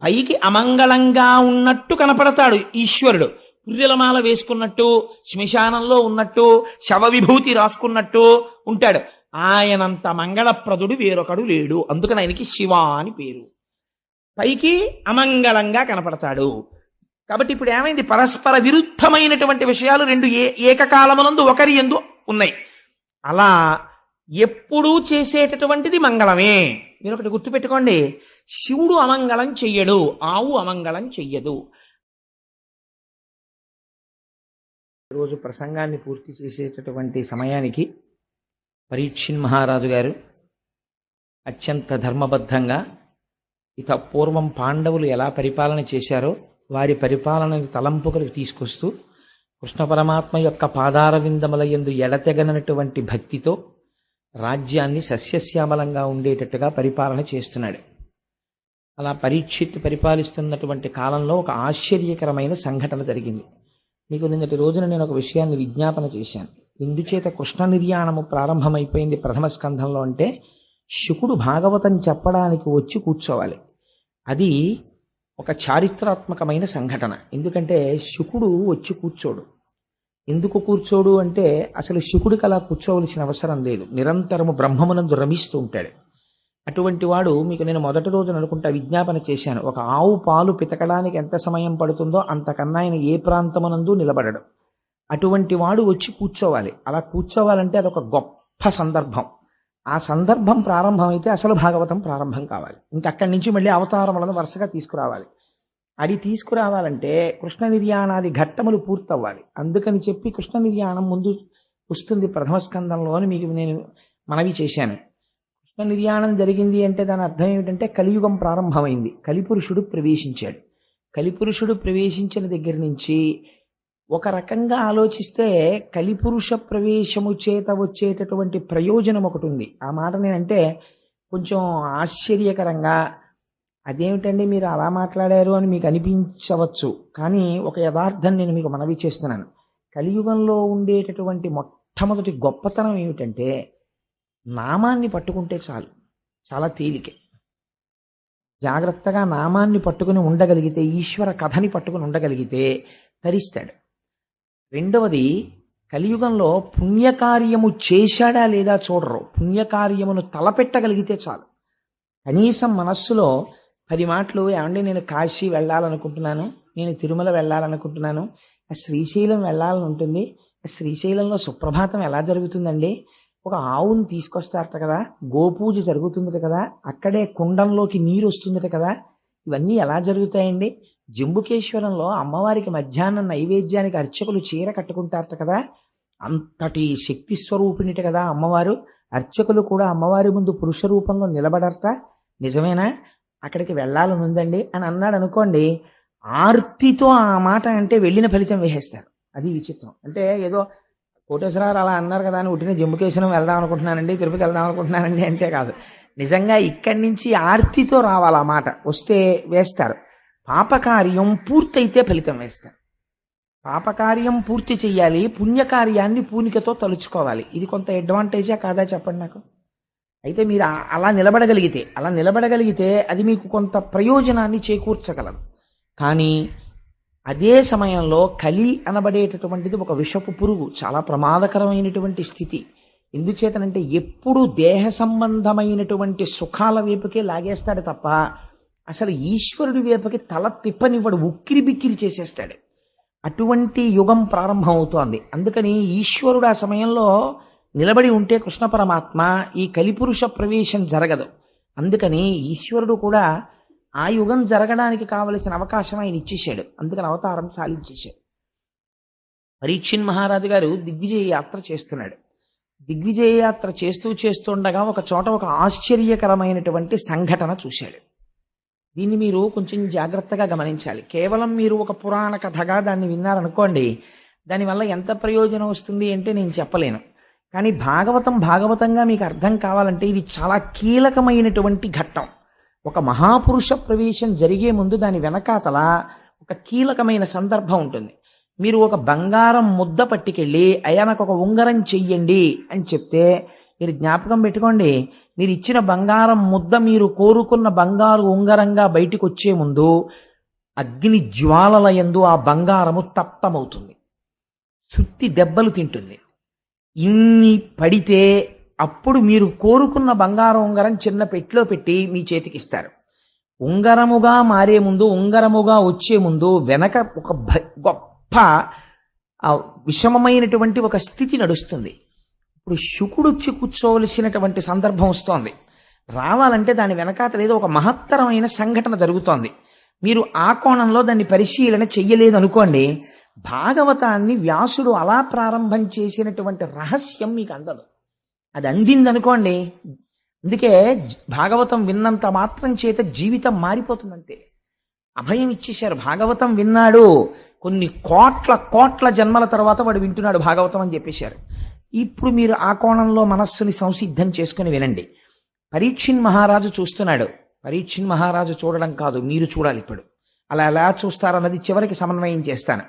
పైకి అమంగళంగా ఉన్నట్టు కనపడతాడు ఈశ్వరుడు. పుర్రెలమాల వేసుకున్నట్టు, శ్మశానంలో ఉన్నట్టు, శవ విభూతి రాసుకున్నట్టు ఉంటాడు. ఆయనంత మంగళప్రదుడు వేరొకడు లేడు. అందుకని ఆయనకి శివ అని పేరు. పైకి అమంగళంగా కనపడతాడు. కాబట్టి ఇప్పుడు ఏమైంది? పరస్పర విరుద్ధమైనటువంటి విషయాలు రెండు ఏకకాలమునందు ఒకరి యందు ఉన్నాయి. అలా ఎప్పుడూ చేసేటటువంటిది మంగళమే. మీరు ఒకటి గుర్తుపెట్టుకోండి, శివుడు అమంగళం చెయ్యడు, ఆవు అమంగళం చెయ్యదు. రోజు ప్రసంగాన్ని పూర్తి చేసేటటువంటి సమయానికి పరీక్షిన్ మహారాజు గారు అత్యంత ధర్మబద్ధంగా ఇక పూర్వం పాండవులు ఎలా పరిపాలన చేశారో వారి పరిపాలనని తలంపుకలకు తీసుకొస్తూ కృష్ణ పరమాత్మ యొక్క పాదార విందముల యందు ఎడతెగనటువంటి భక్తితో రాజ్యాన్ని సస్యశ్యామలంగా ఉండేటట్టుగా పరిపాలన చేస్తున్నాడు. అలా పరీక్షిత్ పరిపాలిస్తున్నటువంటి కాలంలో ఒక ఆశ్చర్యకరమైన సంఘటన జరిగింది. మీకు నిన్నటి రోజున నేను ఒక విషయాన్ని విజ్ఞాపన చేశాను. ఎందుచేత కృష్ణ నిర్యాణము ప్రారంభమైపోయింది ప్రథమ స్కంధంలో అంటే, శుకుడు భాగవతం చెప్పడానికి వచ్చి కూర్చోవాలి. అది ఒక చారిత్రాత్మకమైన సంఘటన. ఎందుకంటే శుకుడు వచ్చి కూర్చోడు. ఎందుకు కూర్చోడు అంటే, అసలు శుకుడికి అలా కూర్చోవలసిన అవసరం లేదు. నిరంతరము బ్రహ్మమునందు రమిస్తూ ఉంటాడు. అటువంటి వాడు, మీకు నేను మొదటి రోజున అనుకుంటా విజ్ఞాపన చేశాను, ఒక ఆవు పాలు పితకడానికి ఎంత సమయం పడుతుందో అంతకన్నా ఆయన ఏ ప్రాంతమునందు నిలబడడు. అటువంటి వాడు వచ్చి కూర్చోవాలి. అలా కూర్చోవాలంటే అదొక గొప్ప సందర్భం. ఆ సందర్భం ప్రారంభమైతే అసలు భాగవతం ప్రారంభం కావాలి. ఇంకక్కడి నుంచి మళ్ళీ అవతారములను వరుసగా తీసుకురావాలి. అది తీసుకురావాలంటే కృష్ణ నిర్యాణాది ఘట్టములు పూర్తవ్వాలి. అందుకని చెప్పి కృష్ణ నిర్యాణం ముందు వస్తుంది ప్రథమ స్కందంలో అని మీకు నేను మనవి చేశాను. కృష్ణ నిర్యాణం జరిగింది అంటే దాని అర్థం ఏమిటంటే కలియుగం ప్రారంభమైంది. కలిపురుషుడు ప్రవేశించాడు. కలిపురుషుడు ప్రవేశించిన దగ్గర నుంచి ఒక రకంగా ఆలోచిస్తే కలిపురుష ప్రవేశము చేత వచ్చేటటువంటి ప్రయోజనం ఒకటి ఉంది. ఆ మాట నేనంటే కొంచెం ఆశ్చర్యకరంగా, అదేమిటండి మీరు అలా మాట్లాడారు అని మీకు అనిపించవచ్చు. కానీ ఒక యథార్థం నేను మీకు మనవి చేస్తున్నాను. కలియుగంలో ఉండేటటువంటి మొట్టమొదటి గొప్పతనం ఏమిటంటే, నామాన్ని పట్టుకుంటే చాలు, చాలా తేలికే. జాగ్రత్తగా నామాన్ని పట్టుకుని ఉండగలిగితే, ఈశ్వర కథని పట్టుకుని ఉండగలిగితే తరిస్తాడు. రెండవది, కలియుగంలో పుణ్యకార్యము చేశాడా లేదా చూడరు. పుణ్యకార్యమును తలపెట్టగలిగితే చాలు. కనీసం మనస్సులో 10 మాటలు, ఏమండి నేను కాశీ వెళ్ళాలనుకుంటున్నాను, నేను తిరుమల వెళ్ళాలనుకుంటున్నాను, శ్రీశైలం వెళ్ళాలని ఉంటుంది, శ్రీశైలంలో సుప్రభాతం ఎలా జరుగుతుందండి, ఒక ఆవును తీసుకొస్తారట కదా, గోపూజ జరుగుతుందట కదా, అక్కడే కుండంలోకి నీరు వస్తుందట కదా, ఇవన్నీ ఎలా జరుగుతాయండి, జంబుకేశ్వరంలో అమ్మవారికి మధ్యాహ్నం నైవేద్యానికి అర్చకులు చీర కట్టుకుంటారట కదా, అంతటి శక్తి స్వరూపిణిట కదా అమ్మవారు, అర్చకులు కూడా అమ్మవారి ముందు పురుష రూపంలో నిలబడరట, నిజమేనా, అక్కడికి వెళ్ళాలని ఉందండి అని అన్నాడు అనుకోండి, ఆర్తితో ఆ మాట అంటే వెళ్ళిన ఫలితం వేసేస్తారు. అది విచిత్రం. అంటే ఏదో కోటేశ్వరరావు అలా అన్నారు కదా అని ఉట్టిన జంబుకేశ్వరం వెళ్దాం అనుకుంటున్నానండి, తిరుపతి వెళ్దాం అనుకుంటున్నానండి అంటే కాదు. నిజంగా ఇక్కడి నుంచి ఆర్తితో రావాలి. ఆ మాట వస్తే వేస్తారు. పాపకార్యం పూర్తయితే ఫలితం వేస్తారు. పాపకార్యం పూర్తి చెయ్యాలి, పుణ్యకార్యాన్ని పూనికతో తలుచుకోవాలి. ఇది కొంత అడ్వాంటేజా కాదా చెప్పండి నాకు. అయితే మీరు అలా నిలబడగలిగితే అది మీకు కొంత ప్రయోజనాన్ని చేకూర్చగలరు. కానీ అదే సమయంలో కలి అనబడేటటువంటిది ఒక విషపు పురుగు, చాలా ప్రమాదకరమైనటువంటి స్థితి. ఎందుచేతనంటే ఎప్పుడు దేహ సంబంధమైనటువంటి సుఖాల వైపుకే లాగేస్తాడు తప్ప అసలు ఈశ్వరుడి వైపుకి తల తిప్పనివ్వడు, ఉక్కిరి బిక్కిరి చేసేస్తాడు. అటువంటి యుగం ప్రారంభం అవుతోంది. అందుకని ఈశ్వరుడు ఆ సమయంలో నిలబడి ఉంటే కృష్ణ పరమాత్మ ఈ కలిపురుష ప్రవేశం జరగదు. అందుకని ఈశ్వరుడు కూడా ఆ యుగం జరగడానికి కావలసిన అవకాశం ఆయన ఇచ్చేశాడు. అందుకని అవతారం సాలించేశాడు. పరీక్షిన్ మహారాజు గారు దిగ్విజయ యాత్ర చేస్తున్నాడు. దిగ్విజయ యాత్ర చేస్తుండగా ఒక చోట ఒక ఆశ్చర్యకరమైనటువంటి సంఘటన చూశాడు. దీన్ని మీరు కొంచెం జాగ్రత్తగా గమనించాలి. కేవలం మీరు ఒక పురాణ కథగా దాన్ని విన్నారనుకోండి, దానివల్ల ఎంత ప్రయోజనం వస్తుంది అంటే నేను చెప్పలేను. కానీ భాగవతంగా మీకు అర్థం కావాలంటే ఇది చాలా కీలకమైనటువంటి ఘట్టం. ఒక మహాపురుష ప్రవేశం జరిగే ముందు దాని వెనకాతల ఒక కీలకమైన సందర్భం ఉంటుంది. మీరు ఒక బంగారం ముద్ద పట్టుకెళ్ళి అయ్యా నాకు ఒక ఉంగరం చెయ్యండి అని చెప్తే మీరు జ్ఞాపకం పెట్టుకోండి, మీరు ఇచ్చిన బంగారం ముద్ద మీరు కోరుకున్న బంగారు ఉంగరంగా బయటికి వచ్చే ముందు అగ్ని జ్వాలల యందు ఆ బంగారము తప్తమవుతుంది, సుత్తి దెబ్బలు తింటుంది. ఇన్ని పడితే అప్పుడు మీరు కోరుకున్న బంగారం ఉంగరం చిన్న పెట్టిలో పెట్టి మీ చేతికి ఇస్తారు. ఉంగరముగా మారే ముందు, ఉంగరముగా వచ్చే ముందు వెనక ఒక గొప్ప విషమమైనటువంటి ఒక స్థితి నడుస్తుంది. ఇప్పుడు శుకుడు వచ్చి కూర్చోవలసినటువంటి సందర్భం వస్తోంది. రావాలంటే దాని వెనకాతల ఏదో ఒక మహత్తరమైన సంఘటన జరుగుతోంది. మీరు ఆ కోణంలో దాన్ని పరిశీలన చెయ్యలేదు అనుకోండి, భాగవతాన్ని వ్యాసుడు అలా ప్రారంభం చేసినటువంటి రహస్యం మీకు అందదు. అది అందిందనుకోండి, అందుకే భాగవతం విన్నంత మాత్రం చేత జీవితం మారిపోతుందంతే. అభయం ఇచ్చేశారు. భాగవతం విన్నాడు, కొన్ని కోట్ల కోట్ల జన్మల తర్వాత వాడు వింటున్నాడు భాగవతం అని చెప్పేశారు. ఇప్పుడు మీరు ఆ కోణంలో మనస్సుని సంసిద్ధం చేసుకుని వినండి. పరీక్షిన్ మహారాజు చూస్తున్నాడు. పరీక్షిన్ మహారాజు చూడడం కాదు, మీరు చూడాలి. ఇప్పుడు అలా ఎలా చూస్తారన్నది చివరికి సమన్వయం చేస్తాను.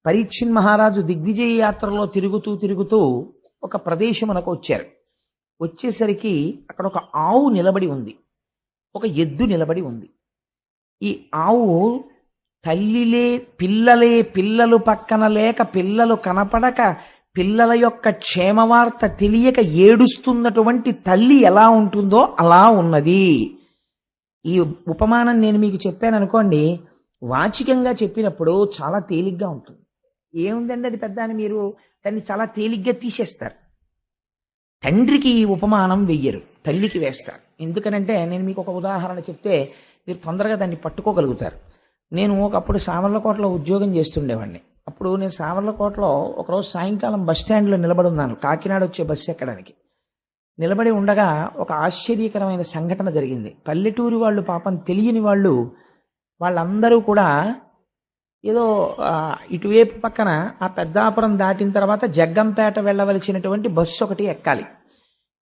పరీక్షిన్ మహారాజు దిగ్విజయ యాత్రలో తిరుగుతూ తిరుగుతూ ఒక ప్రదేశమునకు వచ్చారు. వచ్చేసరికి అక్కడ ఒక ఆవు నిలబడి ఉంది, ఒక ఎద్దు నిలబడి ఉంది. ఈ ఆవు పిల్లలు పక్కన లేక, పిల్లలు కనపడక, పిల్లల యొక్క క్షేమవార్త తెలియక ఏడుస్తున్నటువంటి తల్లి ఎలా ఉంటుందో అలా ఉన్నది. ఈ ఉపమానం నేను మీకు చెప్పాను అనుకోండి, వాచికంగా చెప్పినప్పుడు చాలా తేలిగ్గా ఉంటుంది. ఏముందండి అది పెద్ద అని మీరు దాన్ని చాలా తేలిగ్గా తీసేస్తారు. తండ్రికి ఈ ఉపమానం వెయ్యరు, తల్లికి వేస్తారు. ఎందుకనంటే నేను మీకు ఒక ఉదాహరణ చెప్తే మీరు తొందరగా దాన్ని పట్టుకోగలుగుతారు. నేను ఒకప్పుడు సామర్లకోటలో ఉద్యోగం చేస్తుండేవాడిని. అప్పుడు నేను సామర్లకోటలో ఒకరోజు సాయంకాలం బస్ స్టాండ్లో నిలబడి ఉన్నాను, కాకినాడ వచ్చే బస్సు ఎక్కడానికి. నిలబడి ఉండగా ఒక ఆశ్చర్యకరమైన సంఘటన జరిగింది. పల్లెటూరి వాళ్ళు, పాపం తెలియని వాళ్ళు, వాళ్ళందరూ కూడా ఏదో ఇటువైపు పక్కన ఆ పెద్దాపురం దాటిన తర్వాత జగ్గంపేట వెళ్ళవలసినటువంటి బస్సు ఒకటి ఎక్కాలి.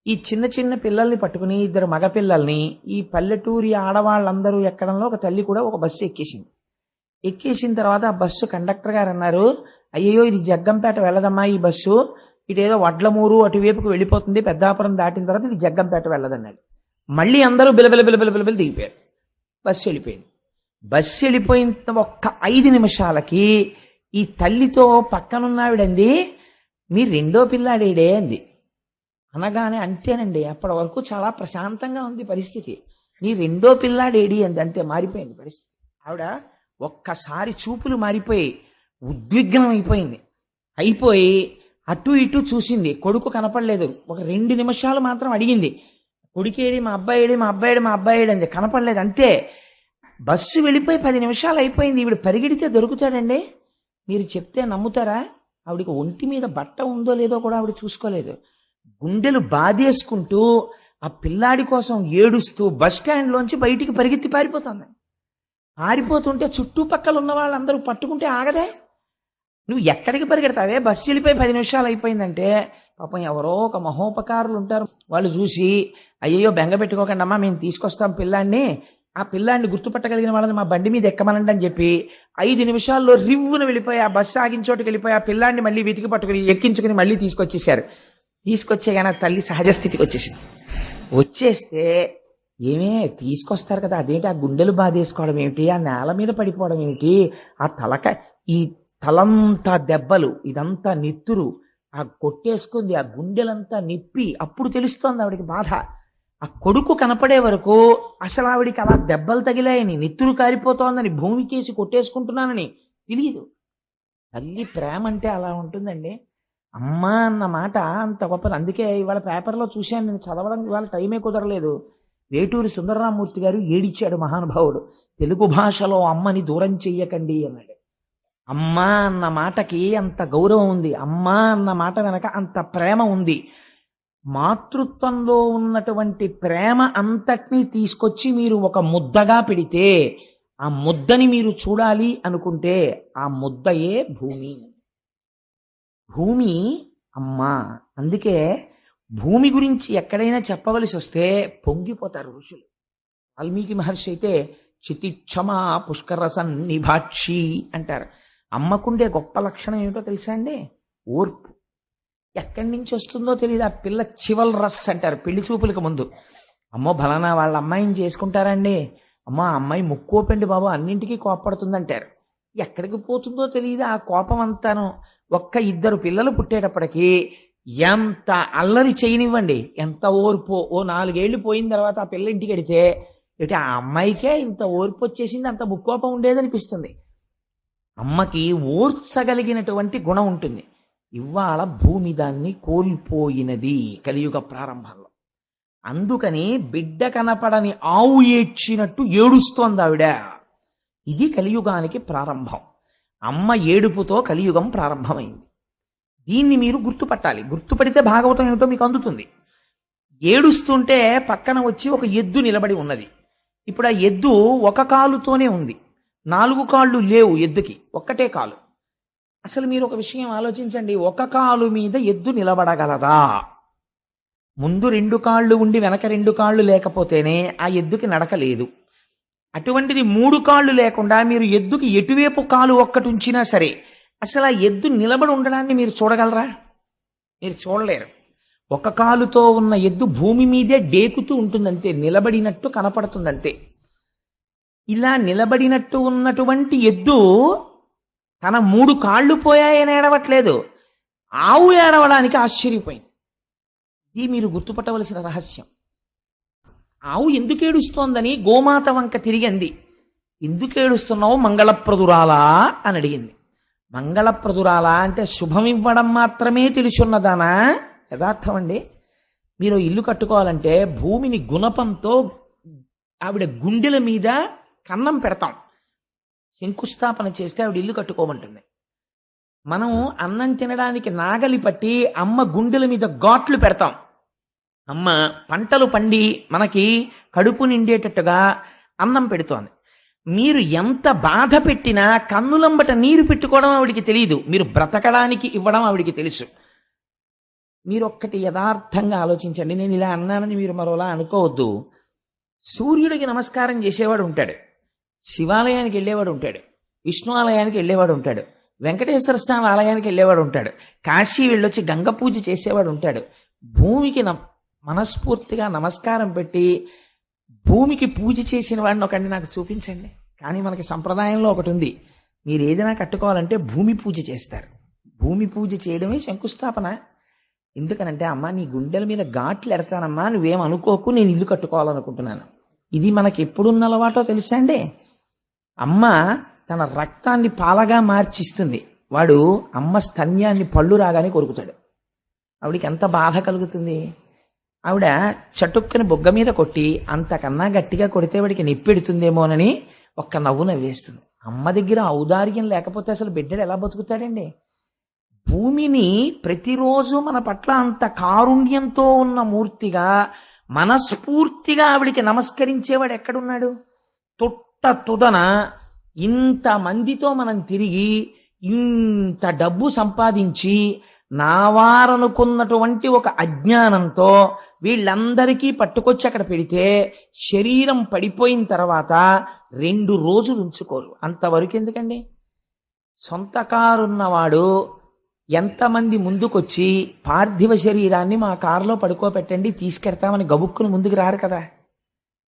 ఈ చిన్న చిన్న పిల్లల్ని పట్టుకుని, ఇద్దరు మగపిల్లల్ని ఈ పల్లెటూరి ఆడవాళ్ళందరూ ఎక్కడంలో ఒక తల్లి కూడా ఒక బస్సు ఎక్కేసింది. ఎక్కేసిన తర్వాత ఆ బస్సు కండక్టర్ గారు అన్నారు, అయ్యో ఇది జగ్గంపేట వెళ్ళదమ్మా, ఈ బస్సు ఇటేదో వడ్లమూరు అటువైపుకు వెళ్ళిపోతుంది, పెద్దాపురం దాటిన తర్వాత ఇది జగ్గంపేట వెళ్ళదన్నాడు. మళ్ళీ అందరూ బిలబిల దిగిపోయారు. బస్సు వెళ్ళిపోయింది. బస్సు వెళ్ళిపోయిన ఒక్క 5 నిమిషాలకి ఈ తల్లితో పక్కనున్నావిడంది, మీ రెండో పిల్లాడేడే అంది. అనగానే అంతేనండి, అప్పటి వరకు చాలా ప్రశాంతంగా ఉంది పరిస్థితి. నీ రెండో పిల్లాడేడి అంది. అంతే, మారిపోయింది పరిస్థితి. ఆవిడ ఒక్కసారి చూపులు మారిపోయి ఉద్విగ్నం అయిపోయి అటు ఇటు చూసింది. కొడుకు కనపడలేదు. ఒక 2 నిమిషాలు మాత్రం అడిగింది, కొడుకేడి, మా అబ్బాయిడి అంది. కనపడలేదు. అంతే, బస్సు వెళ్ళిపోయి 10 నిమిషాలు అయిపోయింది. ఈవిడ పరిగెడితే దొరుకుతాడండి? మీరు చెప్తే నమ్ముతారా? ఆవిడికి ఒంటి మీద బట్ట ఉందో లేదో కూడా ఆవిడ చూసుకోలేదు. గుండెలు బాధేసుకుంటూ ఆ పిల్లాడి కోసం ఏడుస్తూ బస్ స్టాండ్లోంచి బయటికి పరిగెత్తి పారిపోతుంది. పారిపోతుంటే చుట్టుపక్కల ఉన్న వాళ్ళందరూ పట్టుకుంటే ఆగదే. నువ్వు ఎక్కడికి పరిగెడతావే, బస్సు వెళ్ళిపోయి 10 నిమిషాలు అయిపోయిందంటే పాపం ఎవరో ఒక మహోపకారులు ఉంటారు, వాళ్ళు చూసి అయ్యో బెంగ పెట్టుకోకండి అమ్మా, మేము తీసుకొస్తాం పిల్లాన్ని, ఆ పిల్లాన్ని గుర్తుపట్టగలిగిన వాళ్ళని మా బండి మీద ఎక్కమనండి అని చెప్పి 5 నిమిషాల్లో రివ్వున వెళ్ళిపోయి ఆ బస్సు ఆగిన చోటుకి వెళ్ళిపోయి ఆ పిల్లాన్ని మళ్ళీ వెతికి పట్టుకుని ఎక్కించుకుని మళ్ళీ తీసుకొచ్చేసారు. తీసుకొచ్చే కానీ తల్లి సహజస్థితికి వచ్చేసింది. వచ్చేస్తే ఏమే తీసుకొస్తారు కదా, అదేంటి ఆ గుండెలు బాధేసుకోవడం ఏమిటి, ఆ నేల మీద పడిపోవడం ఏమిటి, ఆ ఈ తలంతా దెబ్బలు, ఇదంతా నెత్తురు, ఆ కొట్టేసుకుంది, ఆ గుండెలంతా నిప్పి. అప్పుడు తెలుస్తోంది ఆవిడికి బాధ. ఆ కొడుకు కనపడే వరకు అసలు ఆవిడికి అలా దెబ్బలు తగిలాయని, నెత్తురు కారిపోతోందని, భూమికేసి కొట్టేసుకుంటున్నానని తెలియదు. తల్లి ప్రేమ అంటే అలా ఉంటుందండి. అమ్మ అన్న మాట అంత గొప్పది. అందుకే ఇవాళ పేపర్లో చూశాను, నేను చదవడం ఇవాళ టైమే కుదరలేదు. వేటూరి సుందరరామూర్తి గారు ఏడిచ్చాడు మహానుభావుడు, తెలుగు భాషలో అమ్మని దూరం చెయ్యకండి అన్నాడు. అమ్మ అన్న మాటకి అంత గౌరవం ఉంది, అమ్మ అన్న మాట వెనక అంత ప్రేమ ఉంది. మాతృత్వంలో ఉన్నటువంటి ప్రేమ అంతటినీ తీసుకొచ్చి మీరు ఒక ముద్దగా పెడితే, ఆ ముద్దని మీరు చూడాలి అనుకుంటే ఆ ముద్దయే భూమి. భూమి అమ్మ. అందుకే భూమి గురించి ఎక్కడైనా చెప్పవలసి వస్తే పొంగిపోతారు ఋషులు. వాల్మీకి మహర్షి అయితే చితిక్షమా పుష్కర సన్నిభాక్షి అంటారు. అమ్మకుండే గొప్ప లక్షణం ఏమిటో తెలుసా అండి? ఓర్పు. ఎక్కడి నుంచి వస్తుందో తెలియదు. ఆ పిల్ల చివల్ రస్ అంటారు పెళ్లి చూపులకు ముందు. అమ్మో బలానా వాళ్ళ అమ్మాయిని చేసుకుంటారండి, అమ్మో ఆ అమ్మాయి ముక్కోపండి బాబు అన్నింటికీ కోపడుతుంది అంటారు. ఎక్కడికి పోతుందో తెలియదు ఆ కోపం అంతాను. ఒక్క ఇద్దరు పిల్లలు పుట్టేటప్పటికి ఎంత అల్లరి చేయనివ్వండి, ఎంత ఓర్పు. ఓ 4 ఏళ్ళు పోయిన తర్వాత ఆ పిల్ల ఇంటికి వెడితే ఇటు ఆ అమ్మాయికే ఇంత ఓర్పు వచ్చేసింది, అంత ముక్కోపం ఉండేదనిపిస్తుంది. అమ్మకి ఓర్చగలిగినటువంటి గుణం ఉంటుంది. ఇవాళ భూమి దాన్ని కోల్పోయినది కలియుగ ప్రారంభంలో. అందుకని బిడ్డ కనపడని ఆవు ఏడ్చినట్టు ఏడుస్తోంది ఆవిడ. ఇది కలియుగానికి ప్రారంభం. అమ్మ ఏడుపుతో కలియుగం ప్రారంభమైంది. దీన్ని మీరు గుర్తుపట్టాలి. గుర్తుపడితే భాగవతం ఏమిటో మీకు అందుతుంది. ఏడుస్తుంటే పక్కన వచ్చి ఒక ఎద్దు నిలబడి ఉన్నది. ఇప్పుడు ఆ ఎద్దు ఒక కాలుతోనే ఉంది, 4 కాళ్ళు లేవు ఎద్దుకి, ఒక్కటే కాలు. అసలు మీరు ఒక విషయం ఆలోచించండి, ఒక కాలు మీద ఎద్దు నిలబడగలదా? ముందు 2 కాళ్ళు ఉండి వెనక 2 కాళ్ళు లేకపోతేనే ఆ ఎద్దుకి నడక లేదు. అటువంటిది 3 కాళ్ళు లేకుండా మీరు ఎద్దుకి ఎటువైపు కాలు ఒక్కటి ఉంచినా సరే అసలు ఆ ఎద్దు నిలబడి ఉండడాన్ని మీరు చూడగలరా? మీరు చూడలేరు. ఒక కాలుతో ఉన్న ఎద్దు భూమి మీదే డేకుతూ ఉంటుందంతే, నిలబడినట్టు కనపడుతుందంతే. ఇలా నిలబడినట్టు ఉన్నటువంటి ఎద్దు తన 3 కాళ్ళు పోయాయని ఏడవట్లేదు, ఆవు ఏడవడానికి ఆశ్చర్యపోయింది. ఇది మీరు గుర్తుపట్టవలసిన రహస్యం. ఆవు ఎందుకు ఏడుస్తోందని గోమాత వంక తిరిగి అంది. ఎందుకు ఏడుస్తున్నావు మంగళప్రదురాలా అని అడిగింది. మంగళప్రదురాలా అంటే శుభం ఇవ్వడం మాత్రమే తెలుసున్నదానా? యథార్థం అండి. మీరు ఇల్లు కట్టుకోవాలంటే భూమిని గుణపంతో ఆవిడ గుండెల మీద కన్నం పెడతాం. శంకుస్థాపన చేస్తే ఆవిడ ఇల్లు కట్టుకోమంటుంది. మనం అన్నం తినడానికి నాగలి పట్టి అమ్మ గుండెల మీద ఘాట్లు పెడతాం. అమ్మ పంటలు పండి మనకి కడుపు నిండేటట్టుగా అన్నం పెడుతోంది. మీరు ఎంత బాధ పెట్టినా కన్నులంబట నీరు పెట్టుకోవడం ఆవిడికి తెలియదు, మీరు బ్రతకడానికి ఇవ్వడం ఆవిడికి తెలుసు. మీరు ఒక్కటి యథార్థంగా ఆలోచించండి. నేను ఇలా అన్నానని మీరు మరోలా అనుకోవద్దు. సూర్యుడికి నమస్కారం చేసేవాడు ఉంటాడు, శివాలయానికి వెళ్ళేవాడు ఉంటాడు, విష్ణు ఆలయానికి వెళ్ళేవాడు ఉంటాడు, వెంకటేశ్వర స్వామి ఆలయానికి వెళ్ళేవాడు ఉంటాడు, కాశీ వెళ్ళొచ్చి గంగ పూజ చేసేవాడు ఉంటాడు. భూమికి మనస్ఫూర్తిగా నమస్కారం పెట్టి భూమికి పూజ చేసిన వాడిని ఒకటి నాకు చూపించండి. కానీ మనకి సంప్రదాయంలో ఒకటి ఉంది, మీరు ఏదైనా కట్టుకోవాలంటే భూమి పూజ చేస్తారు. భూమి పూజ చేయడమే శంకుస్థాపన. ఎందుకనంటే అమ్మ నీ గుండెల మీద ఘాట్లు ఎడతానమ్మా, నువ్వేం అనుకోకు, నేను ఇల్లు కట్టుకోవాలనుకుంటున్నాను. ఇది మనకి ఎప్పుడున్న అలవాటో తెలుసా అండి? అమ్మ తన రక్తాన్ని పాలగా మార్చిస్తుంది, వాడు అమ్మ స్తన్యాన్ని పళ్ళు రాగానే కొరుకుతాడు. ఆవిడికి ఎంత బాధ కలుగుతుంది. ఆవిడ చటుక్కని బొగ్గ మీద కొట్టి అంతకన్నా గట్టిగా కొడితే వాడికి నొప్పెడుతుందేమోనని ఒక్క నవ్వు నవ్వేస్తుంది. అమ్మ దగ్గర ఔదార్యం లేకపోతే అసలు బిడ్డడు ఎలా బతుకుతాడండి? భూమిని ప్రతిరోజు మన పట్ల అంత కారుణ్యంతో ఉన్న మూర్తిగా మనస్ఫూర్తిగా ఆవిడికి నమస్కరించేవాడు ఎక్కడున్నాడు? తుదన ఇంతమందితో మనం తిరిగి ఇంత డబ్బు సంపాదించి నావారనుకున్నటువంటి ఒక అజ్ఞానంతో వీళ్ళందరికీ పట్టుకొచ్చి అక్కడ పెడితే శరీరం పడిపోయిన తర్వాత 2 రోజులు ఉంచుకోరు. అంతవరకు ఎందుకండి? సొంత కారున్నవాడు ఎంతమంది ముందుకొచ్చి పార్థివ శరీరాన్ని మా కారులో పడుకోబెట్టండి తీసుకెడతామని గబుక్కును ముందుకు రారు కదా.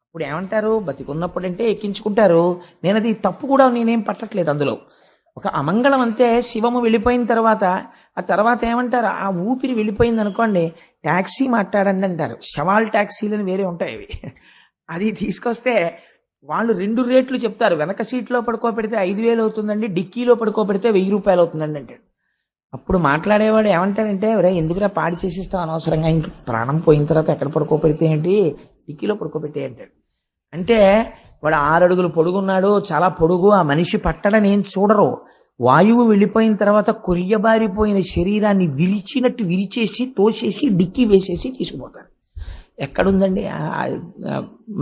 ఇప్పుడు ఏమంటారు? బతికున్నప్పుడంటే ఎక్కించుకుంటారు. నేను అది తప్పు కూడా నేనేం పట్టట్లేదు. అందులో ఒక అమంగళం అంతే. శివము వెళ్ళిపోయిన తర్వాత ఆ తర్వాత ఏమంటారు? ఆ ఊపిరి వెళ్ళిపోయింది అనుకోండి, ట్యాక్సీ మాట్లాడండి అంటారు. శవాల్ ట్యాక్సీలని వేరే ఉంటాయి అవి. అది తీసుకొస్తే వాళ్ళు 2 రేట్లు చెప్తారు. వెనక సీట్లో పడుకోబెడితే 5,000 అవుతుందండి, డిక్కీలో పడుకోబెడితే 1,000 రూపాయలు అవుతుందండి అంటాడు. అప్పుడు మాట్లాడేవాడు ఏమంటాడంటే, ఒరే ఎందుకురా పాడి చేసిస్తావు అనవసరంగా, ఇంక ప్రాణం పోయిన తర్వాత ఎక్కడ పడుకోబెడితే ఏంటి, డిక్కీలో పడుకోబెట్టే అంటాడు. అంటే వాడు 6 అడుగులు పొడుగున్నాడు, చాలా పొడుగు, ఆ మనిషి పట్టడని ఏం చూడరు. వాయువు వెళ్ళిపోయిన తర్వాత కొరియబారిపోయిన శరీరాన్ని విరిచినట్టు విరిచేసి తోసేసి డిక్కీ వేసేసి తీసుకుపోతారు. ఎక్కడుందండి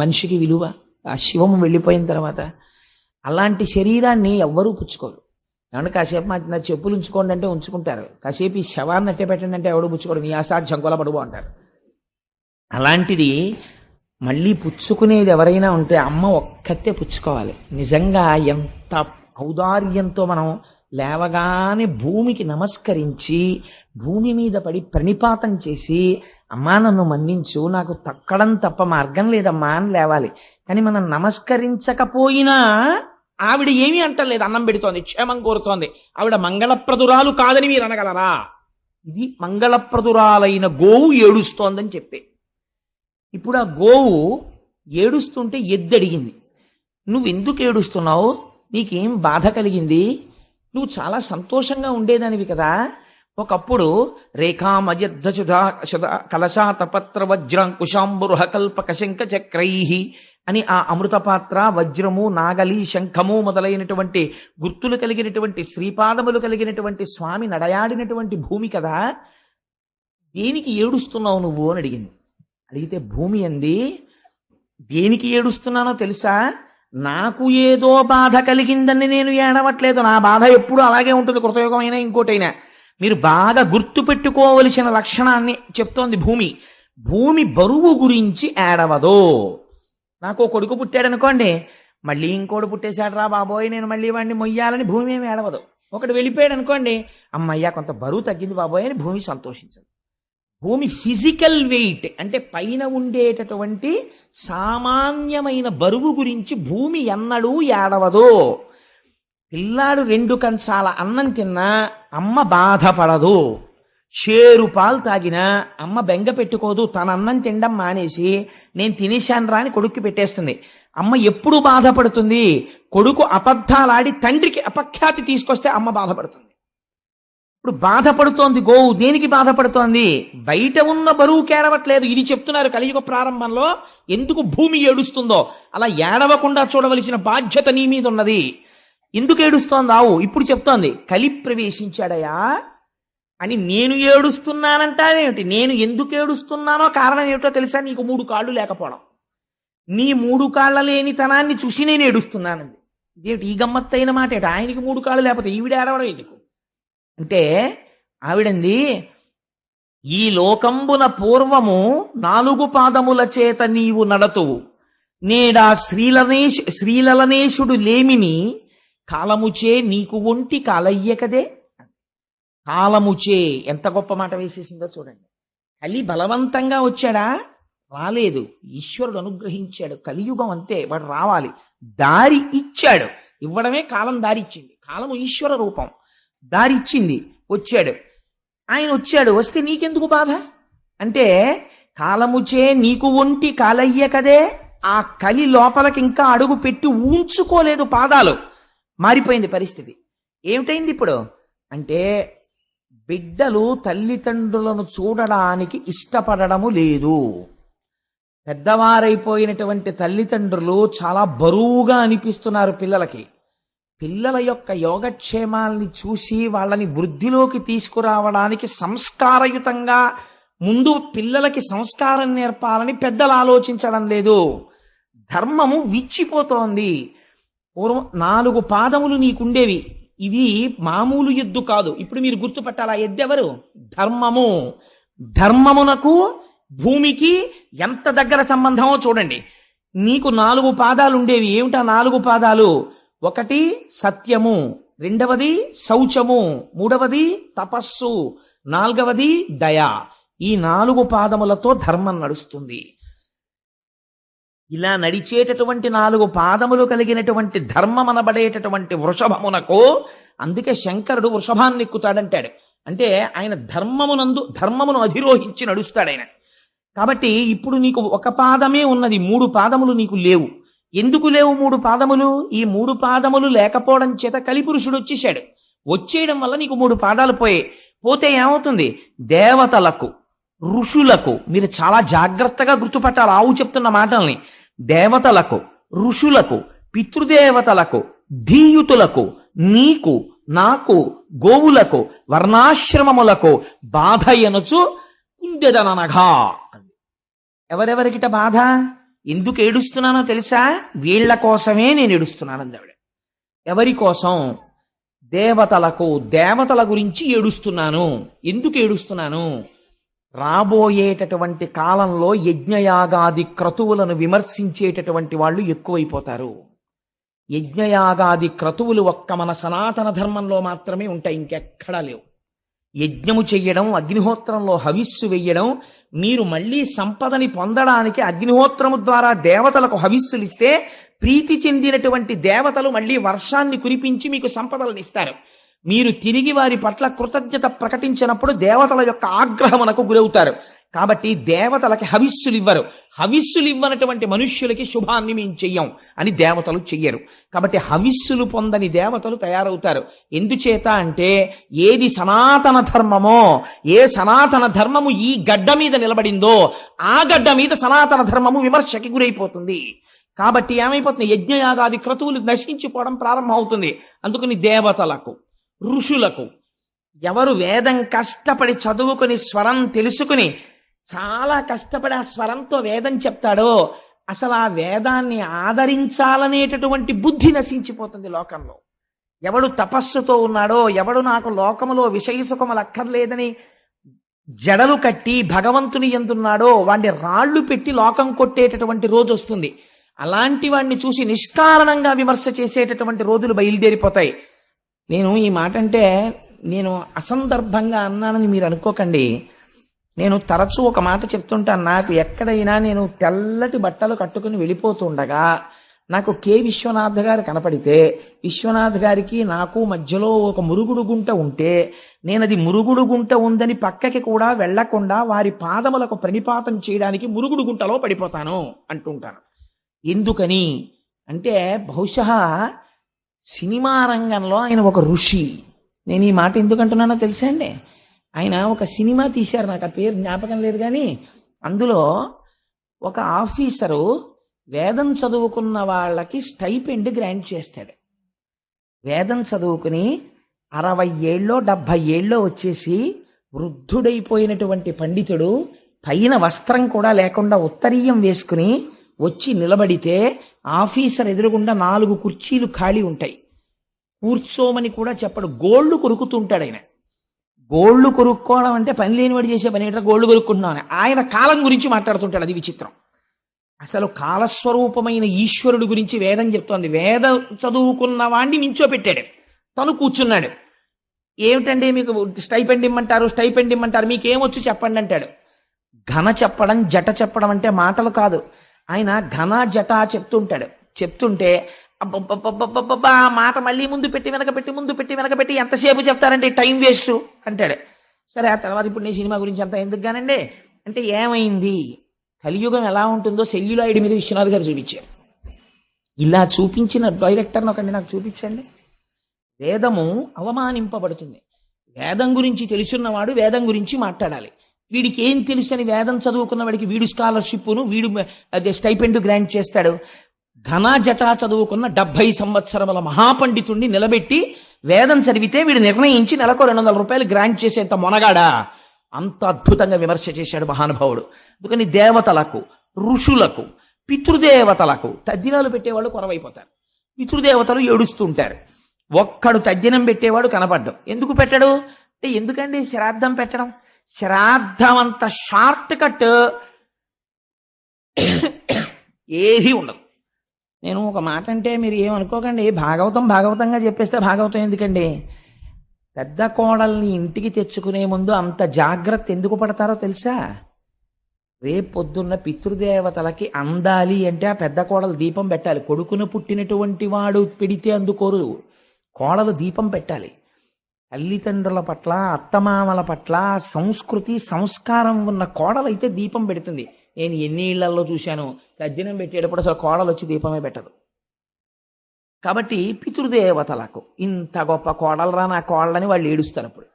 మనిషికి విలువ? ఆ శివము వెళ్ళిపోయిన తర్వాత అలాంటి శరీరాన్ని ఎవ్వరూ పుచ్చుకోరు. ఏమంటే కాసేపు నా చెప్పులు ఉంచుకోండి అంటే ఉంచుకుంటారు, కాసేపు ఈ శవాన్ని అట్టే పెట్టండి అంటే ఎవడు పుచ్చుకోడు, నీ అసాధ్యం కొలబడుబో అంటారు. అలాంటిది మళ్ళీ పుచ్చుకునేది ఎవరైనా ఉంటే అమ్మ ఒక్కతే పుచ్చుకోవాలి. నిజంగా ఎంత ఔదార్యంతో మనం లేవగానే భూమికి నమస్కరించి భూమి మీద పడి ప్రణిపాతం చేసి, అమ్మా నన్ను మన్నించు, నాకు తక్కడం తప్ప మార్గం లేదమ్మా అని లేవాలి. కానీ మనం నమస్కరించకపోయినా ఆవిడ ఏమీ అంటలేదు, అన్నం పెడుతోంది, క్షేమం కోరుతోంది. ఆవిడ మంగళప్రదురాలు కాదని మీరు అనగలరా? ఇది మంగళప్రదురాలైన గోవు ఏడుస్తోందని చెప్తే. ఇప్పుడు ఆ గోవు ఏడుస్తుంటే ఎద్దు అడిగింది, నువ్వెందుకు ఏడుస్తున్నావు? నీకేం బాధ కలిగింది? నువ్వు చాలా సంతోషంగా ఉండేదానివి కదా. ఒకప్పుడు రేఖామయద్ధుధా కలశాతపత్ర వజ్రాంకుశాంబురుహ కల్పక శంఖ చక్రై అని ఆ అమృతపాత్ర, వజ్రము, నాగలి, శంఖము మొదలైనటువంటి గుర్తులు కలిగినటువంటి, శ్రీపాదములు కలిగినటువంటి స్వామి నడయాడినటువంటి భూమి కదా. దేనికి ఏడుస్తున్నావు నువ్వు అని అడిగింది. అడిగితే భూమి అంది, దేనికి ఏడుస్తున్నానో తెలుసా? నాకు ఏదో బాధ కలిగిందని నేను ఏడవట్లేదు. నా బాధ ఎప్పుడు అలాగే ఉంటుంది, కృతయుగమైనా ఇంకోటైనా. మీరు బాగా గుర్తు పెట్టుకోవలసిన లక్షణాన్ని చెప్తోంది భూమి. భూమి బరువు గురించి ఏడవదు. నాకు కొడుకు పుట్టాడనుకోండి, మళ్ళీ ఇంకోటి పుట్టేశాడు రా బాబోయ్, నేను మళ్ళీ వాడిని మొయ్యాలని భూమి ఏమి ఏడవదు. ఒకటి వెళ్ళిపోయాడు అనుకోండి, అమ్మయ్యా కొంత బరువు తగ్గింది బాబోయ్ అని భూమి సంతోషించదు. భూమి ఫిజికల్ వెయిట్ అంటే పైన ఉండేటటువంటి సామాన్యమైన బరువు గురించి భూమి ఎన్నడూ ఏడవదు. పిల్లాడు 2 కంచాల అన్నం తిన్నా అమ్మ బాధపడదు. షేరు పాలు తాగినా అమ్మ బెంగ పెట్టుకోదు. తన అన్నం తినడం మానేసి నేను తినేశాను రా అని కొడుక్కి పెట్టేస్తుంది. అమ్మ ఎప్పుడు బాధపడుతుంది? కొడుకు అబద్ధాలాడి తండ్రికి అపఖ్యాతి తీసుకొస్తే అమ్మ బాధపడుతుంది. ఇప్పుడు బాధపడుతోంది గోవు. దేనికి బాధపడుతోంది? బయట ఉన్న బరువు కేడవట్లేదు. ఇది చెప్తున్నారు కలియుగ ప్రారంభంలో ఎందుకు భూమి ఏడుస్తుందో. అలా ఏడవకుండా చూడవలసిన బాధ్యత నీ మీద ఉన్నది. ఎందుకు ఏడుస్తోంది ఆవు? ఇప్పుడు చెప్తోంది, కలి ప్రవేశించాడయా అని. నేను ఏడుస్తున్నానంటావేమిటి? నేను ఎందుకు ఏడుస్తున్నానో కారణం ఏమిటో తెలుసా? నీకు 3 కాళ్ళు లేకపోవడం. నీ 3 కాళ్ళ లేని తనాన్ని చూసి నేను ఏడుస్తున్నానంది. ఇదేమిటి ఈ గమ్మత్తైన మాట? ఏమిటి ఆయనకి 3 కాళ్ళు లేకపోతే ఈవిడ ఏడవడం ఎందుకు అంటే, ఆవిడంది, ఈ లోకంబున పూర్వము 4 పాదముల చేత నీవు నడతువు, నేడా శ్రీలలనేశుడు లేమిని కాలముచే నీకు ఒంటి కాలయ్యకదే. కాలముచే ఎంత గొప్ప మాట వేసేసిందో చూడండి. కలి బలవంతంగా వచ్చాడా? రాలేదు. ఈశ్వరుడు అనుగ్రహించాడు. కలియుగం అంతే, వాడు రావాలి. దారి ఇచ్చాడు. ఇవ్వడమే కాలం దారిచ్చింది. కాలము ఈశ్వర రూపం. దారిచ్చింది, వచ్చాడు. ఆయన వచ్చాడు. వస్తే నీకెందుకు బాధ అంటే, కాలముచే నీకు ఒంటి కాలయ్య కదే. ఆ కలి లోపలికి ఇంకా అడుగు పెట్టి ఉంచుకోలేదు పాదాలు. మారిపోయింది పరిస్థితి. ఏమిటైంది ఇప్పుడు అంటే, బిడ్డలు తల్లిదండ్రులను చూడడానికి ఇష్టపడము లేదు. పెద్దవారైపోయినటువంటి తల్లిదండ్రులు చాలా బరువుగా అనిపిస్తున్నారు పిల్లలకి. పిల్లల యొక్క యోగక్షేమాల్ని చూసి వాళ్ళని వృద్ధిలోకి తీసుకురావడానికి సంస్కారయుతంగా ముందు పిల్లలకి సంస్కారం నేర్పాలని పెద్దలు ఆలోచించడం లేదు. ధర్మము విచ్చిపోతోంది. పూర్వం 4 పాదములు నీకుండేవి. ఇవి మామూలు ఎద్దు కాదు. ఇప్పుడు మీరు గుర్తుపట్టాలా ఎద్దెవరు? ధర్మము. ధర్మమునకు భూమికి ఎంత దగ్గర సంబంధమో చూడండి. నీకు 4 పాదాలు ఉండేవి. ఏమిటా 4 పాదాలు? 1 సత్యము, 2వది శౌచము, 3వది తపస్సు, 4వది దయ. ఈ 4 పాదములతో ధర్మం నడుస్తుంది. ఇలా నడిచేటటువంటి 4 పాదములు కలిగినటువంటి ధర్మం అనబడేటటువంటి వృషభమునకు, అందుకే శంకరుడు వృషభాన్ని ఎక్కుతాడంటాడు. అంటే ఆయన ధర్మమును అధిరోహించి నడుస్తాడు ఆయన. కాబట్టి ఇప్పుడు నీకు 1 పాదమే ఉన్నది, 3 పాదములు నీకు లేవు. ఎందుకు లేవు 3 పాదములు? ఈ 3 పాదములు లేకపోవడం చేత కలిపురుషుడు వచ్చేసాడు. వచ్చేయడం వల్ల నీకు 3 పాదాలు పోతే ఏమవుతుంది? దేవతలకు, ఋషులకు, మీరు చాలా జాగ్రత్తగా గుర్తుపట్టాలి ఆవు చెప్తున్న మాటల్ని. దేవతలకు, ఋషులకు, పితృదేవతలకు, ధీయుతులకు, నీకు, నాకు, గోవులకు, వర్ణాశ్రమములకు బాధ ఎనుచు కుందెదననగా. ఎవరెవరికిట బాధ? ఎందుకు ఏడుస్తున్నానో తెలుసా? వీళ్ల కోసమే నేను ఏడుస్తున్నానంది ఆవిడ. ఎవరి కోసం? దేవతలకు. దేవతల గురించి ఏడుస్తున్నాను. ఎందుకు ఏడుస్తున్నాను? రాబోయేటటువంటి కాలంలో యజ్ఞయాగాది క్రతువులను విమర్శించేటటువంటి వాళ్ళు ఎక్కువైపోతారు. యజ్ఞయాగాది క్రతువులు ఒక్క మన సనాతన ధర్మంలో మాత్రమే ఉంటాయి, ఇంకెక్కడా లేవు. యజ్ఞము చెయ్యడం, అగ్నిహోత్రంలో హవిస్సు వెయ్యడం, మీరు మళ్ళీ సంపదని పొందడానికి అగ్నిహోత్రము ద్వారా దేవతలకు హవిస్సులు ఇస్తే ప్రీతి చెందినటువంటి దేవతలు మళ్ళీ వర్షాన్ని కురిపించి మీకు సంపదలను ఇస్తారు. మీరు తిరిగి వారి పట్ల కృతజ్ఞత ప్రకటించినప్పుడు దేవతల యొక్క ఆగ్రహమునకు గురవుతారు. కాబట్టి దేవతలకి హవిస్సులు ఇవ్వరు. హవిస్సులు ఇవ్వనటువంటి మనుష్యులకి శుభాన్ని మేము చెయ్యం అని దేవతలు చెయ్యరు. కాబట్టి హవిస్సులు పొందని దేవతలు తయారవుతారు. ఎందుచేత అంటే ఏది సనాతన ధర్మమో, ఏ సనాతన ధర్మము ఈ గడ్డ మీద నిలబడిందో ఆ గడ్డ మీద సనాతన ధర్మము విమర్శకి గురైపోతుంది. కాబట్టి ఏమైపోతుంది, యజ్ఞయాగాది క్రతువులు నశించిపోవడం ప్రారంభం అవుతుంది. అందుకని దేవతలకు, ఋషులకు, ఎవరు వేదం కష్టపడి చదువుకుని స్వరం తెలుసుకుని చాలా కష్టపడి ఆ స్వరంతో వేదం చెప్తాడో అసలు ఆ వేదాన్ని ఆదరించాలనేటటువంటి బుద్ధి నశించిపోతుంది లోకంలో. ఎవడు తపస్సుతో ఉన్నాడో, ఎవడు నాకు లోకములో విషయసుఖములు అక్కర్లేదని జడలు కట్టి భగవంతుని ఎందున్నాడో వాడిని రాళ్లు పెట్టి లోకం కొట్టేటటువంటి రోజు వస్తుంది. అలాంటి వాడిని చూసి నిష్కారణంగా విమర్శ చేసేటటువంటి రోజులు బయలుదేరిపోతాయి. నేను ఈ మాట అంటే నేను అసందర్భంగా అన్నానని మీరు అనుకోకండి. నేను తరచూ ఒక మాట చెప్తుంటాను. నాకు ఎక్కడైనా నేను తెల్లటి బట్టలు కట్టుకుని వెళ్ళిపోతుండగా నాకు కె విశ్వనాథ్ గారు కనపడితే, విశ్వనాథ్ గారికి నాకు మధ్యలో ఒక మురుగుడు గుంట ఉంటే నేను అది మురుగుడు గుంట ఉందని పక్కకి కూడా వెళ్లకుండా వారి పాదములకు ప్రణిపాతం చేయడానికి మురుగుడు గుంటలో పడిపోతాను అంటుంటాను. ఎందుకని అంటే బహుశా సినిమా రంగంలో ఆయన ఒక ఋషి. నేను ఈ మాట ఎందుకు అంటున్నానో తెలుసా అండి? ఆయన ఒక సినిమా తీశారు, నాకు ఆ పేరు జ్ఞాపకం లేదు, కానీ అందులో ఒక ఆఫీసరు వేదం చదువుకున్న వాళ్ళకి స్టైపెండ్ గ్రాంట్ చేస్తాడు. వేదం చదువుకుని 60 ఏళ్ళో 70 ఏళ్ళో వచ్చేసి వృద్ధుడైపోయినటువంటి పండితుడు పైన వస్త్రం కూడా లేకుండా ఉత్తరీయం వేసుకుని వచ్చి నిలబడితే ఆఫీసర్ ఎదురుగుండా 4 కుర్చీలు ఖాళీ ఉంటాయి. కూర్చోమని కూడా చెప్పడు, గోళ్లు కొరుకుతుంటాడు ఆయన. గోళ్లు కొరుక్కోవడం అంటే పని లేనివాడు చేసే పని ఏంటంటే గోళ్లు కొరుక్కుంటున్నామని. ఆయన కాలం గురించి మాట్లాడుతుంటాడు, అది విచిత్రం. అసలు కాలస్వరూపమైన ఈశ్వరుడు గురించి వేదం చెప్తోంది. వేదం చదువుకున్న వాడిని నించోపెట్టాడు, తను కూర్చున్నాడు. ఏమిటండి మీకు స్టైపెండ్ ఇమ్మంటారు, స్టైపెండ్ ఇమ్మంటారు, మీకేమొచ్చు చెప్పండి అంటాడు. ఘన చెప్పడం, జట చెప్పడం అంటే మాటలు కాదు. ఆయన ఘన జట చెప్తుంటాడు. చెప్తుంటే అబ్బబ్బబ్బబ్బబ్బబ్బా ఆ మాట మళ్ళీ ముందు పెట్టి వెనకపెట్టి, ముందు పెట్టి వెనకపెట్టి ఎంతసేపు చెప్తారంటే టైం వేస్ట్ అంటాడు. సరే, ఆ తర్వాత ఇప్పుడు నేను సినిమా గురించి అంత ఎందుకు గానండి అంటే ఏమైంది, కలియుగం ఎలా ఉంటుందో సెల్యులాయిడ్ మీద విశ్వనాథ్ గారు చూపించారు. ఇలా చూపించిన డైరెక్టర్ని ఒకటి నాకు చూపించండి. వేదము అవమానింపబడుతుంది. వేదం గురించి తెలుసున్నవాడు వేదం గురించి మాట్లాడాలి. వీడికి ఏం తెలుసు అని వేదం చదువుకున్న వాడికి వీడు స్కాలర్షిప్ను, వీడు అదే స్టైపెండ్ గ్రాంట్ చేస్తాడు. ఘన జటా చదువుకున్న 70 సంవత్సరముల మహాపండితుణ్ణి నిలబెట్టి వేదం చదివితే వీడు నిర్ణయించి నెలకు 200 రూపాయలు గ్రాంట్ చేసేంత మొనగాడా? అంత అద్భుతంగా విమర్శ చేశాడు మహానుభావుడు. అందుకని దేవతలకు, ఋషులకు, పితృదేవతలకు తద్దినాలు పెట్టేవాళ్ళు కొరవైపోతారు. పితృదేవతలు ఏడుస్తుంటారు. ఒక్కడు తద్దినం పెట్టేవాడు కనపడ్డం. ఎందుకు పెట్టడు అంటే, ఎందుకండి శ్రాద్ధం పెట్టడం? శ్రాద్ధం అంత షార్ట్ కట్ ఏది ఉండదు. నేను ఒక మాట అంటే మీరు ఏమనుకోకండి, భాగవతంగా చెప్పేస్తే భాగవతం ఎందుకండి? పెద్ద కోడల్ని ఇంటికి తెచ్చుకునే ముందు అంత జాగ్రత్త ఎందుకు పడతారో తెలుసా? రేపొద్దున్న పితృదేవతలకి అందాలి అంటే ఆ పెద్ద కోడలు దీపం పెట్టాలి. కొడుకును పుట్టినటువంటి వాడు పెడితే అందుకోరు, కోడలు దీపం పెట్టాలి. తల్లిదండ్రుల పట్ల, అత్తమామల పట్ల సంస్కృతి సంస్కారం ఉన్న కోడలైతే దీపం పెడుతుంది. నేను ఎన్ని ఇళ్లలో చూశాను, తద్దినం పెట్టేటప్పుడు అసలు కోడలు వచ్చి దీపమే పెట్టదు. కాబట్టి పితృదేవతలకు ఇంత గొప్ప కోడలరా నా కోడలని వాళ్ళు ఏడుస్తారు అప్పుడు.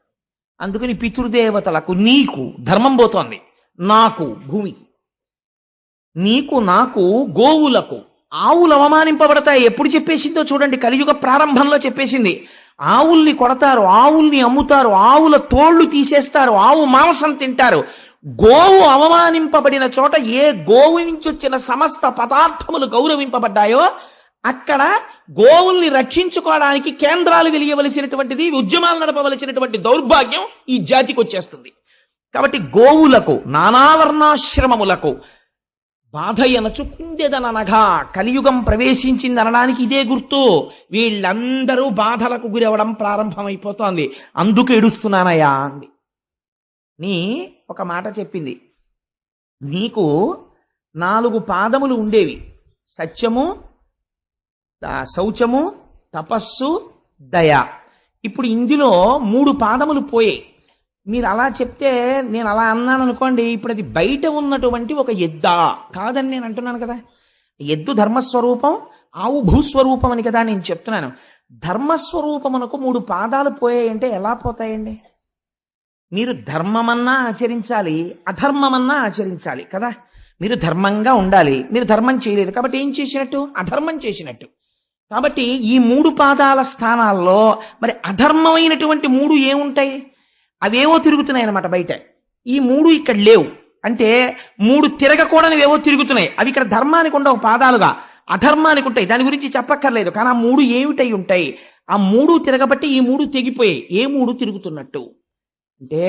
అందుకని పితృదేవతలకు, నీకు ధర్మం పోతోంది, నాకు భూమికి, నీకు నాకు గోవులకు, ఆవులు అవమానింపబడతాయి. ఎప్పుడు చెప్పేసిందో చూడండి, కలియుగ ప్రారంభంలో చెప్పేసింది. ఆవుల్ని కొడతారు, ఆవుల్ని అమ్ముతారు, ఆవుల తోళ్లు తీసేస్తారు, ఆవు మాంసం తింటారు. గోవు అవమానింపబడిన చోట ఏ గోవు నుంచి వచ్చిన సమస్త పదార్థములు గౌరవింపబడ్డాయో అక్కడ గోవుల్ని రక్షించుకోవడానికి కేంద్రాలు వెలియవలసినటువంటిది, ఉద్యమాలు నడపవలసినటువంటి దౌర్భాగ్యం ఈ జాతికి వచ్చేస్తుంది. కాబట్టి గోవులకు, నానావర్ణాశ్రమములకు, బాధ ఎనచు కుందెదననగా కలియుగం ప్రవేశించింది అనడానికి ఇదే గుర్తు. వీళ్ళందరూ బాధలకు గురవడం ప్రారంభమైపోతోంది. అందుకు ఏడుస్తున్నానయ్యా అంది. నీ ఒక మాట చెప్పింది, నీకు 4 పాదములు ఉండేవి: సత్యము, శౌచము, తపస్సు, దయ. ఇప్పుడు ఇందులో 3 పాదములు పోయాయి. మీరు అలా చెప్తే నేను అలా అన్నాను అనుకోండి, ఇప్పుడు అది బయట ఉన్నటువంటి ఒక ఎద్దా కాదని నేను అంటున్నాను కదా. ఎద్దు ధర్మస్వరూపం, ఆవు భూస్వరూపం అని కదా నేను చెప్తున్నాను. ధర్మస్వరూపమునకు 3 పాదాలు పోయాయంటే ఎలా పోతాయండి? మీరు ధర్మమన్నా ఆచరించాలి, అధర్మమన్నా ఆచరించాలి కదా. మీరు ధర్మంగా ఉండాలి, మీరు ధర్మం చేయలేదు కాబట్టి ఏం చేసినట్టు? అధర్మం చేసినట్టు. కాబట్టి ఈ 3 పాదాల స్థానాల్లో మరి అధర్మమైనటువంటి 3 ఏముంటాయి? అవేవో తిరుగుతున్నాయి అన్నమాట బయట. ఈ 3 ఇక్కడ లేవు అంటే 3 తిరగకూడనివేవో తిరుగుతున్నాయి. అవి ఇక్కడ ధర్మానికి ఉండవు పాదాలుగా, అధర్మానికి ఉంటాయి. దాని గురించి చెప్పక్కర్లేదు. కానీ ఆ 3 ఏమిటై ఉంటాయి? ఆ 3 తిరగబట్టి ఈ 3 తెగిపోయాయి. ఏ 3 తిరుగుతున్నట్టు అంటే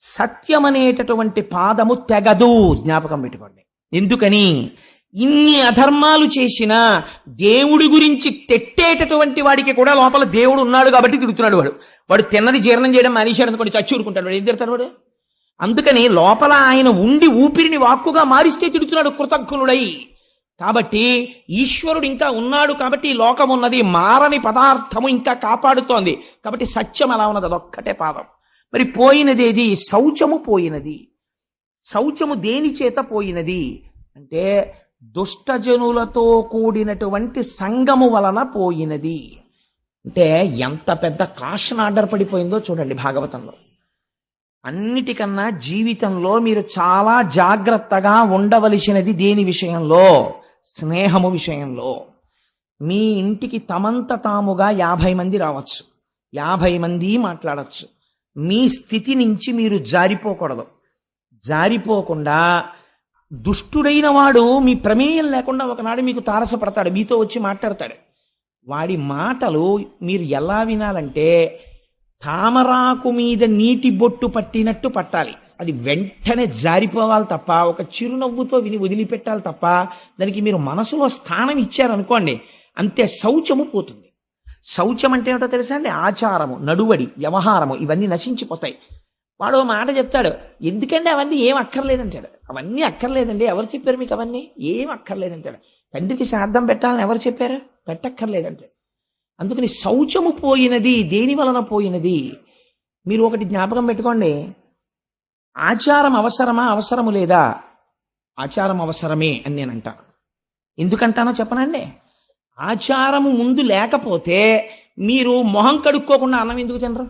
సత్యం అనేటటువంటి పాదము తెగదు. జ్ఞాపకం పెట్టుకోండి. ఎందుకని? ఇన్ని అధర్మాలు చేసినా దేవుడి గురించి తెట్టేటటువంటి వాడికి కూడా లోపల దేవుడు ఉన్నాడు కాబట్టి తిరుగుతున్నాడు. వాడు తిన్నది జీర్ణం చేయడం మానేశాడు అనుకోండి, చచ్చి ఊరుకుంటాడు. వాడు ఏం తిడతాడు వాడు? అందుకని లోపల ఆయన ఉండి ఊపిరిని వాక్కుగా మారిస్తే తిడుతున్నాడు కృతజ్ఞుడై. కాబట్టి ఈశ్వరుడు ఇంకా ఉన్నాడు కాబట్టి ఈ లోకం ఉన్నది, మారని పదార్థము ఇంకా కాపాడుతోంది. కాబట్టి సత్యం ఎలా ఉన్నది? అదొక్కటే పాదం. మరి పోయినది ఏది? శౌచము పోయినది. శౌచము దేని చేత పోయినది అంటే దుష్టజనులతో కూడినటువంటి సంగము వలన పోయినది. అంటే ఎంత పెద్ద కాషన్ ఆర్డర్ పడిపోయిందో చూడండి భాగవతంలో. అన్నిటికన్నా జీవితంలో మీరు చాలా జాగ్రత్తగా ఉండవలసినది దేని విషయంలో? స్నేహము విషయంలో. మీ ఇంటికి తమంత తాముగా 50 మంది రావచ్చు, 50 మంది మాట్లాడచ్చు. మీ స్థితి నుంచి మీరు జారిపోకూడదు. జారిపోకుండా దుష్టుడైన వాడు మీ ప్రమేయం లేకుండా ఒకనాడు మీకు తారసపడతాడు, మీతో వచ్చి మాట్లాడతాడు. వాడి మాటలు మీరు ఎలా వినాలంటే తామరాకు మీద నీటి బొట్టు పట్టినట్టు పట్టాలి. అది వెంటనే జారిపోవాలి తప్ప, ఒక చిరునవ్వుతో విని వదిలిపెట్టాలి తప్ప, దానికి మీరు మనసులో స్థానం ఇచ్చారనుకోండి అంతే, శౌచము పోతుంది. శౌచం అంటే ఏమిటో తెలుసా అండి? ఆచారము, నడువడి, వ్యవహారము ఇవన్నీ నశించిపోతాయి. వాడు మాట చెప్తాడు, ఎందుకంటే అవన్నీ ఏం అక్కర్లేదంటాడు. అవన్నీ అక్కర్లేదండి, ఎవరు చెప్పారు మీకు? అవన్నీ ఏం అక్కర్లేదంటాడు. తండ్రికి శ్రాద్ధం పెట్టాలని ఎవరు చెప్పారు? పెట్టక్కర్లేదంటాడు. అందుకని శౌచము పోయినది. దేని వలన పోయినది? మీరు ఒకటి జ్ఞాపకం పెట్టుకోండి, ఆచారం అవసరమా అవసరము లేదా? ఆచారం అవసరమే అని నేను అంటాను. ఎందుకంటానో చెప్పనండి. ఆచారము ముందు లేకపోతే మీరు మొహం కడుక్కోకుండా అన్నం ఎందుకు తినరు?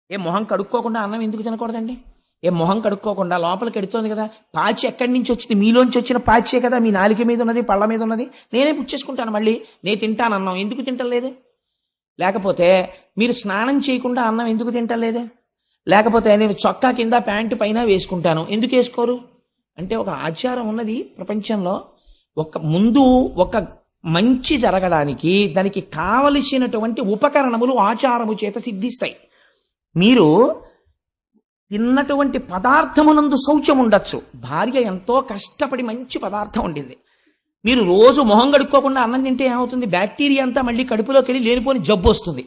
మొహం కడుక్కోకుండా అన్నం ఎందుకు తినకూడదండి? మొహం కడుక్కోకుండా లోపలికి ఎడుతోంది కదా, పాచి ఎక్కడి నుంచి వచ్చింది? మీలోంచి వచ్చిన పాచే కదా మీ నాలిక మీద ఉన్నది, పళ్ళ మీద ఉన్నది. నేనే పుచ్చేసుకుంటాను, మళ్ళీ నేను తింటాను అన్నం. ఎందుకు తింటలేదు? లేకపోతే మీరు స్నానం చేయకుండా అన్నం ఎందుకు తింటలేదు? లేకపోతే నేను చొక్కా కింద ప్యాంటు పైన వేసుకుంటాను, ఎందుకు వేసుకోరు? అంటే ఒక ఆచారం ఉన్నది ప్రపంచంలో. ముందు ఒక మంచి జరగడానికి దానికి కావలసినటువంటి ఉపకరణములు ఆచారము చేత సిద్ధిస్తాయి. మీరు తిన్నటువంటి పదార్థమునందు శౌచం ఉండొచ్చు. భార్య ఎంతో కష్టపడి మంచి పదార్థం వండింది, మీరు రోజు మొహం కడుక్కోకుండా అన్నం తింటే ఏమవుతుంది? బ్యాక్టీరియా అంతా మళ్ళీ కడుపులోకి వెళ్ళి లేనిపోని జబ్బు వస్తుంది.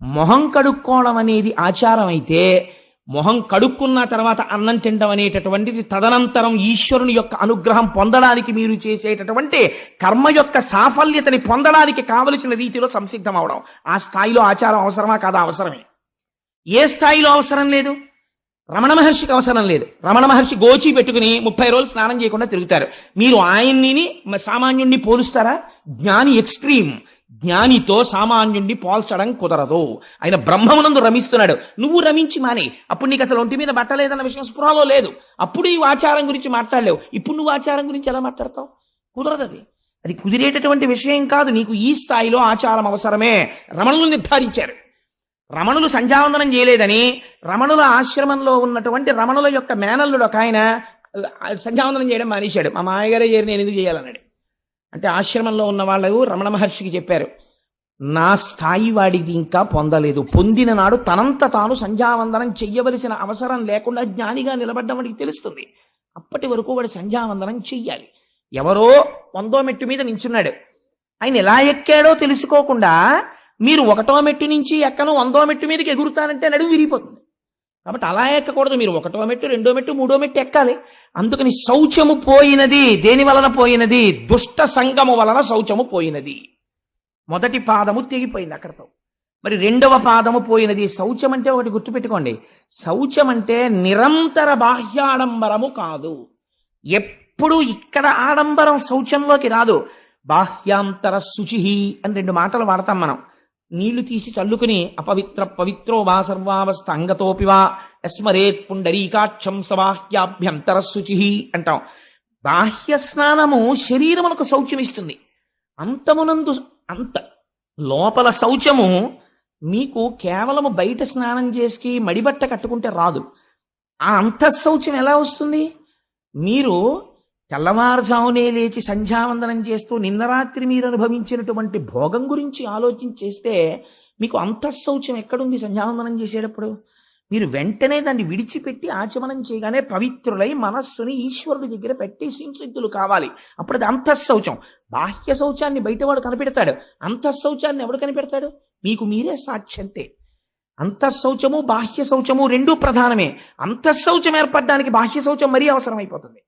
మొహం కడుక్కోవడం అనేది ఆచారం అయితే, మొహం కడుక్కున్న తర్వాత అన్నం తినడం అనేటటువంటిది తదనంతరం ఈశ్వరుని యొక్క అనుగ్రహం పొందడానికి మీరు చేసేటటువంటి కర్మ యొక్క సాఫల్యతని పొందడానికి కావలసిన రీతిలో సంసిద్ధం అవడం. ఆ స్థాయిలో ఆచారం అవసరమా కాదా? అవసరమే. ఏ స్థాయిలో అవసరం లేదు? రమణ మహర్షికి అవసరం లేదు. రమణ మహర్షి గోచి పెట్టుకుని 30 రోజులు స్నానం చేయకుండా తిరుగుతారు. మీరు ఆయన్ని సామాన్యుణ్ణి పోలుస్తారా? జ్ఞాని ఎక్స్ట్రీమ్. జ్ఞానితో సామాన్యుణ్ణి పోల్చడం కుదరదు. ఆయన బ్రహ్మమునందు రమిస్తున్నాడు, నువ్వు రమించి మానే. అప్పుడు నీకు అసలు ఒంటి మీద బట్టలేదన్న విషయం స్పృహలో లేదు. అప్పుడు ఈ ఆచారం గురించి మాట్లాడలేవు. ఇప్పుడు నువ్వు ఆచారం గురించి ఎలా మాట్లాడతావు? కుదరదు. అది కుదిరేటటువంటి విషయం కాదు. నీకు ఈ స్థాయిలో ఆచారం అవసరమే. రమణులు నిర్ధారించారు. రమణులు సంధ్యావందనం చేయలేదని రమణుల ఆశ్రమంలో ఉన్నటువంటి రమణుల యొక్క మేనల్లుడు ఒక ఆయన సంధ్యావందనం చేయడం మానేశాడు. మా మామగారే చేరి నేను ఎందుకు చేయాలన్నాడు. అంటే ఆశ్రమంలో ఉన్న వాళ్ళు రమణ మహర్షికి చెప్పారు, నా స్థాయి వాడికి ఇంకా పొందలేదు. పొందిన నాడు తనంత తాను సంధ్యావందనం చెయ్యవలసిన అవసరం లేకుండా జ్ఞానిగా నిలబడ్డం వాడికి తెలుస్తుంది. అప్పటి వరకు వాడు సంధ్యావందనం చెయ్యాలి. ఎవరో 100వ మెట్టు మీద నించున్నాడు, ఆయన ఎలా ఎక్కాడో తెలుసుకోకుండా మీరు 1వ మెట్టు నుంచి ఎక్కను 100వ మెట్టు మీదకి ఎగురుతానంటే నడుము విరిగిపోతుంది. కాబట్టి అలా ఎక్కకూడదు. మీరు 1వ మెట్టు, 2వ మెట్టు, 3వ మెట్టు ఎక్కాలి. అందుకని శౌచము పోయినది. దేని వలన పోయినది? దుష్ట సంగము వలన శౌచము పోయినది. మొదటి పాదము తెగిపోయింది అక్కడతో. మరి 2వ పాదము పోయినది. శౌచం అంటే ఒకటి గుర్తుపెట్టుకోండి, శౌచం అంటే నిరంతర బాహ్యాడంబరము కాదు. ఎప్పుడు ఇక్కడ ఆడంబరం శౌచంలోకి రాదు. బాహ్యాంతర శుచి అని 2 మాటలు వాడతాం మనం. నీళ్లు తీసి చల్లుకుని అపవిత్ర పవిత్రో వా సర్వావస్థ అంగతోపివా యస్మరేత్ పుండరీకాక్షం సబాహ్యాభ్యంతర శుచి అంటాం. బాహ్య స్నానము శరీరమునకు శౌచమిస్తుంది. అంతమునందు అంత లోపల శౌచము మీకు కేవలము బయట స్నానం చేసి మడిబట్ట కట్టుకుంటే రాదు. ఆ అంతఃశౌచం ఎలా వస్తుంది? మీరు తెల్లవారుజామునే లేచి సంధ్యావందనం చేస్తూ నిన్న రాత్రి మీరు అనుభవించినటువంటి భోగం గురించి ఆలోచించేస్తే మీకు అంతఃశౌచం ఎక్కడుంది? సంధ్యావందనం చేసేటప్పుడు మీరు వెంటనే దాన్ని విడిచిపెట్టి ఆచమనం చేయగానే పవిత్రులై మనస్సుని ఈశ్వరుడి దగ్గర పెట్టి సంసిద్ధులు కావాలి. అప్పుడు అది అంతఃశౌచం. బాహ్య శౌచాన్ని బయటవాడు కనిపెడతాడు, అంతఃశౌచాన్ని ఎవడు కనిపెడతాడు? మీకు మీరే సాక్ష్యంతే. అంతఃశౌచము బాహ్య శౌచము 2 ప్రధానమే. అంతఃశౌచం ఏర్పడడానికి బాహ్య శౌచం మరీ అవసరమైపోతుంది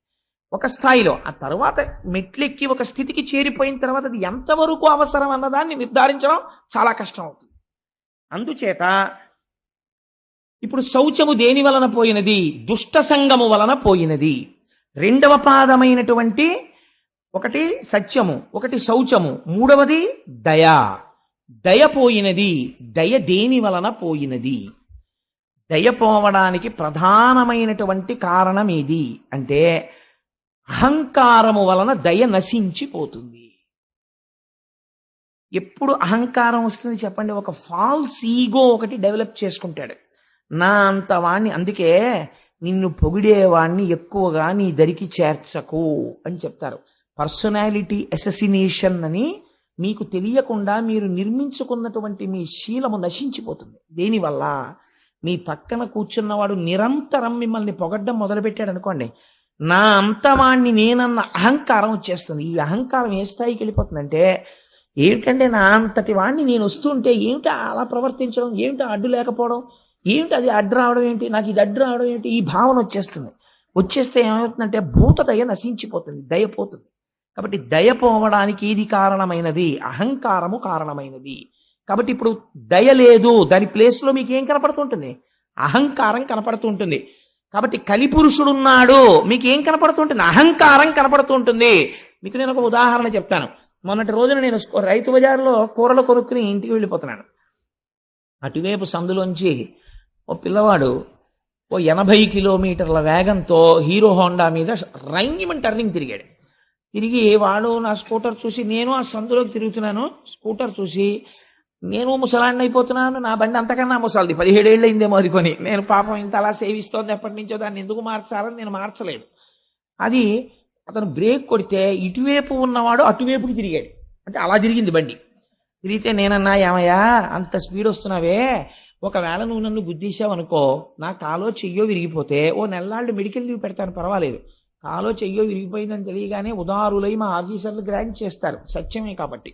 ఒక స్థాయిలో. ఆ తర్వాత మెట్లెక్కి ఒక స్థితికి చేరిపోయిన తర్వాత అది ఎంతవరకు అవసరం అన్నదాన్ని నిర్ధారించడం చాలా కష్టం అవుతుంది. అందుచేత ఇప్పుడు శౌచము దేని వలన పోయినది? దుష్ట సంగము వలన పోయినది. 2వ పాదమైనటువంటి ఒకటి సత్యము, ఒకటి శౌచము, 3వది దయ. దయ పోయినది. దయ దేని వలన పోయినది? దయ పోవడానికి ప్రధానమైనటువంటి కారణం ఏది అంటే అహంకారము వలన దయ నశించిపోతుంది. ఎప్పుడు అహంకారం వస్తుంది చెప్పండి? ఒక ఫాల్స్ ఈగో ఒకటి డెవలప్ చేసుకుంటాడు. నా అంత వాణ్ణి, అందుకే నిన్ను పొగిడేవాణ్ణి ఎక్కువగా నీ దరికి చేర్చకు అని చెప్తారు. పర్సనాలిటీ అసెసినేషన్ అని మీకు తెలియకుండా మీరు నిర్మించుకున్నటువంటి మీ శీలము నశించిపోతుంది. దేనివల్ల? మీ పక్కన కూర్చున్నవాడు నిరంతరం మిమ్మల్ని పొగడ్డం మొదలుపెట్టాడు అనుకోండి, నా అంతవాణ్ణి నేనన్న అహంకారం వచ్చేస్తుంది. ఈ అహంకారం ఏ స్థాయికి వెళ్ళిపోతుందంటే, ఏమిటంటే నా అంతటి వాణ్ణి నేను వస్తుంటే ఏమిటి అలా ప్రవర్తించడం, ఏమిటి అడ్డు లేకపోవడం, ఏమిటి అది అడ్డు రావడం ఏంటి, నాకు ఇది అడ్డు రావడం ఏంటి, ఈ భావన వచ్చేస్తుంది. వచ్చేస్తే ఏమవుతుందంటే భూత దయ నశించిపోతుంది, దయ పోతుంది. కాబట్టి దయ పోవడానికి ఏది కారణమైనది? అహంకారము కారణమైనది. కాబట్టి ఇప్పుడు దయ లేదు, దాని ప్లేస్లో మీకు ఏం కనపడుతుంటుంది? అహంకారం కనపడుతుంటుంది. కాబట్టి కలిపురుషుడున్నాడు, మీకు ఏం కనపడుతుంటుంది? అహంకారం కనపడుతుంటుంది. మీకు నేను ఒక ఉదాహరణ చెప్తాను. మొన్నటి రోజున నేను రైతు బజార్లో కూరలు కొనుక్కుని ఇంటికి వెళ్ళిపోతున్నాను. అటువైపు సందులోంచి ఓ పిల్లవాడు ఓ 80 కిలోమీటర్ల వేగంతో హీరో హోండా మీద రైంగిమని టర్నింగ్ తిరిగాడు. తిరిగి వాడు నా స్కూటర్ చూసి, నేను ఆ సందులోకి తిరుగుతున్నాను, స్కూటర్ చూసి నేను ముసలాడిని అయిపోతున్నాను, నా బండి అంతకన్నా ముసలిది, 17 ఏళ్ళు అయిందేమో అది కొని, నేను పాపం ఇంత అలా సేవిస్తోంది ఎప్పటి నుంచో, దాన్ని ఎందుకు మార్చాలని నేను మార్చలేదు. అది అతను బ్రేక్ కొడితే ఇటువైపు ఉన్నవాడు అటువైపుకి తిరిగాడు. అంటే అలా తిరిగింది బండి. తిరిగితే నేనన్నా, ఏమయ్యా అంత స్పీడ్ వస్తున్నావే, ఒకవేళ నువ్వు నన్ను గుద్దీసావు అనుకో, నా కాలో చెయ్యో విరిగిపోతే ఓ నెల్లాళ్ళు మెడికల్ లీవ్ పెడతాను, పర్వాలేదు. కాలో చెయ్యో విరిగిపోయిందని తెలియగానే ఉదారులై మా ఆఫీసర్లు గ్రాంట్ చేస్తారు, సత్యమే కాబట్టి.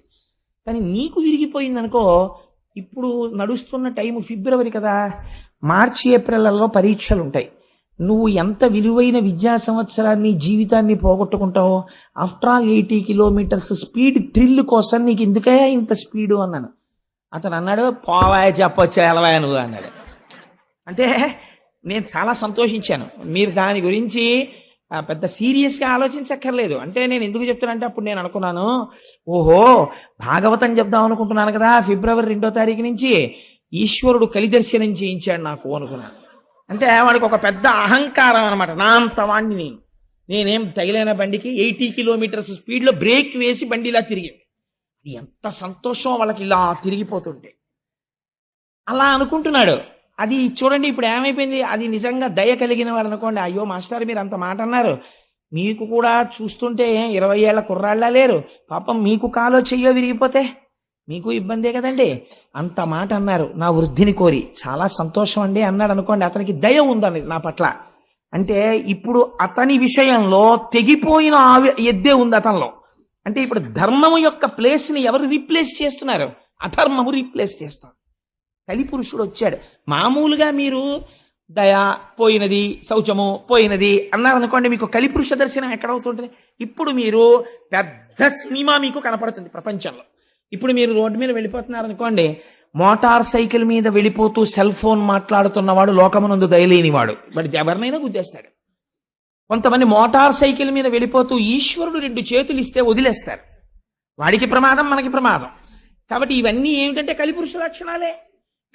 కానీ నీకు విరిగిపోయిందనుకో, ఇప్పుడు నడుస్తున్న టైము ఫిబ్రవరి కదా, మార్చి ఏప్రిల్లలో పరీక్షలు ఉంటాయి. నువ్వు ఎంత విలువైన విద్యా సంవత్సరాన్ని జీవితాన్ని పోగొట్టుకుంటావో. After all 80 kilometres speed thrill కోసం నీకు ఎందుకయ్యా ఇంత స్పీడు అన్నాను. అతను అన్నాడు, పోవాయ చెప్పొచ్చా ఎలవాయ నువ్వు అన్నాడు. అంటే నేను చాలా సంతోషించాను. మీరు దాని గురించి పెద్ద సీరియస్గా ఆలోచించక్కర్లేదు. అంటే నేను ఎందుకు చెప్తానంటే, అప్పుడు నేను అనుకున్నాను, ఓహో భాగవతం చెప్దాం అనుకుంటున్నాను కదా ఫిబ్రవరి 2వ తారీఖు నుంచి, ఈశ్వరుడు కలిదర్శనం చేయించాడు నాకు అనుకున్నాను. అంటే వాడికి ఒక పెద్ద అహంకారం అనమాట. నా అంత వాణ్ణి నేనేం తగిలిన బండికి 80 కిలోమీటర్స్ స్పీడ్లో బ్రేక్ వేసి బండి ఇలా తిరిగింది. ఎంత సంతోషం వాళ్ళకి ఇలా తిరిగిపోతుంటే. అలా అనుకుంటున్నాడు. అది చూడండి ఇప్పుడు ఏమైపోయింది. అది నిజంగా దయ కలిగిన వాడు అనుకోండి, అయ్యో మాస్టర్ మీరు అంత మాట అన్నారు, మీకు కూడా చూస్తుంటే 20 ఏళ్ల కుర్రాళ్ళ లేరు, పాపం మీకు కాలో చెయ్యో విరిగిపోతే మీకు ఇబ్బందే కదండి, అంత మాట అన్నారు నా వృద్ధిని కోరి, చాలా సంతోషం అండి అన్నాడు అనుకోండి, అతనికి దయ ఉందని నా పట్ల. అంటే ఇప్పుడు అతని విషయంలో తెగిపోయిన ఎద్దే ఉంది అతనిలో. అంటే ఇప్పుడు ధర్మము యొక్క ప్లేస్ ని ఎవరు రీప్లేస్ చేస్తున్నారు? అధర్మము రీప్లేస్ చేస్తారు. కలిపురుషుడు వచ్చాడు. మామూలుగా మీరు దయ పోయినది, శౌచము పోయినది అన్నారనుకోండి, మీకు కలిపురుష దర్శనం ఎక్కడవుతుంటుంది? ఇప్పుడు మీరు పెద్ద సినిమా మీకు కనపడుతుంది ప్రపంచంలో. ఇప్పుడు మీరు రోడ్డు మీద వెళ్ళిపోతున్నారనుకోండి, మోటార్ సైకిల్ మీద వెళ్ళిపోతూ సెల్ ఫోన్ మాట్లాడుతున్నవాడు లోకమునందు దయలేనివాడు, వాడు ఎవరినైనా గుద్దేస్తాడు. కొంతమంది మోటార్ సైకిల్ మీద వెళ్ళిపోతూ ఈశ్వరుడు 2 చేతులు ఇస్తే వదిలేస్తారు. వాడికి ప్రమాదం, మనకి ప్రమాదం. కాబట్టి ఇవన్నీ ఏమిటంటే కలిపురుష లక్షణాలే.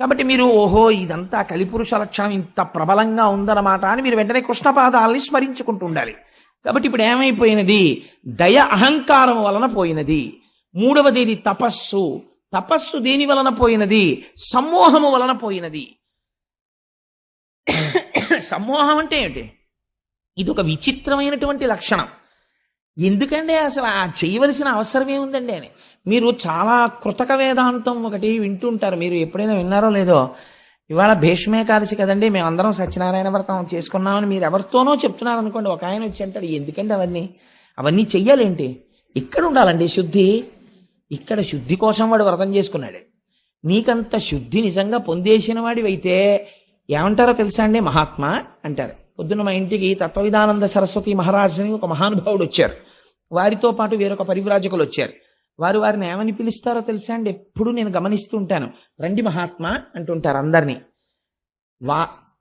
కాబట్టి మీరు ఓహో ఇదంతా కలిపురుష లక్షణం ఇంత ప్రబలంగా ఉందన్నమాట అని మీరు వెంటనే కృష్ణపాదాలని స్మరించుకుంటూ ఉండాలి. కాబట్టి ఇప్పుడు ఏమైపోయినది? దయ అహంకారం వలన పోయినది. మూడవది ఇది తపస్సు. తపస్సు దేని వలన పోయినది? సమ్మోహము వలన పోయినది. సమ్మోహం అంటే ఏమిటి? ఇది ఒక విచిత్రమైనటువంటి లక్షణం. ఎందుకంటే అసలు ఆ చేయవలసిన అవసరం ఏముందండి అని. మీరు చాలా కృతక వేదాంతం ఒకటి వింటుంటారు. మీరు ఎప్పుడైనా విన్నారో లేదో, ఇవాళ భీష్మేకాదశి కదండి, మేమందరం సత్యనారాయణ వ్రతం చేసుకున్నామని మీరు ఎవరితోనో చెప్తున్నారు అనుకోండి. ఒక ఆయన వచ్చి అంటాడు, ఎందుకండి అవన్నీ చెయ్యాలేంటి? ఇక్కడ ఉండాలండి శుద్ధి. ఇక్కడ శుద్ధి కోసం వాడు వ్రతం చేసుకున్నాడు. నీకంత శుద్ధి నిజంగా పొందేసిన వాడివైతే ఏమంటారో తెలుసా అండి? మహాత్మా అంటారు. పొద్దున్న మా ఇంటికి తత్వవిధానంద సరస్వతి మహారాజ్ అని ఒక మహానుభావుడు వచ్చారు. వారితో పాటు వేరొక పరివ్రాజకులు వచ్చారు. వారిని ఏమని పిలుస్తారో తెలుసా అండి? ఎప్పుడు నేను గమనిస్తూ ఉంటాను. రండి మహాత్మా అంటుంటారు అందరినీ.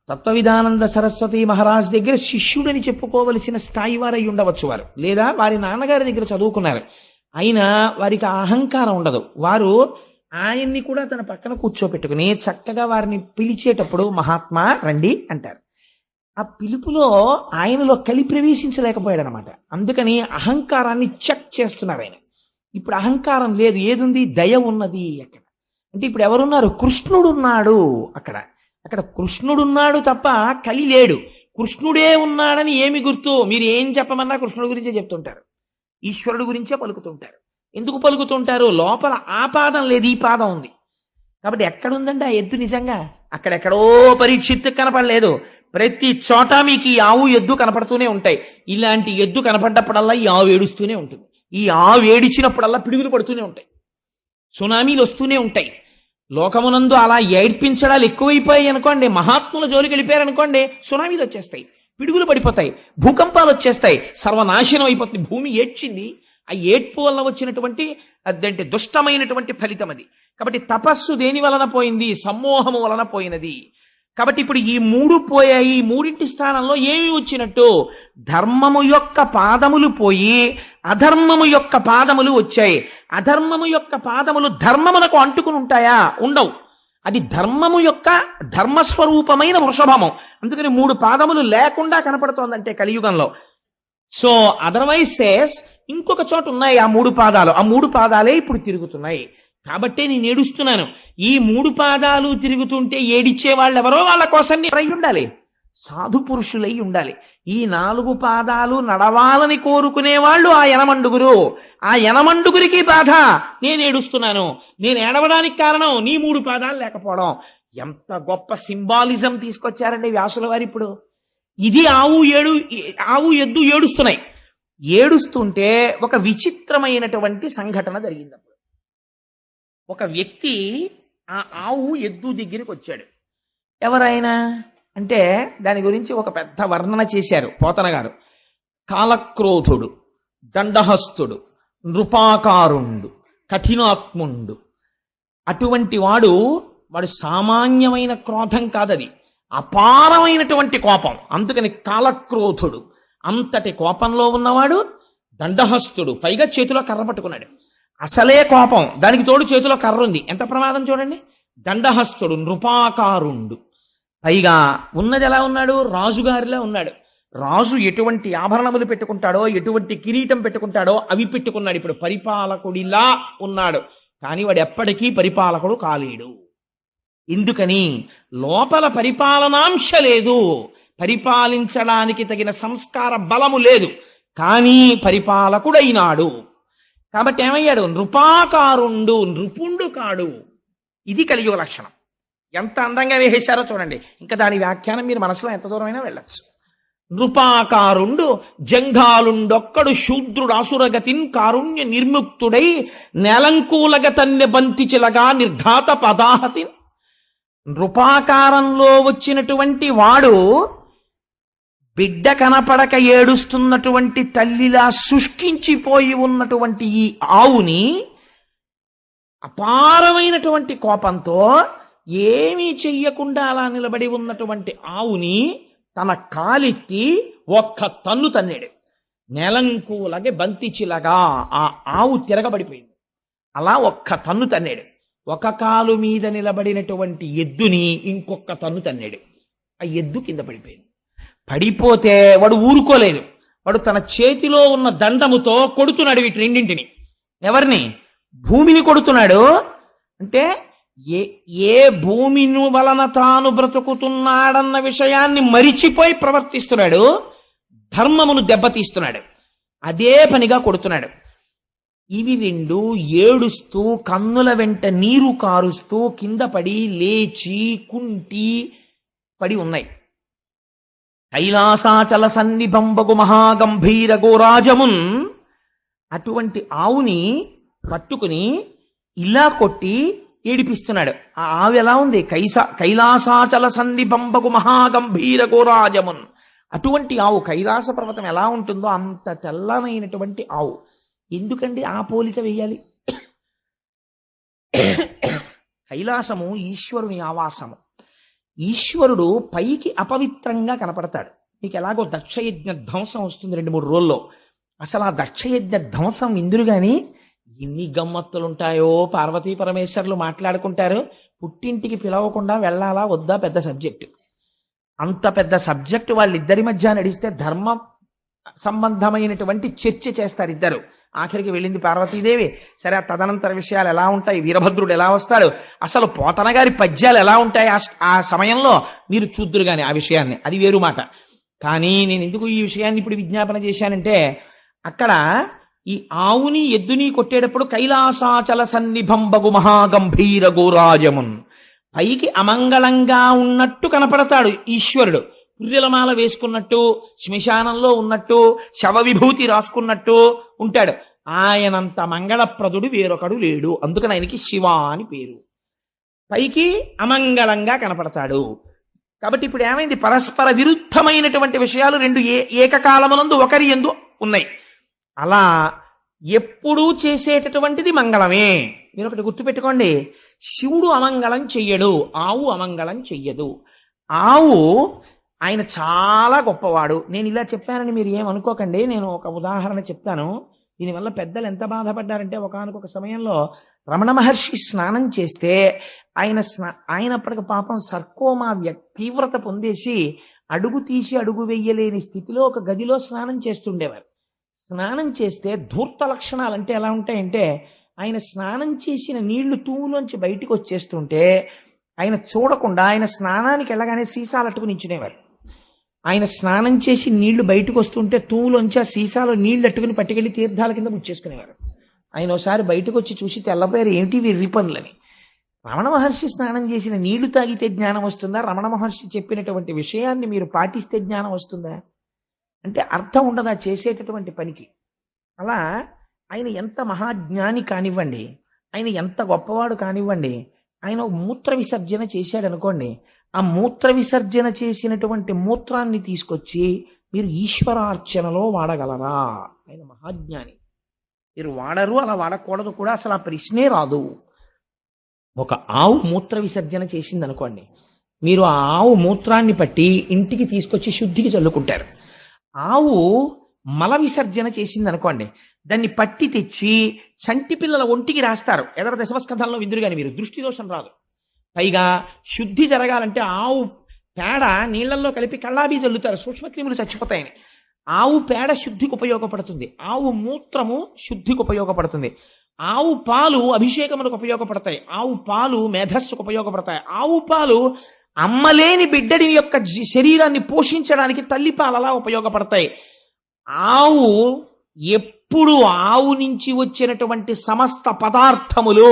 తత్వవిధానంద సరస్వతి మహారాజ్ దగ్గర శిష్యుడని చెప్పుకోవలసిన స్థాయి వారై ఉండవచ్చు వారు, లేదా వారి నాన్నగారి దగ్గర చదువుకున్నారు. అయినా వారికి అహంకారం ఉండదు. వారు ఆయన్ని కూడా తన పక్కన కూర్చోపెట్టుకుని చక్కగా వారిని పిలిచేటప్పుడు మహాత్మా రండి అంటారు. ఆ పిలుపులో ఆయనలో కలి ప్రవేశించలేకపోయాడు అనమాట. అందుకని అహంకారాన్ని చెక్ చేస్తున్నారు ఆయన. ఇప్పుడు అహంకారం లేదు, ఏదుంది? దయ ఉన్నది. అక్కడ అంటే ఇప్పుడు ఎవరున్నారు? కృష్ణుడున్నాడు. అక్కడ కృష్ణుడున్నాడు తప్ప కలి లేడు. కృష్ణుడే ఉన్నాడని ఏమి గుర్తు? మీరు ఏం చెప్పమన్నా కృష్ణుడి గురించే చెప్తుంటారు, ఈశ్వరుడు గురించే పలుకుతుంటారు. ఎందుకు పలుకుతుంటారు? లోపల ఆ పాదం లేదు, ఈ పాదం ఉంది. కాబట్టి ఎక్కడుందండి ఆ ఎద్దు? నిజంగా అక్కడెక్కడో పరీక్షిత్తు కనపడలేదు. ప్రతి చోట మీకు ఈ ఆవు ఎద్దు కనపడుతూనే ఉంటాయి. ఇలాంటి ఎద్దు కనపడ్డప్పుడల్లా ఈ ఆవు ఏడుస్తూనే ఉంటుంది. ఈ ఆవు ఏడిచినప్పుడల్లా పిడుగులు పడుతూనే ఉంటాయి, సునామీలు వస్తూనే ఉంటాయి. లోకమునందు అలా ఏడ్పించడాలు ఎక్కువైపోయాయి అనుకోండి, మహాత్ముల జోలికి వెళ్ళిపోయారనుకోండి, సునామీలు వచ్చేస్తాయి, పిడుగులు పడిపోతాయి, భూకంపాలు వచ్చేస్తాయి, సర్వనాశనం అయిపోతుంది. భూమి ఏడ్చింది. ఆ ఏడ్పు వల్ల వచ్చినటువంటి అదంటే దుష్టమైనటువంటి ఫలితం అది. కాబట్టి తపస్సు దేని వలన పోయింది? సమ్మోహము వలన పోయినది. కాబట్టి ఇప్పుడు ఈ 3 పోయాయి. ఈ 3 స్థానంలో ఏమి వచ్చినట్టు? ధర్మము యొక్క పాదములు పోయి అధర్మము యొక్క పాదములు వచ్చాయి. అధర్మము యొక్క పాదములు ధర్మమునకు అంటుకుని ఉంటాయా? ఉండవు. అది ధర్మము యొక్క ధర్మస్వరూపమైన వృషభము. అందుకని 3 పాదములు లేకుండా కనపడుతోందంటే కలియుగంలో. సో అదర్వైజ్ సేస్ ఇంకొక చోట ఉన్నాయి ఆ 3 పాదాలు. ఆ 3 పాదాలే ఇప్పుడు తిరుగుతున్నాయి. కాబట్టే నేను ఏడుస్తున్నాను. ఈ 3 పాదాలు తిరుగుతుంటే ఏడిచ్చే వాళ్ళు ఎవరో వాళ్ళ కోసం రై ఉండాలి, సాధు పురుషులై ఉండాలి. ఈ 4 పాదాలు నడవాలని కోరుకునే వాళ్ళు ఆ యనమండుగురు. ఆ యనమండుగురికి బాధ, నేను ఏడుస్తున్నాను. నేను ఏడవడానికి కారణం నీ 3 పాదాలు లేకపోవడం. ఎంత గొప్ప సింబాలిజం తీసుకొచ్చారండి వ్యాసుల వారు. ఇప్పుడు ఇది ఆవు ఎద్దు ఏడుస్తున్నాయి. ఏడుస్తుంటే ఒక విచిత్రమైనటువంటి సంఘటన జరిగింది. ఒక వ్యక్తి ఆ ఆవు ఎద్దు దగ్గరికి వచ్చాడు. ఎవరైనా అంటే దాని గురించి ఒక పెద్ద వర్ణన చేశారు పోతన గారు. కాలక్రోధుడు, దండహస్తుడు, నృపాకారుండు, కఠినాత్ముండు. అటువంటి వాడు సామాన్యమైన క్రోధం కాదది, అపారమైనటువంటి కోపం. అందుకని కాలక్రోధుడు. అంతటి కోపంలో ఉన్నవాడు. దండహస్తుడు, పైగా చేతిలో కర్ర పట్టుకున్నాడు. అసలే కోపం, దానికి తోడు చేతిలో కర్ర ఉంది. ఎంత ప్రమాదం చూడండి. దండహస్తుడు, నృపాకారుండు. పైగా ఉన్నది ఎలా ఉన్నాడు? రాజుగారిలా ఉన్నాడు. రాజు ఎటువంటి ఆభరణములు పెట్టుకుంటాడో, ఎటువంటి కిరీటం పెట్టుకుంటాడో అవి పెట్టుకున్నాడు. ఇప్పుడు పరిపాలకుడిలా ఉన్నాడు. కానీ వాడు ఎప్పటికీ పరిపాలకుడు కాలేడు. ఎందుకని? లోపల పరిపాలనాంశ లేదు, పరిపాలించడానికి తగిన సంస్కార బలము లేదు. కానీ పరిపాలకుడైనాడు. కాబట్టి ఏమయ్యాడు? నృపాకారుండు, నృపుండు కాడు. ఇది కలియుగ లక్షణం. ఎంత అందంగా వేసేశారో చూడండి. ఇంకా దాని వ్యాఖ్యానం మీరు మనసులో ఎంత దూరమైనా వెళ్ళచ్చు. నృపాకారుండు జంఘాలుండొక్కడు శూద్రుడాసురగతిన్ కారుణ్య నిర్ముక్తుడై నెలంకూలగ తన్నె బంతిచిలగా నిర్ఘాత పదాహతి. నృపాకారంలో వచ్చినటువంటి వాడు బిడ్డ కనపడక ఏడుస్తున్నటువంటి తల్లిలా శుష్కించిపోయి ఉన్నటువంటి ఈ ఆవుని అపారమైనటువంటి కోపంతో ఏమీ చెయ్యకుండా అలా నిలబడి ఉన్నటువంటి ఆవుని తన కాలెత్తి ఒక్క తన్ను తన్నాడు. నెలంకూలగే బంతిచిలగా ఆ ఆవు తిరగబడిపోయింది. అలా ఒక్క తన్ను తన్నాడు. ఒక కాలు మీద నిలబడినటువంటి ఎద్దుని ఇంకొక తన్ను తన్నాడు. ఆ ఎద్దు కింద పడిపోయింది. పడిపోతే వాడు ఊరుకోలేదు. వాడు తన చేతిలో ఉన్న దండముతో కొడుతున్నాడు వీటి రెండింటిని. ఎవరిని? భూమిని కొడుతున్నాడు. అంటే ఏ భూమిని వలన తాను బ్రతుకుతున్నాడన్న విషయాన్ని మరిచిపోయి ప్రవర్తిస్తున్నాడు. ధర్మమును దెబ్బతీస్తున్నాడు. అదే పనిగా కొడుతున్నాడు. ఇవి రెండు ఏడుస్తూ కన్నుల వెంట నీరు కారుస్తూ కింద పడి లేచి కుంటి పడి ఉన్నాయి. కైలాసాచల సన్నిభంబగు మహాగంభీర గోరాజమున్ అటువంటి ఆవుని పట్టుకుని ఇలా కొట్టి ఏడిపిస్తున్నాడు. ఆ ఆవు ఎలా ఉంది? కైలాసాచల సన్నిభంబగు మహాగంభీర గోరాజమున్. అటువంటి ఆవు కైలాస పర్వతం ఎలా ఉంటుందో అంత తెల్లనైనటువంటి ఆవు. ఎందుకండి ఆ పోలిక వేయాలి? కైలాసము ఈశ్వరుని ఆవాసము. ఈశ్వరుడు పైకి అపవిత్రంగా కనపడతాడు. మీకు ఎలాగో దక్షయజ్ఞ ధ్వంసం వస్తుంది 2-3 రోజుల్లో. అసలు ఆ దక్షయజ్ఞ ధ్వంసం ఇందురు గాని ఎన్ని గమ్మత్తులుంటాయో. పార్వతీ పరమేశ్వర్లు మాట్లాడుకుంటారు. పుట్టింటికి పిలవకుండా వెళ్ళాలా వద్దా పెద్ద సబ్జెక్టు. అంత పెద్ద సబ్జెక్టు వాళ్ళిద్దరి మధ్య నడిస్తే ధర్మ సంబంధమైనటువంటి చర్చ చేస్తారు ఇద్దరు. ఆఖరికి వెళ్ళింది పార్వతీదేవి. సరే, ఆ తదనంతర విషయాలు ఎలా ఉంటాయి, వీరభద్రుడు ఎలా వస్తాడు, అసలు పోతన గారి పద్యాలు ఎలా ఉంటాయి ఆ సమయంలో మీరు చూద్దురు గాని ఆ విషయాన్ని. అది వేరు మాట. కానీ నేను ఎందుకు ఈ విషయాన్ని ఇప్పుడు విజ్ఞాపన చేశానంటే, అక్కడ ఈ ఆవుని ఎద్దుని కొట్టేటప్పుడు కైలాసాచల సన్నిభంబగు మహాగంభీర గోరాజమున్ పైకి అమంగళంగా ఉన్నట్టు కనపడతాడు ఈశ్వరుడు. పుర్రెలమాల వేసుకున్నట్టు, శ్మశానంలో ఉన్నట్టు, శవ విభూతి రాసుకున్నట్టు ఉంటాడు. ఆయనంత మంగళప్రదుడు వేరొకడు లేడు. అందుకని ఆయనకి శివ అని పేరు. పైకి అమంగళంగా కనపడతాడు. కాబట్టి ఇప్పుడు ఏమైంది? పరస్పర విరుద్ధమైనటువంటి విషయాలు రెండు ఏకకాలమునందు ఒకరి యందు ఉన్నాయి. అలా ఎప్పుడూ చేసేటటువంటిది మంగళమే. మీరు ఒకటి గుర్తుపెట్టుకోండి, శివుడు అమంగళం చెయ్యడు, ఆవు అమంగళం చెయ్యదు. ఆవు ఆయన చాలా గొప్పవాడు. నేను ఇలా చెప్పానని మీరు ఏమనుకోకండి. నేను ఒక ఉదాహరణ చెప్తాను. దీనివల్ల పెద్దలు ఎంత బాధపడ్డారంటే, ఒకానొక సమయంలో రమణ మహర్షి స్నానం చేస్తే ఆయనప్పటికి పాపం సర్కోమా తీవ్రత పొందేసి అడుగు తీసి అడుగు వెయ్యలేని స్థితిలో ఒక గదిలో స్నానం చేస్తుండేవారు. స్నానం చేస్తే ధూర్త లక్షణాలు అంటే ఎలా ఉంటాయంటే, ఆయన స్నానం చేసిన నీళ్లు తూములోంచి బయటికి వచ్చేస్తుంటే ఆయన చూడకుండా ఆయన స్నానానికి వెళ్ళగానే సీసాలు అట్టుకుని నించునేవారు. ఆయన స్నానం చేసి నీళ్లు బయటకు వస్తుంటే తూములోంచి ఆ సీసాలో నీళ్లు అట్టుకుని పట్టుకెళ్లి తీర్థాల కింద ముచ్చేసుకునేవారు. ఆయన ఒకసారి బయటకు వచ్చి చూసి తెల్లపోయారు, ఏమిటి వీరి పనులని. రమణ మహర్షి స్నానం చేసిన నీళ్లు తాగితే జ్ఞానం వస్తుందా? రమణ మహర్షి చెప్పినటువంటి విషయాన్ని మీరు పాటిస్తే జ్ఞానం వస్తుందా అంటే అర్థం ఉండదా చేసేటటువంటి పనికి. అలా ఆయన ఎంత మహాజ్ఞాని కానివ్వండి, ఆయన ఎంత గొప్పవాడు కానివ్వండి, ఆయన మూత్ర విసర్జన చేశాడు అనుకోండి, ఆ మూత్ర విసర్జన చేసినటువంటి మూత్రాన్ని తీసుకొచ్చి మీరు ఈశ్వరార్చనలో వాడగలరా? ఆయన మహాజ్ఞాని. మీరు వాడరు, అలా వాడకూడదు కూడా, అసలు ఆ ప్రశ్నే రాదు. ఒక ఆవు మూత్ర విసర్జన చేసింది అనుకోండి, మీరు ఆ ఆవు మూత్రాన్ని పట్టి ఇంటికి తీసుకొచ్చి శుద్ధికి చల్లుకుంటారు. ఆవు మల విసర్జన చేసింది అనుకోండి, దాన్ని పట్టి తెచ్చి చంటి పిల్లల ఒంటికి రాస్తారు. ఎదర దశమస్కంధంలో విందురుగాని మీరు దృష్టి దోషం రాదు. పైగా శుద్ధి జరగాలంటే ఆవు పేడ నీళ్లలో కలిపి కళ్ళాబీ చల్లుతారు, సూక్ష్మక్రిములు చచ్చిపోతాయని. ఆవు పేడ శుద్ధికి ఉపయోగపడుతుంది, ఆవు మూత్రము శుద్ధికి ఉపయోగపడుతుంది, ఆవు పాలు అభిషేకములకు ఉపయోగపడతాయి, ఆవు పాలు మేధస్సుకు ఉపయోగపడతాయి, ఆవు పాలు అమ్మలేని బిడ్డడి యొక్క శరీరాన్ని పోషించడానికి తల్లిపాలలా ఉపయోగపడతాయి. ఆవు ఎప్పుడు ఆవు నుంచి వచ్చినటువంటి సమస్త పదార్థములు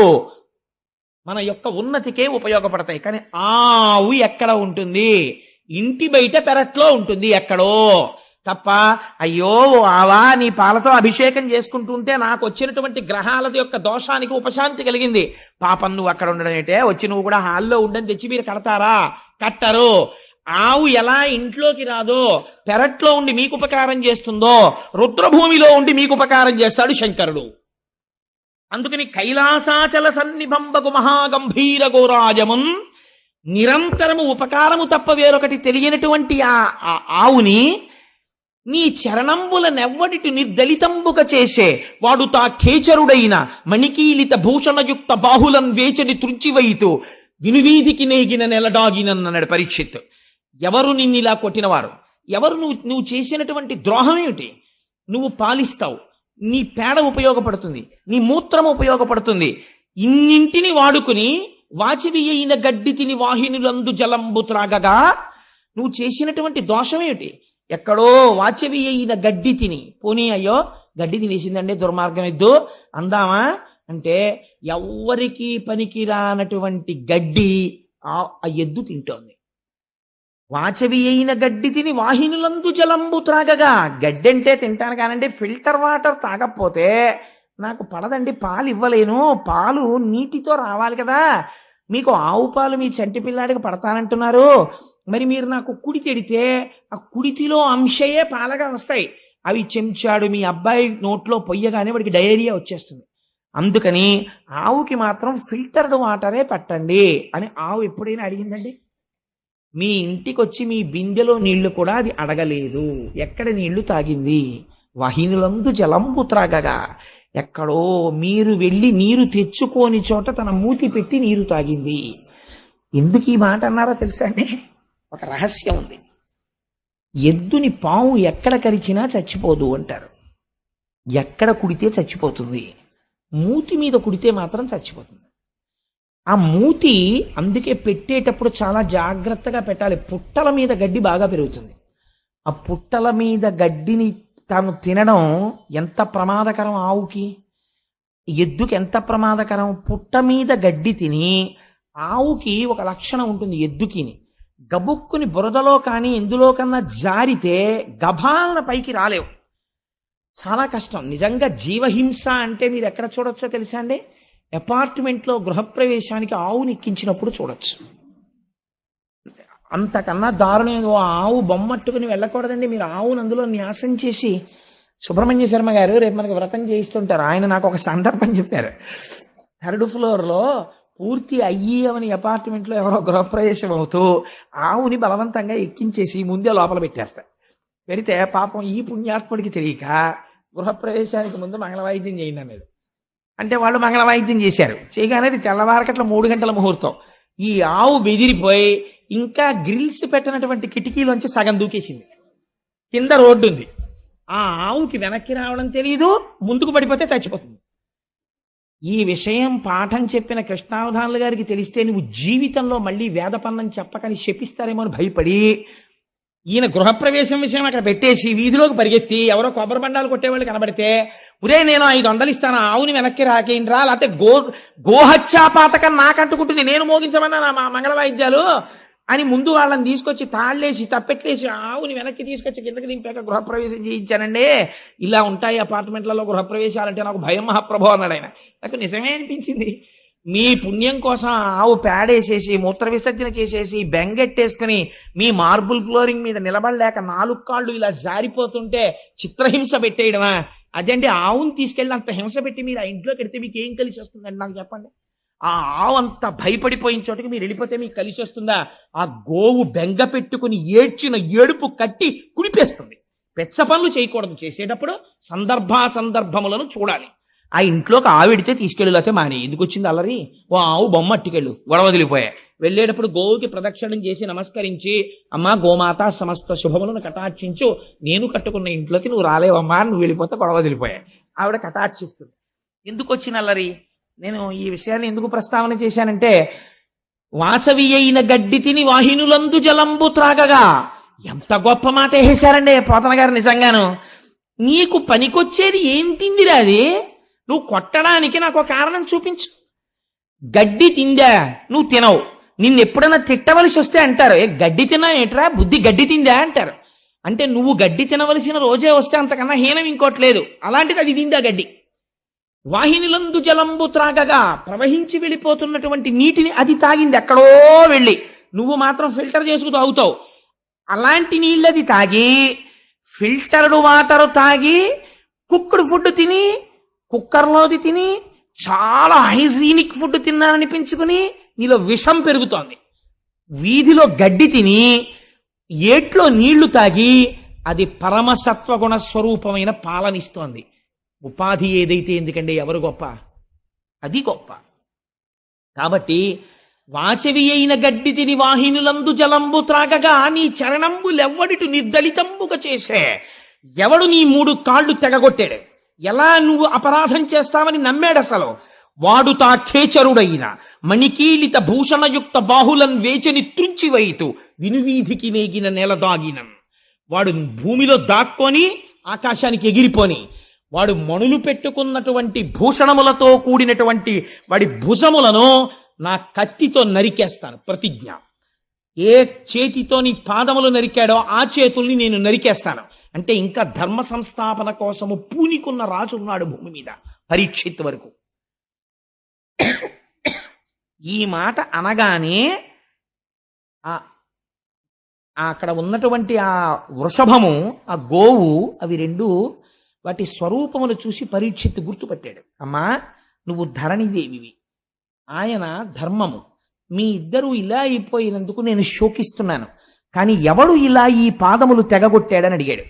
మన యొక్క ఉన్నతికే ఉపయోగపడతాయి. కానీ ఆవు ఎక్కడ ఉంటుంది? ఇంటి బయట పెరట్లో ఉంటుంది ఎక్కడో తప్ప. అయ్యో ఆవా నీ పాలతో అభిషేకం చేసుకుంటుంటే నాకు వచ్చినటువంటి గ్రహాల యొక్క దోషానికి ఉపశాంతి కలిగింది, పాపం నువ్వు అక్కడ ఉండడం ఏంటే, వచ్చి నువ్వు కూడా హాల్లో ఉండని తెచ్చి మీరు కడతారా? కట్టరు. ఆవు ఎలా ఇంట్లోకి రాదో పెరట్లో ఉండి మీకు ఉపకారం చేస్తుందో రుద్రభూమిలో ఉండి మీకు ఉపకారం చేస్తాడు శంకరుడు. అందుకని కైలాసాచల సన్నిభంబగు మహాగంభీర గోరాజమున్ నిరంతరము ఉపకారము తప్ప వేరొకటి తెలియనటువంటి ఆ ఆవుని నీ చరణంబుల నెవ్వడిటి నిర్దలితంబుక చేసే వాడు తా ఖేచరుడైన మణికీలిత భూషణయుక్త బాహులం వేచడి త్రుంచివైతూ వినువీధికి నేగిన నెలడాగినన్నాడు పరీక్షిత్. ఎవరు నిన్నిలా కొట్టినవారు? ఎవరు? నువ్వు చేసినటువంటి ద్రోహం ఏమిటి? నువ్వు పాలిస్తావు, నీ పేడ ఉపయోగపడుతుంది, నీ మూత్రం ఉపయోగపడుతుంది, ఇన్నింటిని వాడుకుని వాచివి అయిన గడ్డి తిని వాహినులందు జలంబు త్రాగగా నువ్వు చేసినటువంటి దోషం ఏమిటి? ఎక్కడో వాచవి అయిన గడ్డి తిని, పోనీ అయ్యో గడ్డి తినేసిందండి దుర్మార్గం ఎద్దు అందామా అంటే, ఎవ్వరికి పనికిరానటువంటి గడ్డి ఆ ఎద్దు తింటోంది. వాచవి అయిన గడ్డి తిని వాహినులందు జలంబు త్రాగగా, గడ్డి అంటే తింటాను కానండి, ఫిల్టర్ వాటర్ తాగకపోతే నాకు పడదండి, పాలు ఇవ్వలేను, పాలు నీటితో రావాలి కదా. మీకు ఆవు పాలు మీ చంటి పిల్లాడికి పడతానంటున్నారు, మరి మీరు నాకు కుడి తెడితే ఆ కుడితిలో అంశయే పాలగా వస్తాయి, అవి చెంచాడు మీ అబ్బాయి నోట్లో పొయ్యగానే వాడికి డయేరియా వచ్చేస్తుంది. అందుకని ఆవుకి మాత్రం ఫిల్టర్డ్ వాటరే పట్టండి అని ఆవు ఎప్పుడైనా అడిగిందండి? మీ ఇంటికి వచ్చి మీ బిందెలో నీళ్లు కూడా అది అడగలేదు. ఎక్కడ నీళ్లు తాగింది? వాహినులందు జలంబు త్రాగగా, ఎక్కడో మీరు వెళ్ళి నీరు తెచ్చుకోని చోట తన మూతి పెట్టి నీరు తాగింది. ఎందుకు ఈ మాట అన్నారో తెలుసా అండి? ఒక రహస్యం ఉంది. ఎద్దుని పాము ఎక్కడ కరిచినా చచ్చిపోదు అంటారు. ఎక్కడ కుడితే చచ్చిపోతుంది, మూతి మీద కుడితే మాత్రం చచ్చిపోతుంది. ఆ మూతి అందుకే పెట్టేటప్పుడు చాలా జాగ్రత్తగా పెట్టాలి. పుట్టల మీద గడ్డి బాగా పెరుగుతుంది. ఆ పుట్టల మీద గడ్డిని తాను తినడం ఎంత ప్రమాదకరం ఆవుకి, ఎద్దుకి ఎంత ప్రమాదకరం. పుట్ట మీద గడ్డి తిని ఆవుకి ఒక లక్షణం ఉంటుంది, ఎద్దుకిని గబుక్కుని బురదలో కానీ ఎందులో కన్నా జారితే గభాలన పైకి రాలేవు, చాలా కష్టం. నిజంగా జీవహింస అంటే మీరు ఎక్కడ చూడొచ్చో తెలుసా అండి? అపార్ట్మెంట్లో గృహప్రవేశానికి ఆవుని ఎక్కించినప్పుడు చూడొచ్చు. అంతకన్నా దారుణం. ఆవు బొమ్మట్టుకుని వెళ్ళకూడదండి. మీరు ఆవును అందులో న్యాసం చేసి, సుబ్రహ్మణ్య శర్మ గారు రేపు మనకి వ్రతం చేయిస్తుంటారు, ఆయన నాకు ఒక సందర్భం చెప్పారు. 3rd ఫ్లోర్లో పూర్తి అయ్యి అవని అపార్ట్మెంట్లో ఎవరో గృహప్రవేశం అవుతూ ఆవుని బలవంతంగా ఎక్కించేసి ముందే లోపల పెట్టారట. పెడితే పాపం ఈ పుణ్యాత్ముడికి తెలియక గృహప్రవేశానికి ముందు మంగళవాయిద్యం చేయండి అనేది. అంటే వాళ్ళు మంగళవాయిద్యం చేశారు. చేయగానే తెల్లవారకట్ల 3 గంటల ముహూర్తం. ఈ ఆవు బెదిరిపోయి ఇంకా గ్రిల్స్ పెట్టినటువంటి కిటికీలోంచి సగం దూకేసింది. కింద రోడ్డు ఉంది. ఆ ఆవుకి వెనక్కి రావడం తెలియదు, ముందుకు పడిపోతే చచ్చిపోతుంది. ఈ విషయం పాఠం చెప్పిన కృష్ణావధానులు గారికి తెలిస్తే నువ్వు జీవితంలో మళ్ళీ వేదపన్నం చెప్పకని శపిస్తారేమో అని భయపడి ఈయన గృహప్రవేశం విషయం అక్కడ పెట్టేసి వీధిలోకి పరిగెత్తి ఎవరో కొబ్బరి బండాలు కొట్టేవాళ్ళు కనబడితే, ఒరే నేను 500 ఇస్తాను, ఆవుని వెనక్కి రాకేంట్రా, లేకపోతే గోహత్యాపాతకం నాకంటుకుంటుంది, నేను మోగించమన్నా నా మంగళ వాయిద్యాలు అని ముందు వాళ్ళని తీసుకొచ్చి తాళ్ళేసి తప్పెట్లేసి ఆవుని వెనక్కి తీసుకొచ్చి కిందకి దింపాక గృహప్రవేశం చేయించానండి. ఇలా ఉంటాయి అపార్ట్మెంట్లలో గృహప్రవేశాలంటే నాకు భయం మహాప్రభు అన్నాడు ఆయన. నాకు నిజమే అనిపించింది. మీ పుణ్యం కోసం ఆవు పేడేసేసి మూత్ర విసర్జన చేసేసి బెంగెట్టేసుకుని మీ మార్బుల్ ఫ్లోరింగ్ మీద నిలబడలేక 4 కాళ్ళు ఇలా జారిపోతుంటే చిత్రహింస పెట్టేయడమా? అదండి ఆవుని తీసుకెళ్ళి అంత హింస పెట్టి మీరు ఆ ఇంట్లోకి వెడితే మీకు ఏం కలిసి వస్తుందండి నాకు చెప్పండి. ఆ ఆవు అంత భయపడిపోయిన చోటకి మీరు వెళ్ళిపోతే మీకు కలిసి వస్తుందా? ఆ గోవు బెంగ పెట్టుకుని ఏడ్చిన ఏడుపు కట్టి కుడిపేస్తుంది. పెచ్చ పనులు చేయకూడదు. చేసేటప్పుడు సందర్భములను చూడాలి. ఆ ఇంట్లోకి ఆవిడితే తీసుకెళ్ళితే మాని ఎందుకు వచ్చింది అల్లరి? ఓ ఆవు బొమ్మ అట్టుకెళ్ళు, గొడవ వదిలిపోయాయి. వెళ్ళేటప్పుడు గోవుకి ప్రదక్షిణం చేసి నమస్కరించి, అమ్మా గోమాత సమస్త శుభములను కటాక్షించు, నేను కట్టుకున్న ఇంట్లోకి నువ్వు రాలేవమ్మా, నువ్వు వెళ్ళిపోతే గొడవ వదిలిపోయాయి. ఆవిడ కటాక్షిస్తుంది. ఎందుకు వచ్చిన అల్లరి? నేను ఈ విషయాన్ని ఎందుకు ప్రస్తావన చేశానంటే, వాసవి అయిన గడ్డి తిని వాహినులందు జలంబు త్రాగగా, ఎంత గొప్ప మాట వేసారండి పోతన గారు. నిజంగాను నీకు పనికొచ్చేది ఏం తిందిరా అది? నువ్వు కొట్టడానికి నాకు ఒక కారణం చూపించు. గడ్డి తిందా నువ్వు తినవు, నిన్నెప్పుడైనా తిట్టవలసి వస్తే అంటారు, ఏ గడ్డి తిన్నా ఏట్రా, బుద్ధి గడ్డి తిందా అంటారు. అంటే నువ్వు గడ్డి తినవలసిన రోజే వస్తే అంతకన్నా హీనం ఇంకోట్లేదు. అలాంటిది అది తిందా గడ్డి. వాహినిలందు జలంబు త్రాగగా, ప్రవహించి వెళ్ళిపోతున్నటువంటి నీటిని అది తాగింది ఎక్కడో వెళ్ళి. నువ్వు మాత్రం ఫిల్టర్ చేసుకు తాగుతావు. అలాంటి నీళ్ళది తాగి, ఫిల్టర్డ్ వాటర్ తాగి, కుక్కుడు ఫుడ్ తిని, కుక్కర్లోది తిని, చాలా హైజీనిక్ ఫుడ్ తిన్నాననిపించుకుని నీలో విషం పెరుగుతోంది. వీధిలో గడ్డి తిని, ఏట్లో నీళ్లు తాగి, అది పరమసత్వగుణ స్వరూపమైన పాలనిస్తోంది. ఉపాధి ఏదైతే ఎందుకండి, ఎవరు గొప్ప? అది గొప్ప. కాబట్టి వాచవి అయిన గడ్డి తిని వాహినులందు జలంబు త్రాగగా, నీ చరణంబులెవ్వడిటు నిర్దలితంబుగా చేసే. ఎవడు నీ 3 కాళ్ళు తెగగొట్టాడు? ఎలా నువ్వు అపరాధం చేస్తావని నమ్మాడు అసలు? వాడు తా ఖేచరుడైన మణికీలిత భూషణయుక్త బాహులన్ వేచని త్రుంచివైతు వినువీధికి నేగిన నెల దాగినం. వాడు భూమిలో దాక్కొని ఆకాశానికి ఎగిరిపోని, వాడు మణులు పెట్టుకున్నటువంటి భూషణములతో కూడినటువంటి వాడి భుజములను నా కత్తితో నరికేస్తాను, ప్రతిజ్ఞ. ఏ చేతితో నీ పాదములు నరికాడో ఆ చేతుల్ని నేను నరికేస్తాను. అంటే ఇంకా ధర్మ సంస్థాపన కోసము పూనికున్న రాజు ఉన్నాడు భూమి మీద, పరీక్షిత్ వరకు. ఈ మాట అనగానే అక్కడ ఉన్నటువంటి ఆ వృషభము, ఆ గోవు, అవి రెండు వాటి స్వరూపమును చూసి పరీక్షిత్ గుర్తుపట్టాడు. అమ్మా, నువ్వు ధరణిదేవివి, ఆయన ధర్మము. మీ ఇద్దరూ ఇలా అయిపోయినందుకు నేను శోకిస్తున్నాను. కానీ ఎవడు ఇలా ఈ పాదములు తెగగొట్టాడని అడిగాడు.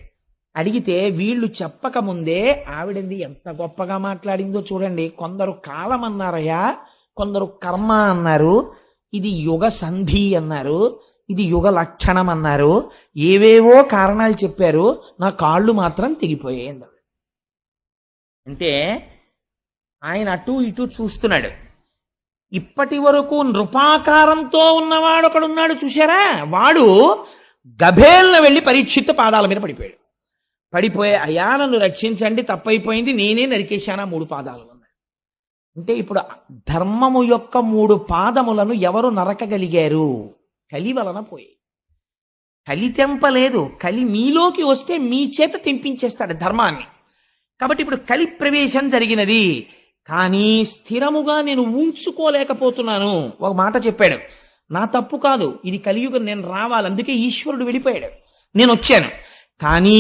అడిగితే వీళ్ళు చెప్పకముందే ఆవిడంది ఎంత గొప్పగా మాట్లాడిందో చూడండి. కొందరు కాలం అన్నారయ్యా, కొందరు కర్మ అన్నారు, ఇది యుగ సంధి అన్నారు, ఇది యుగ లక్షణం అన్నారు, ఏవేవో కారణాలు చెప్పారు. నా కాళ్ళు మాత్రం తెగిపోయాయి. అంటే ఆయన అటు ఇటు చూస్తున్నాడు. ఇప్పటి వరకు నృపాకారంతో ఉన్నవాడు ఒకడున్నాడు చూశారా, వాడు గభేల్న వెళ్ళి పరీక్షిత్ పాదాల మీద పడిపోయాడు. పడిపోయే, అయ్యా నన్ను రక్షించండి, తప్పైపోయింది, నేనే నరికేశానా 3 పాదాలు అన్నాడు. అంటే ఇప్పుడు ధర్మము యొక్క 3 పాదములను ఎవరు నరకగలిగారు? కలి వలన పోయి. కలి తెంపలేదు, కలి మీలోకి వస్తే మీ చేత తెంపించేస్తాడు ధర్మాన్ని. కాబట్టి ఇప్పుడు కలి ప్రవేశం జరిగినది, కానీ స్థిరముగా నేను ఉంచుకోలేకపోతున్నాను. ఒక మాట చెప్పాడు, నా తప్పు కాదు, ఇది కలియుగం, నేను రావాలి, అందుకే ఈశ్వరుడు వెళ్ళిపోయాడు, నేను వచ్చాను. కానీ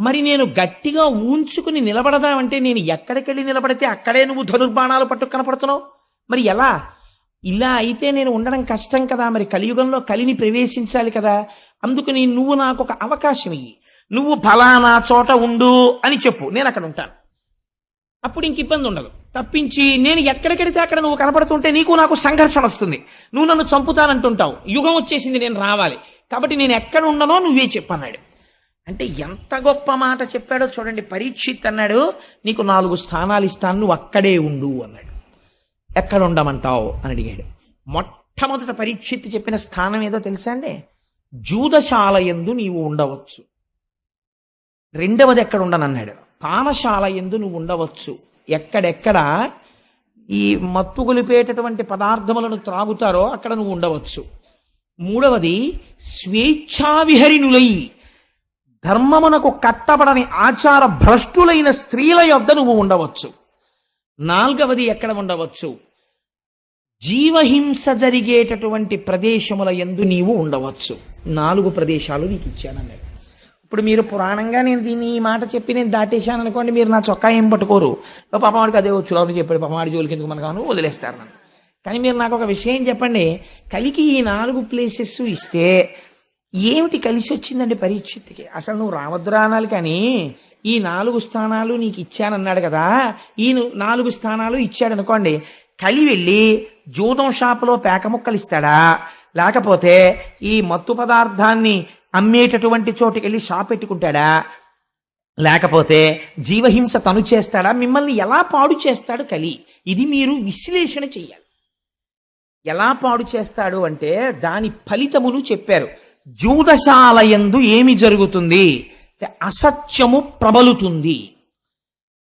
మరి నేను గట్టిగా ఉంచుకుని నిలబడదామంటే నేను ఎక్కడికెళ్ళి నిలబడితే అక్కడే నువ్వు ధనుర్బాణాలు పట్టు కనపడుతున్నావు. మరి ఎలా? ఇలా అయితే నేను ఉండడం కష్టం కదా. మరి కలియుగంలో కలిని ప్రవేశించాలి కదా. అందుకని నువ్వు నాకు ఒక అవకాశం ఇయ్యి, నువ్వు ఫలానా చోట ఉండు అని చెప్పు, నేను అక్కడ ఉంటాను. అప్పుడు ఇంక ఇబ్బంది ఉండదు. తప్పించి నేను ఎక్కడికెడితే అక్కడ నువ్వు కనపడుతుంటే నీకు నాకు సంఘర్షణ వస్తుంది, నువ్వు నన్ను చంపుతానంటుంటావు, యుగం వచ్చేసింది, నేను రావాలి, కాబట్టి నేను ఎక్కడ ఉండనో నువ్వే చెప్పన్నాడు. అంటే ఎంత గొప్ప మాట చెప్పాడో చూడండి. పరీక్షిత్ అన్నాడు, నీకు 4 స్థానాలు ఇస్తాను, నువ్వు అక్కడే ఉండు అన్నాడు. ఎక్కడ ఉండమంటావు అని అడిగాడు. మొట్టమొదట పరీక్షిత్ చెప్పిన స్థానం ఏదో తెలుసా అండి? జూదశాల యందు నీవు ఉండవచ్చు. రెండవది ఎక్కడ ఉండనన్నాడు, పానశాల యందు నువ్వు ఉండవచ్చు. ఎక్కడెక్కడ ఈ మత్తు గొలిపేటటువంటి పదార్థములను త్రాగుతారో అక్కడ నువ్వు ఉండవచ్చు. మూడవది స్వేచ్ఛావిహరిణులై, ధర్మమునకు కట్టబడని ఆచార భ్రష్టులైన స్త్రీల యొద్ద నువ్వు ఉండవచ్చు. 4వది ఎక్కడ ఉండవచ్చు? జీవహింస జరిగేటటువంటి ప్రదేశముల యందు నీవు ఉండవచ్చు. 4 ప్రదేశాలు నీకు ఇచ్చానన్నాడు. ఇప్పుడు మీరు పురాణంగా నేను దీన్ని ఈ మాట చెప్పి నేను దాటేశాను అనుకోండి, మీరు నా చొక్కా ఏం పట్టుకోరు, పాపవాడికి అదే వచ్చు లోపల చెప్పాడు, పాపవాడి జోలికి ఎందుకు మనకు వదిలేస్తారు నన్ను. కానీ మీరు నాకు ఒక విషయం చెప్పండి, కలికి ఈ 4 ప్లేసెస్ ఇస్తే ఏమిటి కలిసి వచ్చిందండి పరీక్షిత్తుకి? అసలు నువ్వు రావద్దురా అనాలి, కానీ ఈ 4 స్థానాలు నీకు ఇచ్చానన్నాడు కదా, ఈ 4 స్థానాలు ఇచ్చాడు అనుకోండి, కలి వెళ్ళి జూదం షాపులో పేక ముక్కలు ఇస్తాడా, లేకపోతే ఈ మత్తు పదార్థాన్ని అమ్మేటటువంటి చోటుకి వెళ్ళి షాప్ పెట్టుకుంటాడా, లేకపోతే జీవహింస తను చేస్తాడా? మిమ్మల్ని ఎలా పాడు చేస్తాడు కలి? ఇది మీరు విశ్లేషణ చెయ్యాలి. ఎలా పాడు చేస్తాడు అంటే దాని ఫలితములు చెప్పారు. జూదశాలయందు ఏమి జరుగుతుంది? అసత్యము ప్రబలుతుంది.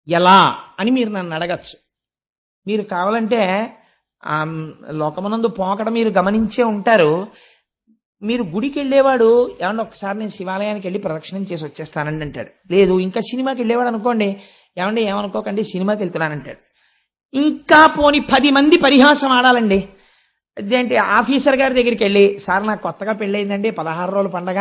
ఎలా అని మీరు నన్ను అడగచ్చు. మీరు కావాలంటే ఆ లోకమునందు పోకడ మీరు గమనించే ఉంటారు. మీరు గుడికి వెళ్ళేవాడు ఏమన్నా ఒకసారి నేను శివాలయానికి వెళ్ళి ప్రదక్షిణం చేసి వచ్చేస్తానండి అంటాడు. లేదు ఇంకా సినిమాకి వెళ్ళేవాడు అనుకోండి, ఏమండి ఏమనుకోకండి సినిమాకి వెళ్తున్నానంటాడు. ఇంకా పోని 10 మంది పరిహాసం ఆడాలండి. అదేంటి ఆఫీసర్ గారి దగ్గరికి వెళ్ళి, సార్ నాకు కొత్తగా పెళ్ళయిందండి, 16 రోజుల పండగ,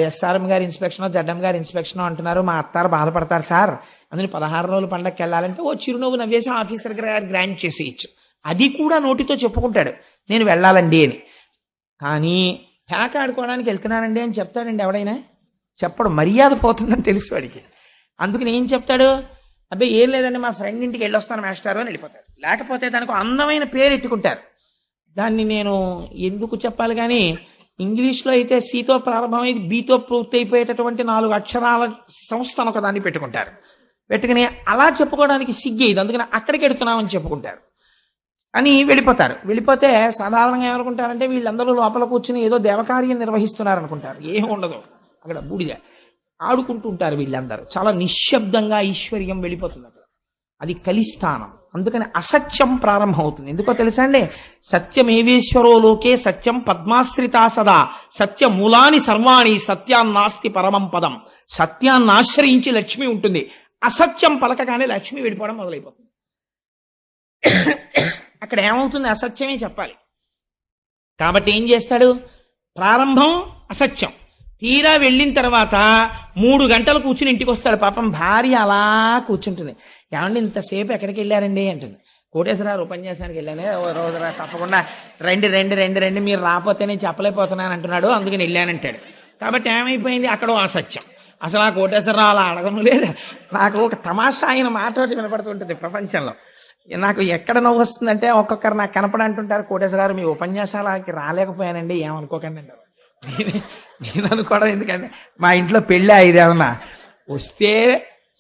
ఎస్ఆర్ఎం గారి ఇన్స్పెక్షన్ జడ్ఎం గారి ఇన్స్పెక్షన్ అంటున్నారు, మా అత్తారు బాధపడతారు సార్, అందుకని 16 రోజుల పండగకి వెళ్ళాలంటే ఓ చిరునవ్వు నవ్వేసి ఆఫీసర్ గారు గ్రాంట్ చేసేయచ్చు. అది కూడా నోటితో చెప్పుకుంటాడు నేను వెళ్ళాలండి అని. కానీ ప్యాక్ ఆడుకోవడానికి వెళ్తున్నానండి అని చెప్తాడండి ఎవడైనా? చెప్పడు. మర్యాద పోతుందని తెలుసు వాడికి. అందుకని ఏం చెప్తాడు? అబ్బాయి ఏం లేదండి మా ఫ్రెండ్ ఇంటికి వెళ్ళొస్తాను మాస్టారు అని వెళ్ళిపోతాడు. లేకపోతే దానికి అందమైన పేరు ఎట్టుకుంటారు. దాన్ని నేను ఎందుకు చెప్పాలి కానీ ఇంగ్లీష్లో అయితే సితో ప్రారంభమై బీతో పూర్తి అయిపోయేటటువంటి 4 అక్షరాల సంస్థను ఒక దాన్ని పెట్టుకుంటారు. పెట్టుకుని అలా చెప్పుకోవడానికి సిగ్గేది, అందుకని అక్కడికి వెడుతున్నామని చెప్పుకుంటారు అని వెళ్ళిపోతారు. వెళ్ళిపోతే సాధారణంగా ఏమనుకుంటారంటే వీళ్ళందరూ లోపల కూర్చుని ఏదో దేవకార్యం నిర్వహిస్తున్నారు అనుకుంటారు. ఏం ఉండదు అక్కడ, బూడిద ఆడుకుంటూ ఉంటారు వీళ్ళందరూ. చాలా నిశ్శబ్దంగా ఐశ్వర్యం వెళ్ళిపోతుంది అక్కడ. అది కలిస్థానం. అందుకని అసత్యం ప్రారంభమవుతుంది. ఎందుకో తెలుసా అండి? సత్యమేవేశ్వరో లోకే సత్యం పద్మాశ్రితా సదా సత్య మూలాని సర్వాణి సత్యాన్నాస్తి పరమం పదం. సత్యాన్ని ఆశ్రయించి లక్ష్మి ఉంటుంది. అసత్యం పలకగానే లక్ష్మి వెళ్ళిపోవడం మొదలైపోతుంది. అక్కడ ఏమవుతుంది? అసత్యమే చెప్పాలి. కాబట్టి ఏం చేస్తాడు? ప్రారంభం అసత్యం, తీరా వెళ్ళిన తర్వాత 3 గంటలు కూర్చుని ఇంటికి వస్తాడు. పాపం భార్య అలా కూర్చుంటుంది. ఏమండి ఇంతసేపు ఎక్కడికి వెళ్ళారండి అంటుంది. కోటేశ్వరరావు ఉపన్యాసానికి వెళ్ళానే, ఓ రోజు తప్పకుండా రండి రండి రండి రండి, మీరు రాకపోతే నేను చెప్పలేకపోతున్నాను అంటున్నాడు, అందుకని వెళ్ళానంటాడు. కాబట్టి ఏమైపోయింది? అక్కడ అసత్యం. అసలు ఆ కోటేశ్వరరావు అలా అడగను లేదు. నాకు ఒక తమాషా ఆయన మాట వినపడుతుంటుంది ప్రపంచంలో. నాకు ఎక్కడ నవ్వు వస్తుందంటే ఒక్కొక్కరు నాకు కనపడంటుంటారు, కోటేశ్వరరావు మీ ఉపన్యాసాలకి రాలేకపోయానండి ఏమనుకోకండి అంటారు. నేను అనుకోవడం ఎందుకంటే మా ఇంట్లో పెళ్ళి ఇదేమన్నా వస్తే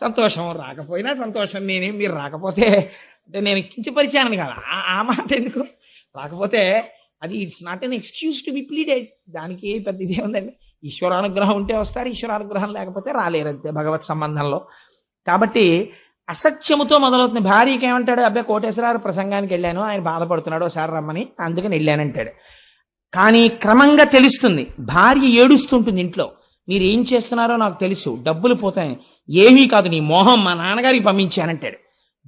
సంతోషం, రాకపోయినా సంతోషం. మీరు రాకపోతే అంటే నేను కించపరిచాను కదా, ఆ మాట ఎందుకు? రాకపోతే అది it's not an excuse to be pleaded. దానికి పెద్ద ఇదే ఉందండి. ఈశ్వరానుగ్రహం ఉంటే వస్తారు, ఈశ్వరానుగ్రహం లేకపోతే రాలేరు, అంతే భగవత్ సంబంధంలో. కాబట్టి అసత్యముతో మొదలవుతుంది. భార్యకి ఏమంటాడు? అబ్బాయి కోటేశ్వరరావు ప్రసంగానికి వెళ్ళాను, ఆయన బాధపడుతున్నాడు, ఒకసారి రమ్మని, అందుకని వెళ్ళానంటాడు. కానీ క్రమంగా తెలుస్తుంది. భార్య ఏడుస్తుంటుంది ఇంట్లో, మీరు ఏం చేస్తున్నారో నాకు తెలుసు, డబ్బులు పోతాయి, ఏమీ కాదు నీ మోహం, మా నాన్నగారికి పంపించానంటాడు.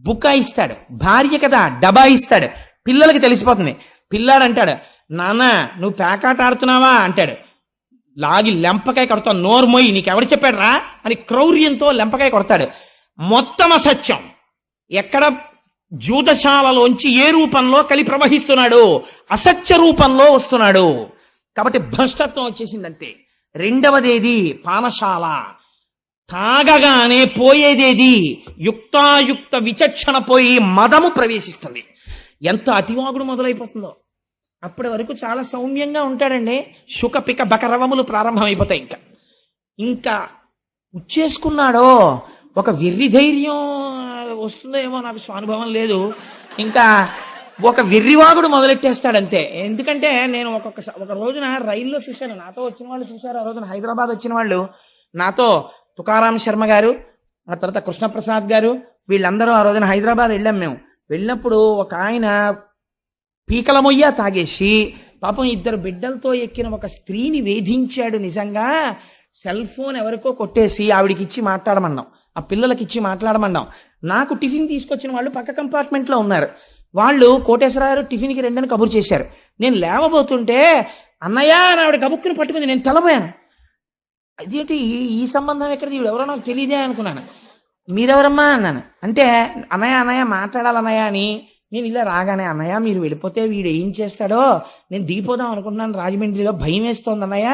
బుకాయిస్తాడు. భార్య కదా డబాయిస్తాడు. పిల్లలకి తెలిసిపోతుంది. పిల్లాడు అంటాడు, నాన్న నువ్వు పేకాట ఆడుతున్నావా అంటాడు. లాగి లెంపకాయ కొడతావు, నోర్మోయి నీకెవడు చెప్పాడు రా అని క్రౌర్యంతో లెంపకాయ కొడతాడు. మొత్తం అసత్యం. ఎక్కడ జూతశాలలోంచి ఏ రూపంలో కలి ప్రవహిస్తున్నాడు? అసత్య రూపంలో వస్తున్నాడు. కాబట్టి భ్రష్టత్వం వచ్చేసిందంతే. రెండవదేది పానశాల. తాగగానే పోయేదేది? యుక్తాయుక్త విచక్షణ పోయి మదము ప్రవేశిస్తుంది. ఎంత అతివాగుడు మొదలైపోతుందో. అప్పటి వరకు చాలా సౌమ్యంగా ఉంటాడండి. శుకపిక బకరవములు ప్రారంభమైపోతాయి. ఇంకా ఉచ్చేసుకున్నాడో ఒక వెర్రి ధైర్యం వస్తుందో ఏమో, నాకు స్వానుభవం లేదు. ఇంకా ఒక వెర్రివాగుడు మొదలెట్టేస్తాడంతే. ఎందుకంటే నేను ఒక రోజున రైల్లో చూశాను, నాతో వచ్చిన వాళ్ళు చూశారు. ఆ రోజున హైదరాబాద్ వచ్చిన వాళ్ళు నాతో, తుకారాం శర్మ గారు, ఆ తర్వాత కృష్ణప్రసాద్ గారు, వీళ్ళందరూ ఆ రోజున హైదరాబాద్ వెళ్ళాం. మేము వెళ్ళినప్పుడు ఒక ఆయన పీకల మొయ్య తాగేసి పాపం 2 బిడ్డలతో ఎక్కిన ఒక స్త్రీని వేధించాడు. నిజంగా సెల్ ఫోన్ ఎవరికో కొట్టేసి ఆవిడికి ఇచ్చి మాట్లాడమన్నాం, ఆ పిల్లలకి ఇచ్చి మాట్లాడమన్నాం. నాకు టిఫిన్ తీసుకొచ్చిన వాళ్ళు పక్క కంపార్ట్మెంట్లో ఉన్నారు. వాళ్ళు కోటేశ్వరరావు టిఫిన్కి రెండని కబురు చేశారు. నేను లేవబోతుంటే అన్నయ్య అని ఆవిడ గబుక్కుని పట్టుకుంది. నేను తెల్లబోయాను. అదేంటి ఈ సంబంధం ఎక్కడిది, ఈవిడ ఎవరో నాకు తెలియదే అనుకున్నాను. మీరెవరమ్మా అన్నాను. అంటే అన్నయ్య అన్నయ్య మాట్లాడాలన్నయ్య అని. నేను ఇలా రాగానే, అన్నయ్య మీరు వెళ్ళిపోతే వీడు ఏం చేస్తాడో నేను దిగిపోదాం అనుకుంటున్నాను రాజమండ్రిలో, భయం వేస్తోంది అన్నయ్య,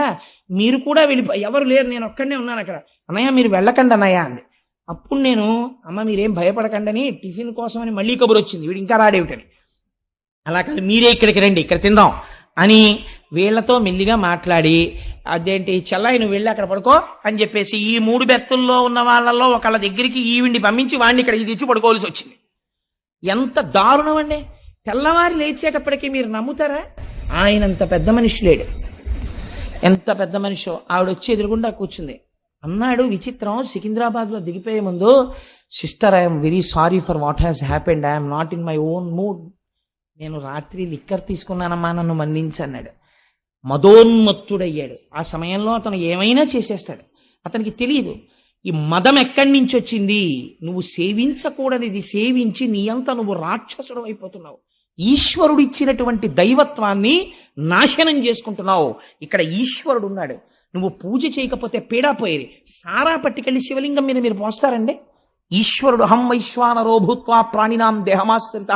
మీరు కూడా ఎవరు లేరు, నేను ఒక్కడనే ఉన్నాను అక్కడ, అన్నయ్య మీరు వెళ్ళకండి అన్నయ్య అంది. అప్పుడు నేను, అమ్మ మీరేం భయపడకండి అని టిఫిన్ కోసం అని మళ్ళీ కబురు వచ్చింది, వీడు ఇంకా రాడేమిటని. అలా కాదు మీరే ఇక్కడికి రండి, ఇక్కడ తిందాం అని వీళ్లతో మెల్లిగా మాట్లాడి, అదేంటి చెల్లాయి నువ్వు వెళ్ళి అక్కడ పడుకో అని చెప్పేసి ఈ 3 బెర్తుల్లో ఉన్న వాళ్ళల్లో ఒకళ్ళ దగ్గరికి ఈవిడ్ని పంపించి వాడిని ఇక్కడ ఇది తెచ్చి పడుకోవాల్సి వచ్చింది. ఎంత దారుణం అండి. తెల్లవారి లేచేటప్పటికీ మీరు నమ్ముతారా? ఆయనంత పెద్ద మనిషి లేడు. ఎంత పెద్ద మనిషో. ఆవిడ వచ్చి ఎదురుగుండా కూర్చుంది. అన్నాడు విచిత్రం, సికింద్రాబాద్లో దిగిపోయే ముందు, sister I'm very sorry for what has happened, I'm not in my own mood. నేను రాత్రి లిక్కర్ తీసుకున్నానమ్మా, నన్ను మన్నించు అన్నాడు. మదోన్మత్తుడయ్యాడు. ఆ సమయంలో అతను ఏమైనా చేసేస్తాడు. అతనికి తెలియదు ఈ మదం ఎక్కడి నుంచి వచ్చింది. నువ్వు సేవించకూడనిది సేవించి నీ అంతా నువ్వు రాక్షసుడు అయిపోతున్నావు. ఈశ్వరుడు ఇచ్చినటువంటి దైవత్వాన్ని నాశనం చేసుకుంటున్నావు. ఇక్కడ ఈశ్వరుడు ఉన్నాడు. నువ్వు పూజ చేయకపోతే పీడాపోయేది. సారా పట్టుకెళ్ళి శివలింగం మీద మీరు పోస్తారండి. ఈశ్వరుడు హం వైశ్వానరో భూత్వా ప్రాణినాం దేహమాశ్రిత.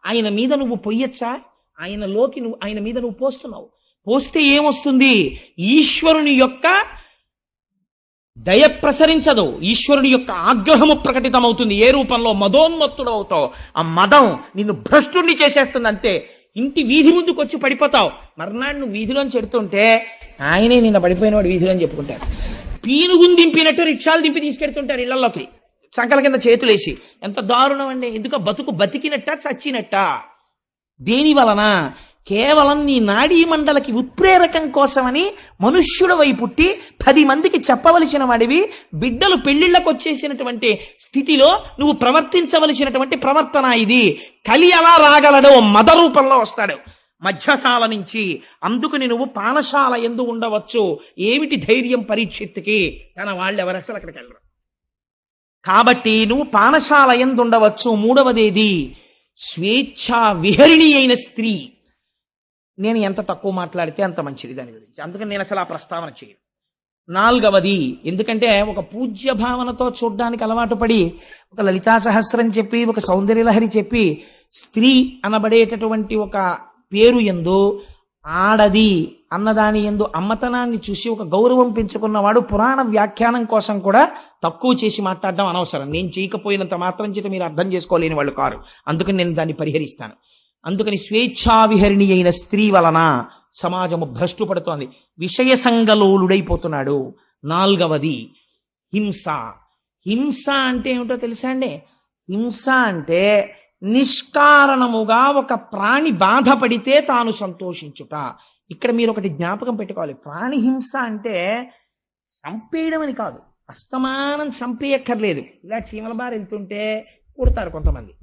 ఆయన మీద నువ్వు పొయ్యొచ్చా? ఆయన మీద నువ్వు పోస్తున్నావు. పోస్తే ఏమొస్తుంది? ఈశ్వరుని యొక్క దయ ప్రసరించదు, ఈశ్వరుని యొక్క ఆగ్రహము ప్రకటితమవుతుంది. ఏ రూపంలో? మదోన్మత్తుడు అవుతావు. ఆ మదం నిన్ను భ్రష్టుణ్ణి చేసేస్తుంది. అంతే. ఇంటి వీధి ముందుకు వచ్చి పడిపోతావు. మర్నాడు నువ్వు వీధిలోని చెడుతుంటే ఆయనే నిన్న పడిపోయిన వాడు వీధిలో అని చెప్పుకుంటారు. పీనుగుని దింపినట్టు రిక్షాలు దింపి తీసుకెడుతుంటారు ఇళ్లలోకి, సంకల కింద చేతులేసి. ఎంత దారుణం అండి! ఎందుకు? బతుకు బతికినట్ట చచ్చినట్ట? దేని వలన? కేవలం నీ నాడీ మండలకి ఉత్ప్రేరకం కోసమని మనుష్యుడవై పుట్టి 10 మందికి చెప్పవలసిన వాడివి. బిడ్డలు పెళ్లిళ్లకు వచ్చేసినటువంటి స్థితిలో నువ్వు ప్రవర్తించవలసినటువంటి ప్రవర్తన ఇది. కలి అలా రాగలడు, మద రూపంలో వస్తాడు మధ్యశాల నుంచి. అందుకుని నువ్వు పానశాల ఎందు ఉండవచ్చు. ఏమిటి ధైర్యం పరీక్షిత్తుకి? తన వాళ్ళు ఎవరు అసలు అక్కడికి వెళ్ళరు. కాబట్టి నువ్వు పానశాల ఎందు ఉండవచ్చు. మూడవదేది స్వేచ్ఛా విహరిణి అయిన స్త్రీ. నేను ఎంత తక్కువ మాట్లాడితే అంత మంచిది దాని గురించి, అందుకని నేను అసలు ఆ ప్రస్తావన చేయను. నాలుగవది, ఎందుకంటే ఒక పూజ్య భావనతో చూడ్డానికి అలవాటు పడి ఒక లలితా సహస్రం చెప్పి ఒక సౌందర్యలహరి చెప్పి స్త్రీ అనబడేటటువంటి ఒక పేరు యందు ఆడది అన్నదాని యందు అమ్మతనాన్ని చూసి ఒక గౌరవం పెంచుకున్నవాడు పురాణ వ్యాఖ్యానం కోసం కూడా తక్కువ చేసి మాట్లాడడం అనవసరం. నేను చేయకపోయినంత మాత్రం చేత మీరు అర్థం చేసుకోలేని వాళ్ళు కారు. అందుకని నేను దాన్ని పరిహరిస్తాను. అందుకని స్వేచ్ఛా విహరిణి అయిన స్త్రీ వలన సమాజము భ్రష్టు పడుతోంది, విషయ సంగలోలుడైపోతున్నాడు. నాలుగవది హింస. హింస అంటే ఏమిటో తెలుసా అండి? హింస అంటే నిష్కారణముగా ఒక ప్రాణి బాధపడితే తాను సంతోషించుట. ఇక్కడ మీరు ఒకటి జ్ఞాపకం పెట్టుకోవాలి. ప్రాణి హింస అంటే చంపేయడం అని కాదు. అస్తమానం చంపేయక్కర్లేదు. ఇలా చీమల బారి వెళ్తుంటే కుడతారు కొంతమంది.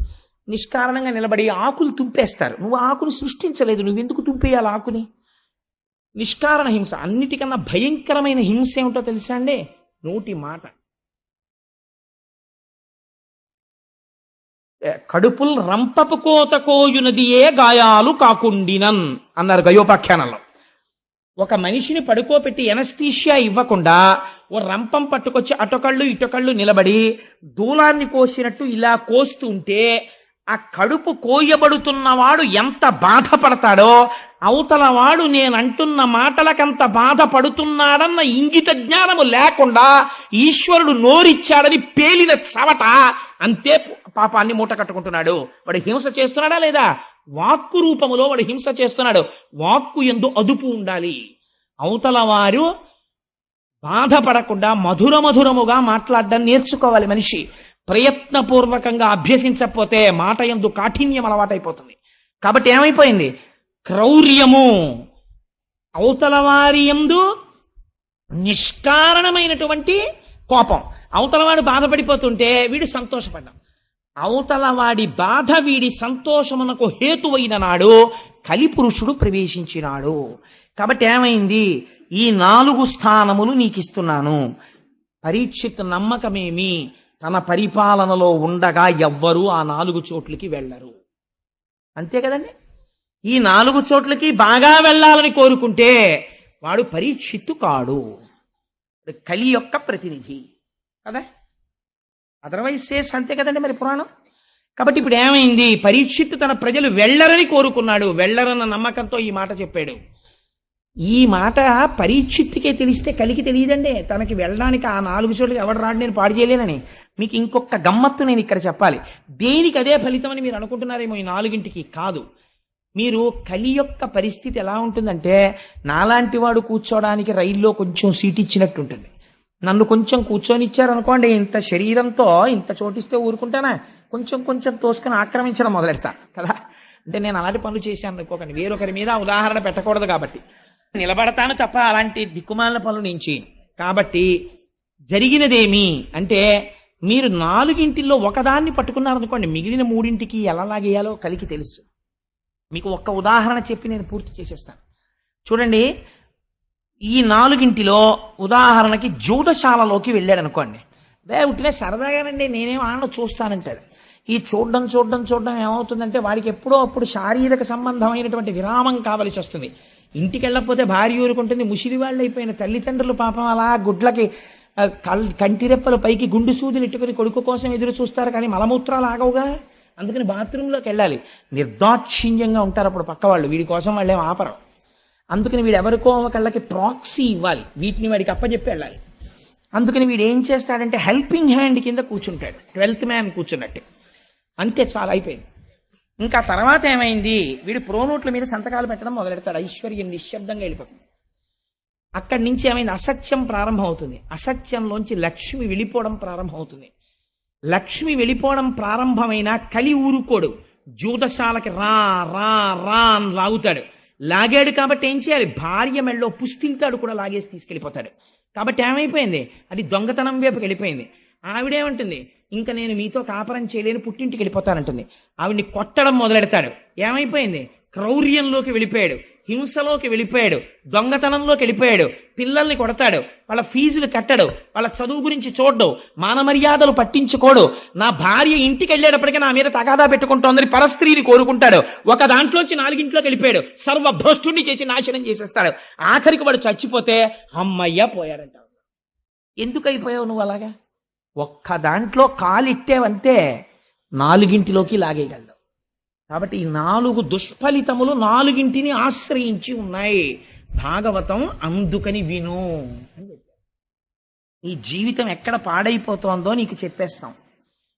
నిష్కారణంగా నిలబడి ఆకులు తుంపేస్తారు. నువ్వు ఆకును సృష్టించలేదు, నువ్వెందుకు తుంపేయాలి ఆకుని? నిష్కారణ హింస. అన్నిటికన్నా భయంకరమైన హింస ఏమిటో తెలుసా అండి? నోటి మాట. కడుపుల్ రంపపు కోత కోయునది ఏ గాయాలు కాకుండినన్ అన్నారు గయోపాఖ్యానంలో. ఒక మనిషిని పడుకోబెట్టి ఎనస్థీషియా ఇవ్వకుండా ఓ రంపం పట్టుకొచ్చి అటొకళ్ళు ఇటొకళ్ళు నిలబడి దూలాన్ని కోసినట్టు ఇలా కోస్తుంటే ఆ కడుపు కోయబడుతున్నవాడు ఎంత బాధపడతాడో, అవతల వాడు నేనంటున్న మాటలకంత బాధపడుతున్నాడన్న ఇంగిత జ్ఞానము లేకుండా ఈశ్వరుడు నోరిచ్చాడని పేలిన చవట అంతే పాపాన్ని మూట కట్టుకుంటున్నాడు. వాడు హింస చేస్తున్నాడా లేదా? వాక్కు రూపములో వాడు హింస చేస్తున్నాడు. వాక్కు యందు అదుపు ఉండాలి. అవతల వారు బాధపడకుండా మధురముగా మాట్లాడడం నేర్చుకోవాలి మనిషి. ప్రయత్నపూర్వకంగా అభ్యసించకపోతే మాట యందు కాఠిన్యం అలవాటైపోతుంది. కాబట్టి ఏమైపోయింది? క్రౌర్యము. అవతల వారి యందు నిష్కారణమైనటువంటి కోపం. అవతలవాడు బాధపడిపోతుంటే వీడు సంతోషపడ్డాం. అవతలవాడి బాధ వీడి సంతోషమునకు హేతువైన నాడు కలిపురుషుడు ప్రవేశించినాడు. కాబట్టి ఏమైంది? ఈ 4 స్థానములు నీకిస్తున్నాను. పరీక్షిత్ నమ్మకమేమి? తన పరిపాలనలో ఉండగా ఎవ్వరూ ఆ 4 చోట్లకి వెళ్ళరు. అంతే కదండి. ఈ 4 చోట్లకి బాగా వెళ్ళాలని కోరుకుంటే వాడు పరీక్షిత్తు కాడు, కలి యొక్క ప్రతినిధి కదా. అదర్వైజ్ సేస్ అంతే కదండి మరి పురాణం. కాబట్టి ఇప్పుడు ఏమైంది? పరీక్షిత్తు తన ప్రజలు వెళ్ళరని కోరుకున్నాడు. వెళ్ళరన్న నమ్మకంతో ఈ మాట చెప్పాడు. ఈ మాట పరీక్షిత్తుకే తెలిస్తే కలికి తెలియదండి. తనకి వెళ్ళడానికి ఆ 4 చోట్లకి ఎవడు రాడు, నేను పాడు చేయలేనని. మీకు ఇంకొక గమ్మత్తు నేను ఇక్కడ చెప్పాలి. దేనికి అదే ఫలితం అని మీరు అనుకుంటున్నారేమో. ఈ 4ంటికి కాదు. మీరు కలి యొక్క పరిస్థితి ఎలా ఉంటుందంటే, నాలాంటి వాడు కూర్చోడానికి రైల్లో కొంచెం సీట్ ఇచ్చినట్టు ఉంటుంది. నన్ను కొంచెం కూర్చొని ఇచ్చారనుకోండి, ఇంత శరీరంతో ఇంత చోటిస్తే ఊరుకుంటానా? కొంచెం తోసుకొని ఆక్రమించడం మొదలెడతా కదా. అంటే నేను అలాంటి పనులు చేశాను అనుకోకండి, వేరొకరి మీద ఉదాహరణ పెట్టకూడదు కాబట్టి. నిలబడతాను తప్ప అలాంటి దిక్కుమాలిన పనులు నేను చేయను. కాబట్టి జరిగినదేమి అంటే, మీరు 4ంటిలో ఒకదాన్ని పట్టుకున్నారనుకోండి, మిగిలిన 3ంటికి ఎలా లాగేయాలో కలికి తెలుసు. మీకు ఒక్క ఉదాహరణ చెప్పి నేను పూర్తి చేసేస్తాను. చూడండి, ఈ నాలుగింటిలో ఉదాహరణకి జూదశాలలోకి వెళ్ళాడు అనుకోండి. ఉట్టినే సరదాగానండి నేనేం ఆడ చూస్తానంటాడు. ఈ చూడడం చూడడం చూడడం ఏమవుతుందంటే వాడికి ఎప్పుడో అప్పుడు శారీరక సంబంధమైనటువంటి విరామం కావలసి వస్తుంది. ఇంటికి వెళ్ళకపోతే భార్య ఊరుకుంటుంది. ముసిలి వాళ్ళు అయిపోయిన తల్లిదండ్రులు పాపం అలా గుడ్లకి కంటిరెప్పలు పైకి గుండు సూదులు ఇట్టుకుని కొడుకు కోసం ఎదురు చూస్తారు, కానీ మలమూత్రాలు ఆగవుగా. అందుకని బాత్రూంలోకి వెళ్ళాలి. నిర్దాక్షిణ్యంగా ఉంటారు అప్పుడు పక్క వాళ్ళు, వీడి కోసం వాళ్ళు ఏం ఆపరు. అందుకని వీడు ఎవరికో ఒకళ్ళకి ప్రాక్సీ ఇవ్వాలి, వీటిని వాడికి అప్పచెప్పి వెళ్ళాలి. అందుకని వీడు ఏం చేస్తాడంటే హెల్పింగ్ హ్యాండ్ కింద కూర్చుంటాడు, 12th మ్యాన్ కూర్చున్నట్టు. అంతే, చాలా అయిపోయింది. ఇంకా తర్వాత ఏమైంది, వీడు ప్రోనోట్ల మీద సంతకాలు పెట్టడం మొదలెడతాడు. ఐశ్వర్యం నిశ్శబ్దంగా వెళ్ళిపోతుంది. అక్కడి నుంచి ఏమైంది, అసత్యం ప్రారంభం అవుతుంది. అసత్యంలోంచి లక్ష్మి వెళ్ళిపోవడం ప్రారంభం అవుతుంది. లక్ష్మి వెళ్ళిపోవడం ప్రారంభమైన కలి ఊరుకోడు. జూదశాలకి రా రా రా అని లాగుతాడు. లాగాడు కాబట్టి ఏం చేయాలి, భార్య మెళ్ళో పుస్తిల్తాడు కూడా లాగేసి తీసుకెళ్ళిపోతాడు. కాబట్టి ఏమైపోయింది, అది దొంగతనం వైపుకి వెళ్ళిపోయింది. ఆవిడేమంటుంది, ఇంకా నేను మీతో కాపరం చేయలేని పుట్టింటికి వెళ్ళిపోతానంటుంది. ఆవిడ్ని కొట్టడం మొదలెడతాడు. ఏమైపోయింది, క్రౌర్యంలోకి వెళ్ళిపోయాడు, హింసలోకి వెళ్ళిపోయాడు, దొంగతనంలోకి వెళ్ళిపోయాడు. పిల్లల్ని కొడతాడు, వాళ్ళ ఫీజులు కట్టడు, వాళ్ళ చదువు గురించి చూడడు, మానమర్యాదలు పట్టించుకోడు. నా భార్య ఇంటికి వెళ్ళేటప్పటికీ నా మీద తగాదా పెట్టుకుంటోందని పరస్త్రీని కోరుకుంటాడు. ఒక దాంట్లోంచి 4 వెళ్ళిపోయాడు. సర్వభ్రష్టుని చేసి నాశనం చేసేస్తాడు. ఆఖరికి వాడు చచ్చిపోతే అమ్మయ్య పోయాడంట. ఎందుకు అయిపోయావు నువ్వు అలాగా? ఒక్క దాంట్లో కాలిట్టేవంతే 4 లాగేయగలడు. కాబట్టి ఈ 4 దుష్ఫలితములు 4 ఆశ్రయించి ఉన్నాయి. భాగవతం అందుకని విను. ఈ జీవితం ఎక్కడ పాడైపోతోందో నీకు చెప్పేస్తాం,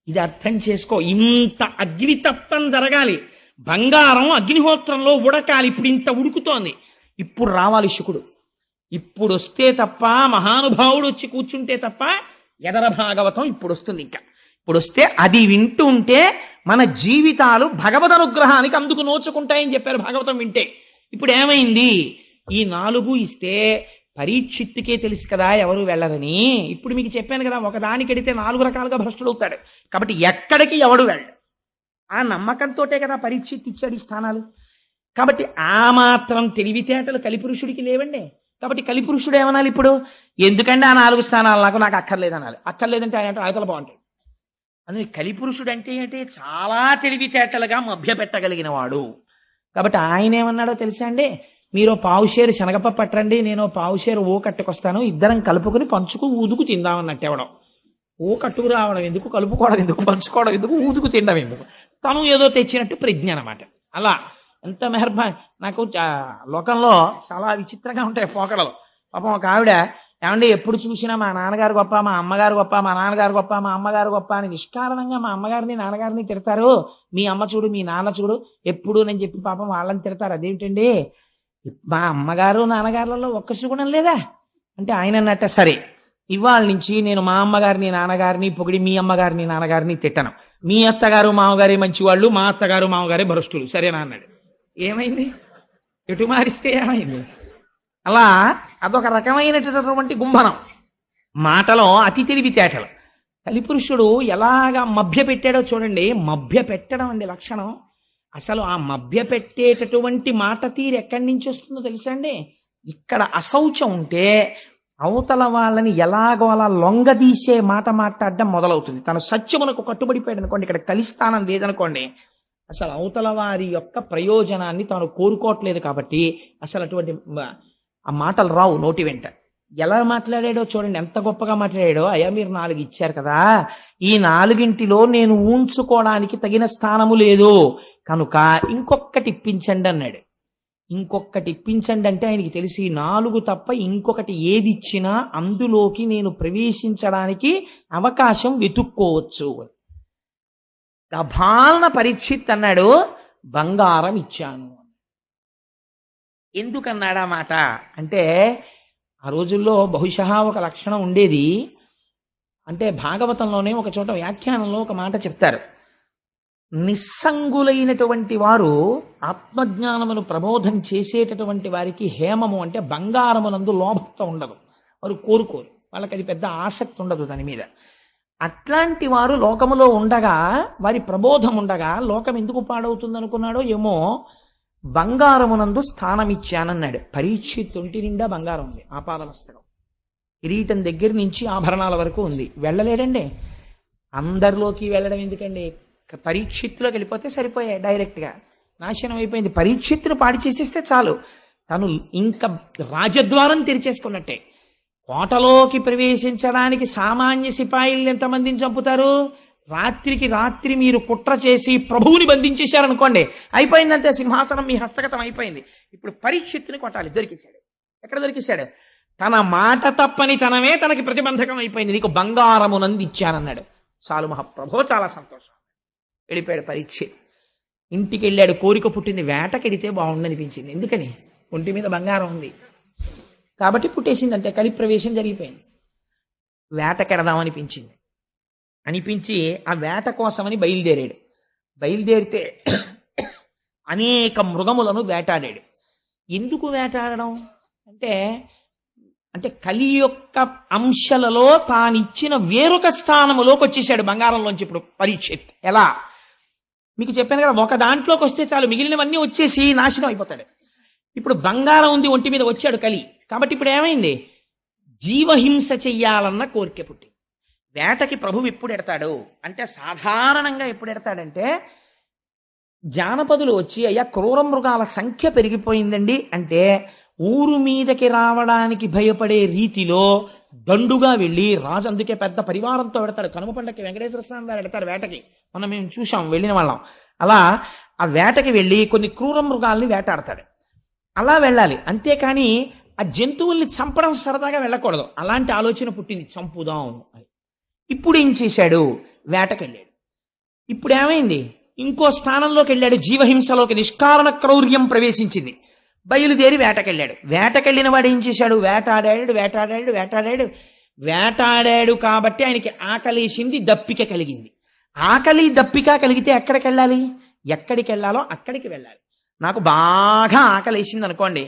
ఇది అర్థం చేసుకో. ఇంత అగ్నితప్తం జరగాలి, బంగారం అగ్నిహోత్రంలో ఉడకాలి. ఇప్పుడు ఇంత ఉడుకుతోంది, ఇప్పుడు రావాలి శుకుడు. ఇప్పుడు వస్తే తప్ప, మహానుభావుడు వచ్చి కూర్చుంటే తప్ప ఎదర భాగవతం ఇప్పుడు వస్తుంది. ఇంకా ఇప్పుడు వస్తే అది వింటూ ఉంటే మన జీవితాలు భగవద్ అనుగ్రహానికి అందుకు నోచుకుంటాయని చెప్పారు భాగవతం వింటే. ఇప్పుడు ఏమైంది, ఈ 4 ఇస్తే పరీక్షిత్తుకే తెలుసు కదా ఎవరు వెళ్ళరని. ఇప్పుడు మీకు చెప్పాను కదా, ఒకదానికి ఎడితే 4 రకాలుగా భ్రష్టుడవుతాడు. కాబట్టి ఎక్కడికి ఎవడు వెళ్ళడు. ఆ నమ్మకంతోటే కదా పరీక్షిత్ ఇచ్చాడు ఈ స్థానాలు. కాబట్టి ఆ మాత్రం తెలివితేటలు కలిపురుషుడికి లేవండి. కాబట్టి కలిపురుషుడు ఏమనాలి ఇప్పుడు, ఎందుకంటే ఆ 4 స్థానాలు నాకు అక్కర్లేదనాలి. అక్కర్లేదంటే ఆయన ఆయతలు బాగుంటాడు. అందుకే కలిపురుషుడు అంటే ఏంటి, చాలా తెలివితేటలుగా మభ్యపెట్టగలిగిన వాడు. కాబట్టి ఆయన ఏమన్నాడో తెలుసా అండి, మీరు పావుషేరు శనగపప్పు పట్టరండి, నేను పావుషేరు ఓ కట్టుకొస్తాను, ఇద్దరం కలుపుకుని పంచుకు ఊదుకు తిందామన్నట్టు. ఎవడం ఓ కట్టుకు రావడం ఎందుకు, కలుపుకోవడం ఎందుకు, పంచుకోవడం ఎందుకు, ఊదుకు తినడం ఎందుకు, తను ఏదో తెచ్చినట్టు ప్రజ్ఞ అనమాట. అలా ఎంత మెహర్బా. నాకు లోకంలో చాలా విచిత్రంగా ఉంటాయి పోకడలు. పాపం ఒక ఆవిడ, ఏమంటే ఎప్పుడు చూసినా మా నాన్నగారు గొప్ప, మా అమ్మగారు గొప్ప, మా నాన్నగారు గొప్ప, మా అమ్మగారు గొప్ప అని నిష్కారణంగా మా అమ్మగారిని నాన్నగారిని తిడతారు. మీ అమ్మ చూడు, మీ నాన్న చూడు ఎప్పుడు నేను చెప్పి పాపం వాళ్ళని తిడతారు. అదేమిటండి, మా అమ్మగారు నాన్నగారులలో ఒక్క సుగుణం లేదా అంటే ఆయన అన్నట్ట, సరే ఇవాళ నుంచి నేను మా అమ్మగారిని నాన్నగారిని పొగిడి మీ అమ్మగారిని నాన్నగారిని తిట్టను. మీ అత్తగారు మామగారే మంచివాళ్ళు, మా అత్తగారు మామగారే భ్రష్టులు, సరేనా అన్నాడు. ఏమైంది, ఎటు మారిస్తే ఏమైంది? అలా అదొక రకమైనటువంటి గుంభనం. మాటలో అతి తెలివితేటలు. కలిపురుషుడు ఎలాగా మభ్య పెట్టాడో చూడండి. మభ్య పెట్టడం అండి లక్షణం. అసలు ఆ మభ్య పెట్టేటటువంటి మాట తీరు ఎక్కడి నుంచి వస్తుందో తెలుసా అండి, ఇక్కడ అశౌచం ఉంటే అవతల వాళ్ళని ఎలాగో అలా లొంగదీసే మాట మాట్లాడడం మొదలవుతుంది. తన సత్యమునకు కట్టుబడిపోయాడు అనుకోండి, ఇక్కడ కలిస్థానం లేదనుకోండి, అసలు అవతల వారి యొక్క ప్రయోజనాన్ని తాను కోరుకోవట్లేదు. కాబట్టి అసలు అటువంటి ఆ మాటలు రావు నోటి వెంట. ఎలా మాట్లాడాడో చూడండి, ఎంత గొప్పగా మాట్లాడాడో. అయ్యా మీరు 4 ఇచ్చారు కదా, ఈ 4 నేను ఊంచుకోవడానికి తగిన స్థానము లేదు కనుక ఇంకొకటి ఇప్పించండి అన్నాడు. ఇంకొకటి ఇప్పించండి అంటే ఆయనకి తెలిసి 4 తప్ప ఇంకొకటి ఏది ఇచ్చినా అందులోకి నేను ప్రవేశించడానికి అవకాశం వెతుక్కోవచ్చు. గభాలన పరీక్షిత్ అన్నాడు, బంగారం ఇచ్చాను. ఎందుకన్నాడా మాట అంటే, ఆ రోజుల్లో బహుశా ఒక లక్షణం ఉండేది. అంటే భాగవతంలోనే ఒక చోట వ్యాఖ్యానంలో ఒక మాట చెప్తారు. నిస్సంగులైనటువంటి వారు ఆత్మజ్ఞానమును ప్రబోధం చేసేటటువంటి వారికి హేమము అంటే బంగారమునందు లోభత ఉండదు. వారు కోరుకోరు, వాళ్ళకి అది పెద్ద ఆసక్తి ఉండదు దాని మీద. అట్లాంటి వారు లోకములో ఉండగా, వారి ప్రబోధం ఉండగా లోకం ఎందుకు పాడవుతుంది అనుకున్నాడో ఏమో. బంగారమునందు స్థానం ఇచ్చానన్నాడు. పరీక్షిత్ ఒంటి నిండా బంగారం ఉంది, ఆపాదమస్తకం, కిరీటం దగ్గర నుంచి ఆభరణాల వరకు ఉంది. వెళ్ళలేడండి. అందరిలోకి వెళ్ళడం ఎందుకండి? పరీక్షిత్తులోకి వెళ్ళిపోతే సరిపోయాయి, డైరెక్ట్గా నాశనం అయిపోయింది. పరీక్షిత్తును పాడి చేసేస్తే చాలు, తను ఇంకా రాజద్వారం తెరిచేసుకున్నట్టే. కోటలోకి ప్రవేశించడానికి సామాన్య సిపాయిల్ని ఎంతమందిని చంపుతారు? రాత్రికి రాత్రి మీరు కుట్ర చేసి ప్రభువుని బంధించేశారనుకోండి, అయిపోయిందంటే సింహాసనం మీ హస్తగతం అయిపోయింది. ఇప్పుడు పరీక్షిత్తుని కొట్టాలి. దొరికేశాడు. ఎక్కడ దొరికేశాడు? తన మాట తప్పని తనమే తనకి ప్రతిబంధకం అయిపోయింది. నీకు బంగారమునంది ఇచ్చానన్నాడు. చాలు మహాప్రభో, చాలా సంతోషం. వెళ్ళిపోయాడు పరీక్షిత్. ఇంటికి వెళ్ళాడు. కోరిక పుట్టింది, వేటకెడితే బాగుండనిపించింది. ఎందుకని? ఒంటి మీద బంగారం ఉంది కాబట్టి పుట్టేసింది, అంతే. కలి ప్రవేశం జరిగిపోయింది. వేటకెడదామనిపించింది. అనిపించి ఆ వేట కోసమని బయలుదేరాడు. బయలుదేరితే అనేక మృగములను వేటాడాడు. ఎందుకు వేటాడడం అంటే, కలి యొక్క అంశలలో తానిచ్చిన వేరొక స్థానములోకి వచ్చేసాడు బంగారంలోంచి. ఇప్పుడు పరీక్షిత్ ఎలా? మీకు చెప్పాను కదా, ఒక దాంట్లోకి వస్తే చాలు, మిగిలినవన్నీ వచ్చేసి నాశనం అయిపోతాడు. ఇప్పుడు బంగారం ఉంది ఒంటి మీద, వచ్చాడు కలి. కాబట్టి ఇప్పుడు ఏమైంది? జీవహింస చెయ్యాలన్న కోరిక పుట్టి. వేటకి ప్రభువు ఎప్పుడు ఎడతాడు అంటే, సాధారణంగా ఎప్పుడు ఎడతాడంటే, జానపదులు వచ్చి అయ్యా క్రూర మృగాల సంఖ్య పెరిగిపోయిందండి అంటే, ఊరు మీదకి రావడానికి భయపడే రీతిలో దండుగా వెళ్ళి, రాజు అందుకే పెద్ద పరివారంతో పెడతాడు. కనుమ పండగకి వెంకటేశ్వర స్వామి వారు పెడతారు వేటకి. మనం మేము చూసాం, వెళ్ళిన వాళ్ళం. అలా ఆ వేటకి వెళ్ళి కొన్ని క్రూర మృగాల్ని వేటాడతాడు. అలా వెళ్ళాలి, అంతేకాని ఆ జంతువుల్ని చంపడం సరదాగా వెళ్ళకూడదు. అలాంటి ఆలోచన పుట్టింది, చంపుదాం అని. ఇప్పుడు ఏం చేశాడు? వేటకెళ్ళాడు. ఇప్పుడు ఏమైంది? ఇంకో స్థానంలోకి వెళ్ళాడు. జీవహింసలోకి నిష్కారణ క్రౌర్యం ప్రవేశించింది. బయలుదేరి వేటకెళ్ళాడు. వేటకెళ్ళిన వాడు ఏం చేశాడు? వేటాడాడు కాబట్టి ఆయనకి ఆకలేసింది, దప్పిక కలిగింది. ఆకలి దప్పిక కలిగితే ఎక్కడికి వెళ్ళాలి? ఎక్కడికి వెళ్ళాలో అక్కడికి వెళ్ళాలి. నాకు బాగా ఆకలేసింది అనుకోండి,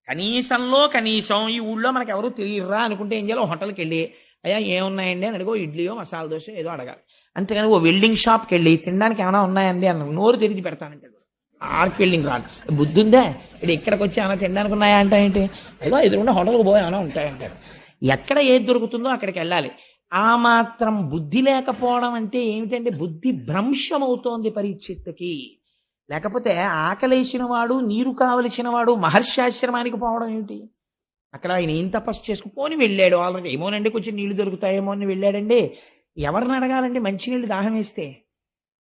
కనీసంలో కనీసం ఈ ఊళ్ళో మనకు ఎవరు తెలియరా అనుకుంటే ఏం చేయాలి? హోటల్కి వెళ్ళి అయ్యా ఏమున్నాయండి అని అడిగో, ఇడ్లీయో మసాలా దోశ ఏదో అడగాలి. అంతేగాని ఓ వెల్డింగ్ షాప్కి వెళ్ళి తినడానికి ఏమైనా ఉన్నాయండి అన్న నోరు తెరిచి పెడతానంటే ఆర్కి వెల్డింగ్ రాదు. బుద్ధి ఉందే? ఇక్కడికి వచ్చి ఏమైనా తినడానికి ఉన్నాయా అంటే ఏంటి? ఏదో ఎదురుకుండా హోటల్కి పోయి ఏమైనా ఉంటాయంటారు. ఎక్కడ ఏది దొరుకుతుందో అక్కడికి వెళ్ళాలి. ఆ మాత్రం బుద్ధి లేకపోవడం అంటే ఏమిటంటే, బుద్ధి భ్రంశమవుతోంది పరీక్షిత్తుకి. లేకపోతే ఆకలేసిన వాడు, నీరు కావలసిన వాడు మహర్షాశ్రమానికి పోవడం ఏమిటి? అక్కడ ఆయన ఏం తపస్సు చేసుకుని వెళ్ళాడు. ఆల్రెడీ ఏమోనండి కొంచెం నీళ్లు దొరుకుతాయేమో అని వెళ్ళాడండి. ఎవరిని అడగాలండి? మంచినీళ్ళు దాహం వేస్తే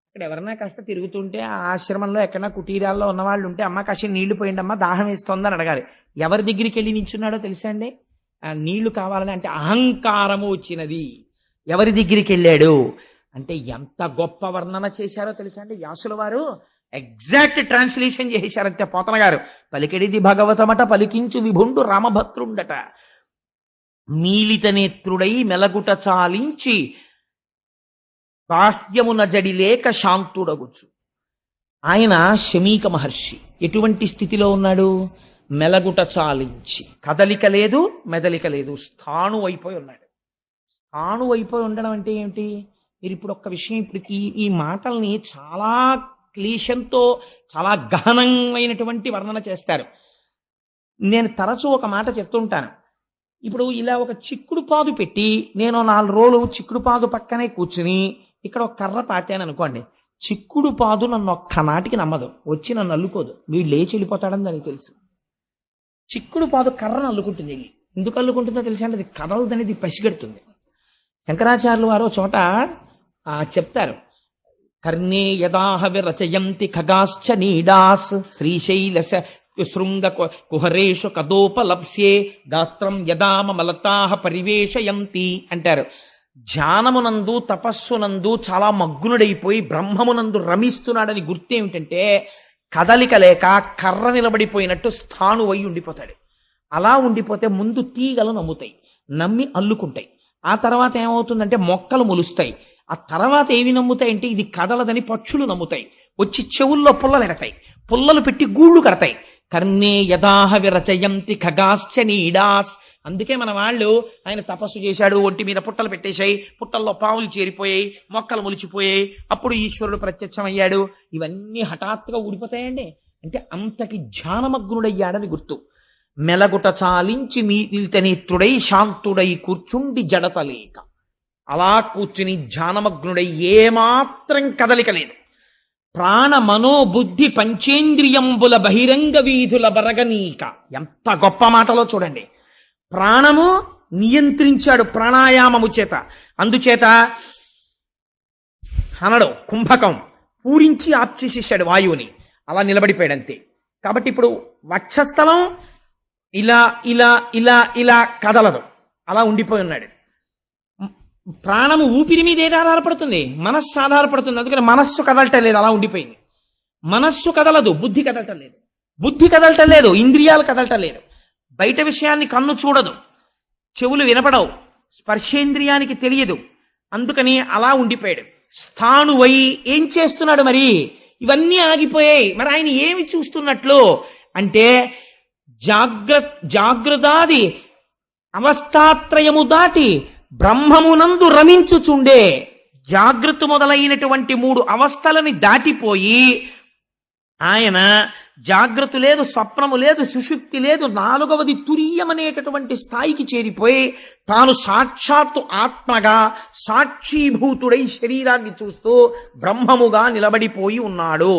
ఇక్కడ ఎవరన్నా కాస్త తిరుగుతుంటే, ఆ ఆశ్రమంలో ఎక్కడన్నా కుటీరాల్లో ఉన్నవాళ్ళు ఉంటే, అమ్మ కాసిన నీళ్లు పోయిండి అమ్మ దాహం వేస్తోందని అడగాలి. ఎవరి దగ్గరికి వెళ్ళి నించున్నాడో తెలుసా అండి? ఆ నీళ్లు కావాలని అంటే అహంకారము వచ్చినది. ఎవరి దగ్గరికి వెళ్ళాడు అంటే, ఎంత గొప్ప వర్ణన చేశారో తెలుసా అండి వ్యాసుల వారు? ఎగ్జాక్ట్ ట్రాన్స్లేషన్ చేశారంతే పోతన గారు. పలికెడిది భగవతమట పలికించు విభుండు రామభద్రుండట, మీలిత నేత్రుడై మెలగుట చాలించి బాహ్యమున జడిలేక శాంతుడగుచు. ఆయన శమీక మహర్షి. ఎటువంటి స్థితిలో ఉన్నాడు? మెలగుట చాలించి, కదలిక లేదు, మెదలిక లేదు, స్థాణు అయిపోయి ఉన్నాడు. స్థాణు అయిపోయి ఉండడం అంటే ఏమిటి? మీరు ఇప్పుడు ఒక్క విషయం, ఇప్పుడు ఈ మాటల్ని చాలా క్లీశంతో, చాలా గహనమైనటువంటి వర్ణన చేస్తారు. నేను తరచూ ఒక మాట చెప్తుంటాను. ఇప్పుడు ఇలా ఒక చిక్కుడు పాదు పెట్టి, నేను 4 రోజులు చిక్కుడు పాదు పక్కనే కూర్చుని ఇక్కడ ఒక కర్ర పాతాను అనుకోండి, చిక్కుడు పాదు నన్ను ఒక్కనాటికి నమ్మదు, వచ్చి నన్ను అల్లుకోదు, వీడు లేచి వెళ్ళిపోతాడని దానికి తెలుసు. చిక్కుడు పాదు కర్రను అల్లుకుంటుంది. వెళ్ళి ఎందుకు అల్లుకుంటుందో తెలుసా అంటే, అది కదలదనేది పసిగడుతుంది. శంకరాచార్యులు వారు చోట చెప్తారు, కర్ణే యదాహ విరచయంతి ఖగాశ్చ నీడాస్ శ్రీశైల శృంగ కుహరేషు కదోపలప్స్యే గాత్రం యదామలతాహ పరివేషయంతి అంటారు. ధ్యానమునందు తపస్సునందు చాలా మగ్నుడైపోయి బ్రహ్మమునందు రమిస్తున్నాడని గుర్తేమిటంటే, కదలిక లేక కర్ర నిలబడిపోయినట్టు స్థాణువై ఉండిపోతాడు. అలా ఉండిపోతే ముందు తీగలు నమ్ముతాయి, నమ్మి అల్లుకుంటాయి. ఆ తర్వాత ఏమవుతుందంటే మొక్కలు మొలుస్తాయి. ఆ తర్వాత ఏవి నమ్ముతాయంటే, ఇది కదలదని పక్షులు నమ్ముతాయి, వచ్చి చెవుల్లో పుల్లలు ఎడతాయి, పుల్లలు పెట్టి గూళ్ళు కడతాయి. కర్ణే యదాహ విరచయంతి ఖగాశ్చ నీడాస్. అందుకే మన వాళ్ళు, ఆయన తపస్సు చేశాడు, ఒంటి మీద పుట్టలు పెట్టేశాయి, పుట్టల్లో పావులు చేరిపోయాయి, మొక్కలు మొలిచిపోయాయి, అప్పుడు ఈశ్వరుడు ప్రత్యక్షమయ్యాడు. ఇవన్నీ హఠాత్తుగా ఊడిపోతాయండి. అంటే అంతటి ధ్యానమగ్నుడయ్యాడని గుర్తు. మెలగుట చాలించి మీతనేత్రుడై శాంతుడై కూర్చుండి జడతలేక, అలా కూర్చుని ధ్యానమగ్నుడై ఏమాత్రం కదలిక లేదు. ప్రాణ మనోబుద్ధి పంచేంద్రియంబుల బహిరంగ వీధుల బరగనీక. ఎంత గొప్ప మాటలో చూడండి. ప్రాణము నియంత్రించాడు ప్రాణాయామము చేత. అందుచేత అనడం కుంభకం పూరించి ఆప్చేసేసాడు వాయువుని, అలా నిలబడిపోయాడు అంతే. కాబట్టి ఇప్పుడు వక్షస్థలం ఇలా ఇలా ఇలా ఇలా కదలదు, అలా ఉండిపోయి ఉన్నాడు. ప్రాణము ఊపిరి మీద ఏది ఆధారపడుతుంది? మనస్సు ఆధారపడుతుంది. అందుకని మనస్సు కదలటం లేదు, అలా ఉండిపోయింది. మనస్సు కదలదు, బుద్ధి కదలటం లేదు. బుద్ధి కదలటం లేదు, ఇంద్రియాలు కదలటం లేదు. బయట విషయాన్ని కన్ను చూడదు, చెవులు వినపడవు, స్పర్శేంద్రియానికి తెలియదు. అందుకని అలా ఉండిపోయాడు. స్థాణువై ఏం చేస్తున్నాడు మరి? ఇవన్నీ ఆగిపోయాయి. మరి ఆయన ఏమి చూస్తున్నట్లు అంటే జాగ్రత్తాది అవస్థాత్రయము దాటి బ్రహ్మమునందు రమించుచుండే. జాగ్రత్త మొదలైనటువంటి 3 అవస్థలని దాటిపోయి ఆయన జాగ్రత్త లేదు, స్వప్నము లేదు, సుషుప్తి లేదు, 4వది తురీయమనేటటువంటి స్థాయికి చేరిపోయి తాను సాక్షాత్తు ఆత్మగా సాక్షీభూతుడై శరీరాన్ని చూస్తూ బ్రహ్మముగా నిలబడిపోయి ఉన్నాడు.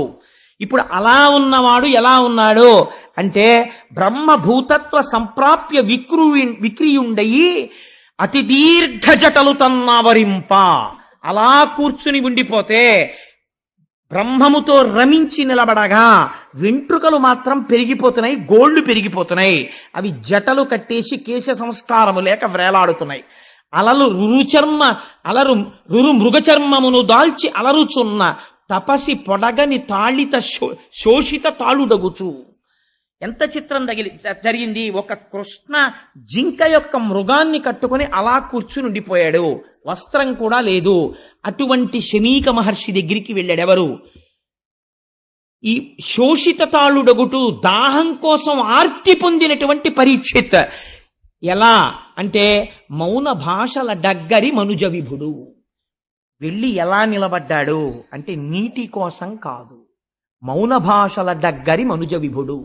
ఇప్పుడు అలా ఉన్నవాడు ఎలా ఉన్నాడు అంటే బ్రహ్మభూతత్వ సంప్రాప్య విక్రియుండయి అతి దీర్ఘ జటలు తన్నావరింప. అలా కూర్చుని ఉండిపోతే బ్రహ్మముతో రమించి నిలబడగా వెంట్రుకలు మాత్రం పెరిగిపోతున్నాయి, గోళ్లు పెరిగిపోతున్నాయి. అవి జటలు కట్టేసి కేశ సంస్కారము లేక వ్రేలాడుతున్నాయి. రురు మృగచర్మమును దాల్చి అలరుచున్న తపసి పొడగని తాళిత శోషిత తాళుడగుచు. ఎంత చిత్రం జరిగింది. ఒక కృష్ణ జింక యొక్క మృగాన్ని కట్టుకుని అలా కూర్చుని ఉండిపోయాడు, వస్త్రం కూడా లేదు. అటువంటి శమీక మహర్షి దగ్గరికి వెళ్ళాడు. ఎవరు? ఈ శోషిత తాళుడగుటు, దాహం కోసం ఆర్తి పొందినటువంటి పరీక్షిత్. ఎలా అంటే మౌన భాషల డగ్గరి మనుజ విభుడు. వెళ్ళి ఎలా నిలబడ్డాడు అంటే నీటి కోసం కాదు, మౌన భాషల డగ్గరి మనుజ విభుడు.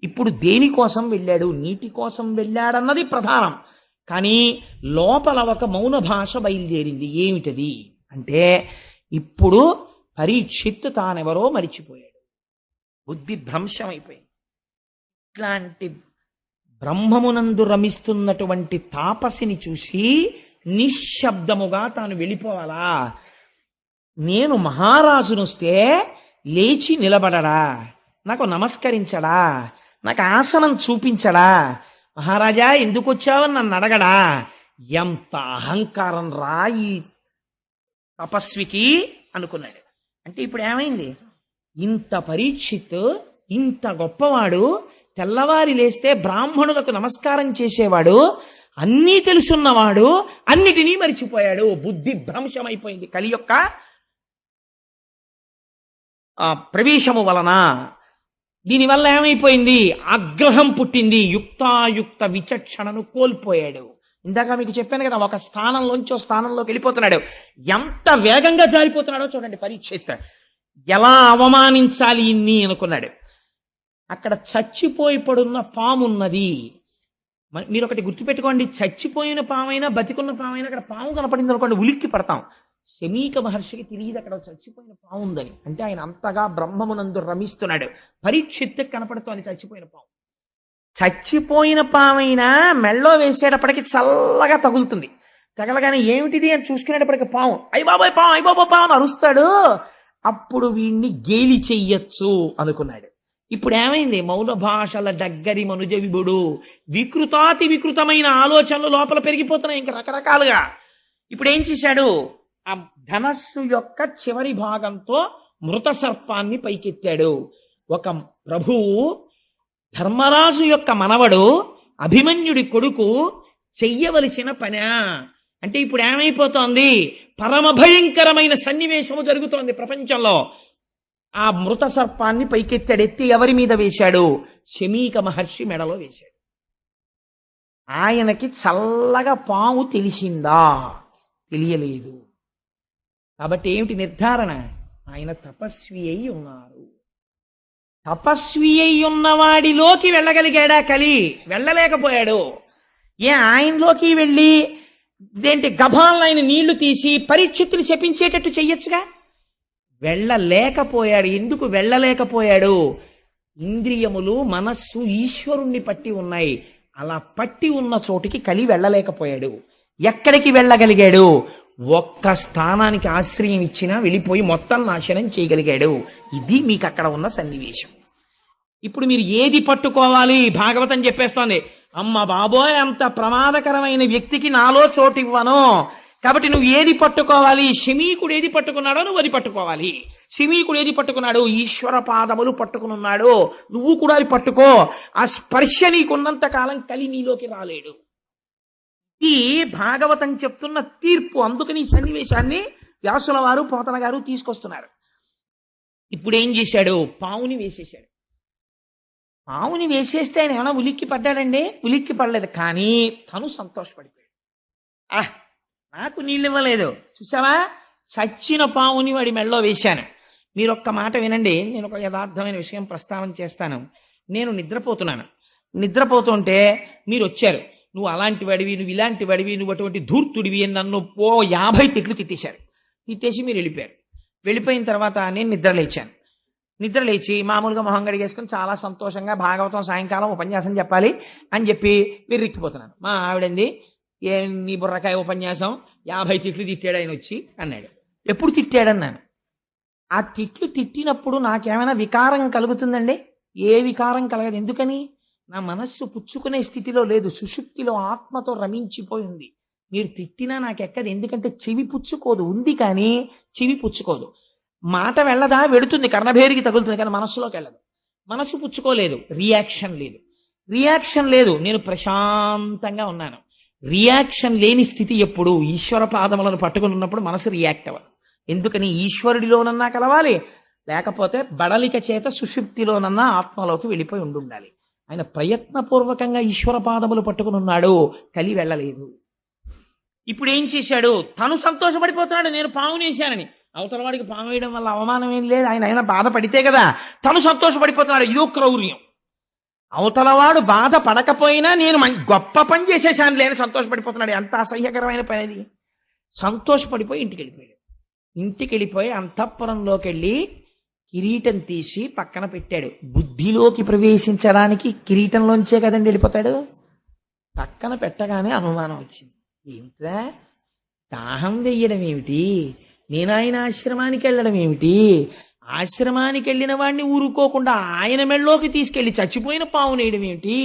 ఇప్పుడు దేనికోసం వెళ్ళాడు? నీటి కోసం వెళ్ళాడన్నది ప్రధానం. కానీ లోపల ఒక మౌన భాష బయలుదేరింది. ఏమిటది అంటే ఇప్పుడు పరీక్షిత్ తానెవరో మరిచిపోయాడు, బుద్ధి భ్రంశమైపోయింది. ఇట్లాంటి బ్రహ్మమునందు రమిస్తున్నటువంటి తాపసిని చూసి నిశ్శబ్దముగా తాను వెళ్ళిపోవాలా? నేను మహారాజునొస్తే లేచి నిలబడడా, నాకు నమస్కరించడా, నాకు ఆసనం చూపించడా, మహారాజా ఎందుకు వచ్చావని నన్ను అడగడా? ఎంత అహంకారం రా ఈ తపస్వికి అనుకున్నాడు. అంటే ఇప్పుడు ఏమైంది? ఇంత పరీక్షిత్, ఇంత గొప్పవాడు, తెల్లవారి లేస్తే బ్రాహ్మణులకు నమస్కారం చేసేవాడు, అన్నీ తెలుసున్నవాడు, అన్నిటినీ మరిచిపోయాడు. బుద్ధి భ్రంశమైపోయింది కలి యొక్క ప్రవేశము వలన. దీనివల్ల ఏమైపోయింది? ఆగ్రహం పుట్టింది. యుక్తాయుక్త విచక్షణను కోల్పోయాడు. ఇందాక మీకు చెప్పాను కదా, ఒక స్థానంలోంచి స్థానంలోకి వెళ్ళిపోతున్నాడు. ఎంత వేగంగా జారిపోతున్నాడో చూడండి పరీక్షిత్. ఎలా అవమానించాలి ఇన్ని అనుకున్నాడు. అక్కడ చచ్చిపోయి పడున్న పామున్నది. మీరు ఒకటి గుర్తుపెట్టుకోండి, చచ్చిపోయిన పామైనా బతికున్న పామైనా అక్కడ పాము కనపడింది అనుకోండి ఉలిక్కి పడతాం. శమీక మహర్షికి తెలియదు అక్కడ చచ్చిపోయిన పాము ఉందని. అంటే ఆయన అంతగా బ్రహ్మమునందు రమిస్తున్నాడు. పరీక్షిత్ కనపడుతోంది చచ్చిపోయిన పాము. చచ్చిపోయిన పామైనా మెళ్ళో వేసేటప్పటికి చల్లగా తగులుతుంది. తగలగానే ఏమిటిది అని చూసుకునేటప్పటికి పాము, అయ్య బాబాయ్ పాము, అయ్య బాబా పాము అని అరుస్తాడు. అప్పుడు వీణ్ణి గేలి చెయ్యొచ్చు అనుకున్నాడు. ఇప్పుడు ఏమైంది? మౌన భాషల దగ్గరి మనుజ విభుడు. వికృతాతి వికృతమైన ఆలోచనలు లోపల పెరిగిపోతున్నాయి ఇంకా రకరకాలుగా. ఇప్పుడు ఏం చేశాడు? ఆ ధనస్సు యొక్క చివరి భాగంతో మృత సర్పాన్ని పైకెత్తాడు. ఒక ప్రభువు ధర్మరాజు యొక్క మనవడు అభిమన్యుడి కొడుకు చెయ్యవలసిన పనా అంటే ఇప్పుడు ఏమైపోతోంది? పరమ భయంకరమైన సన్నివేశము జరుగుతోంది ప్రపంచంలో. ఆ మృత సర్పాన్ని పైకెత్తాడు. ఎత్తి ఎవరి మీద వేశాడు? శమీక మహర్షి మెడలో వేశాడు. ఆయనకి చల్లగా పాము తెలిసిందా? తెలియలేదు. కాబట్టి ఏమిటి నిర్ధారణ? ఆయన తపస్వి అయి ఉన్నారు. తపస్వి అయి ఉన్నవాడిలోకి వెళ్ళగలిగాడా కలి? వెళ్ళలేకపోయాడు. ఆయనలోకి వెళ్ళి దేంటి గభాలను ఆయన నీళ్లు తీసి పరీక్షిత్తులు శపించేటట్టు చెయ్యొచ్చుగా. వెళ్ళలేకపోయాడు. ఎందుకు వెళ్ళలేకపోయాడు? ఇంద్రియములు, మనస్సు ఈశ్వరుణ్ణి పట్టి ఉన్నాయి. అలా పట్టి ఉన్న చోటికి కలి వెళ్ళలేకపోయాడు. ఎక్కడికి వెళ్ళగలిగాడు? ఒక్క స్థానానికి ఆశ్రయం ఇచ్చినా వెళ్ళిపోయి మొత్తం నాశనం చేయగలిగాడు. ఇది మీకు అక్కడ ఉన్న సన్నివేశం. ఇప్పుడు మీరు ఏది పట్టుకోవాలి? భాగవతం చెప్పేస్తోంది, అమ్మ బాబోయ్ అంత ప్రమాదకరమైన వ్యక్తికి నాలో చోటు ఇవ్వను. కాబట్టి నువ్వు ఏది పట్టుకోవాలి? శమీకుడు ఏది పట్టుకున్నాడో నువ్వు అది పట్టుకోవాలి. శమీకుడు ఏది పట్టుకున్నాడు? ఈశ్వర పాదములు పట్టుకున్నాడు. నువ్వు కూడా అది పట్టుకో. ఆ స్పర్శ నీకున్నంత కాలం కలి నీలోకి రాలేడు. ఈ భాగవతం చెప్తున్న తీర్పు. అందుకని ఈ సన్నివేశాన్ని వ్యాసుల వారు, పోతన గారు తీసుకొస్తున్నారు. ఇప్పుడు ఏం చేశాడు? పావుని వేసేశాడు. పావుని వేసేస్తే ఆయన ఏమైనా ఉలిక్కి పడ్డాడండి? ఉలిక్కి పడలేదు. కానీ తను సంతోషపడిపోయాడు. నాకు నీళ్ళు ఇవ్వలేదు చూసావా, చచ్చిన పావుని వాడి మెళ్ళో వేశాను. మీరు ఒక్క మాట వినండి, నేను ఒక యథార్థమైన విషయం ప్రస్తావన చేస్తాను. నేను నిద్రపోతున్నాను. నిద్రపోతుంటే మీరు వచ్చారు. నువ్వు అలాంటి వాడివి, నువ్వు ఇలాంటి వాడివి, నువ్వు అటువంటి ధూర్తుడివి అని నన్ను 50 తిట్లు తిట్టేశారు. తిట్టేసి మీరు వెళ్ళిపోయారు. వెళ్ళిపోయిన తర్వాత నేను నిద్రలేచాను. నిద్రలేచి మామూలుగా మొహం గడిగేసుకుని చాలా సంతోషంగా భాగవతం సాయంకాలం ఉపన్యాసం చెప్పాలి అని చెప్పి విర్రిక్కిపోతున్నాను. మా ఆవిడంది, నీ బుర్రకాయ ఉపన్యాసం 50 తిట్లు తిట్టాడు ఆయన వచ్చి అన్నాడు. ఎప్పుడు తిట్టాడన్నాను. ఆ తిట్లు తిట్టినప్పుడు నాకేమైనా వికారం కలుగుతుందండి? ఏ వికారం కలగదు. ఎందుకని? నా మనస్సు పుచ్చుకునే స్థితిలో లేదు, సుషుప్తిలో ఆత్మతో రమించిపోయింది. మీరు తిట్టినా నాకెక్కదు. ఎందుకంటే చెవి పుచ్చుకోదు. ఉంది కానీ చెవి పుచ్చుకోదు. మాట వెళ్ళదా? వెడుతుంది, కర్ణభేరికి తగులుతుంది, కానీ మనస్సులోకి వెళ్ళదు. మనస్సు పుచ్చుకోలేదు, రియాక్షన్ లేదు. రియాక్షన్ లేదు, నేను ప్రశాంతంగా ఉన్నాను. రియాక్షన్ లేని స్థితి ఎప్పుడు? ఈశ్వర పాదములను పట్టుకుని ఉన్నప్పుడు మనసు రియాక్ట్ అవ్వదు. ఎందుకని? ఈశ్వరుడిలోనన్నా కలవాలి, లేకపోతే బడలిక చేత సుషుప్తిలోనన్నా ఆత్మలోకి వెళ్ళిపోయి ఉండాలి. ఆయన ప్రయత్నపూర్వకంగా ఈశ్వర పాదములు పట్టుకుని ఉన్నాడు. కలి వెళ్ళలేదు. ఇప్పుడు ఏం చేశాడు? తను సంతోషపడిపోతున్నాడు, నేను పావుని వేశానని. అవతల వాడికి పాము వేయడం వల్ల అవమానం ఏం లేదు. ఆయన బాధపడితే కదా. తను సంతోషపడిపోతున్నాడు. ఇదో క్రౌర్యం. అవతలవాడు బాధ పడకపోయినా నేను గొప్ప పని చేసేసాను లేని సంతోషపడిపోతున్నాడు. ఎంత అసహ్యకరమైన పని అది. సంతోషపడిపోయి ఇంటికి వెళ్ళిపోయాడు. ఇంటికి వెళ్ళిపోయి అంతఃపురంలోకి వెళ్ళి కిరీటం తీసి పక్కన పెట్టాడు. బుద్ధిలోకి ప్రవేశించడానికి కిరీటంలోంచే కదండి వెళ్ళిపోతాడు. పక్కన పెట్టగానే అనుమానం వచ్చింది. ఏమిట్రా, దాహం వెయ్యడం ఏమిటి? నేను ఆయన ఆశ్రమానికి వెళ్ళడం ఏమిటి? ఆశ్రమానికి వెళ్ళిన వాడిని ఊరుకోకుండా ఆయన మెళ్ళలోకి తీసుకెళ్లి చచ్చిపోయిన పావు నేయడం ఏమిటి?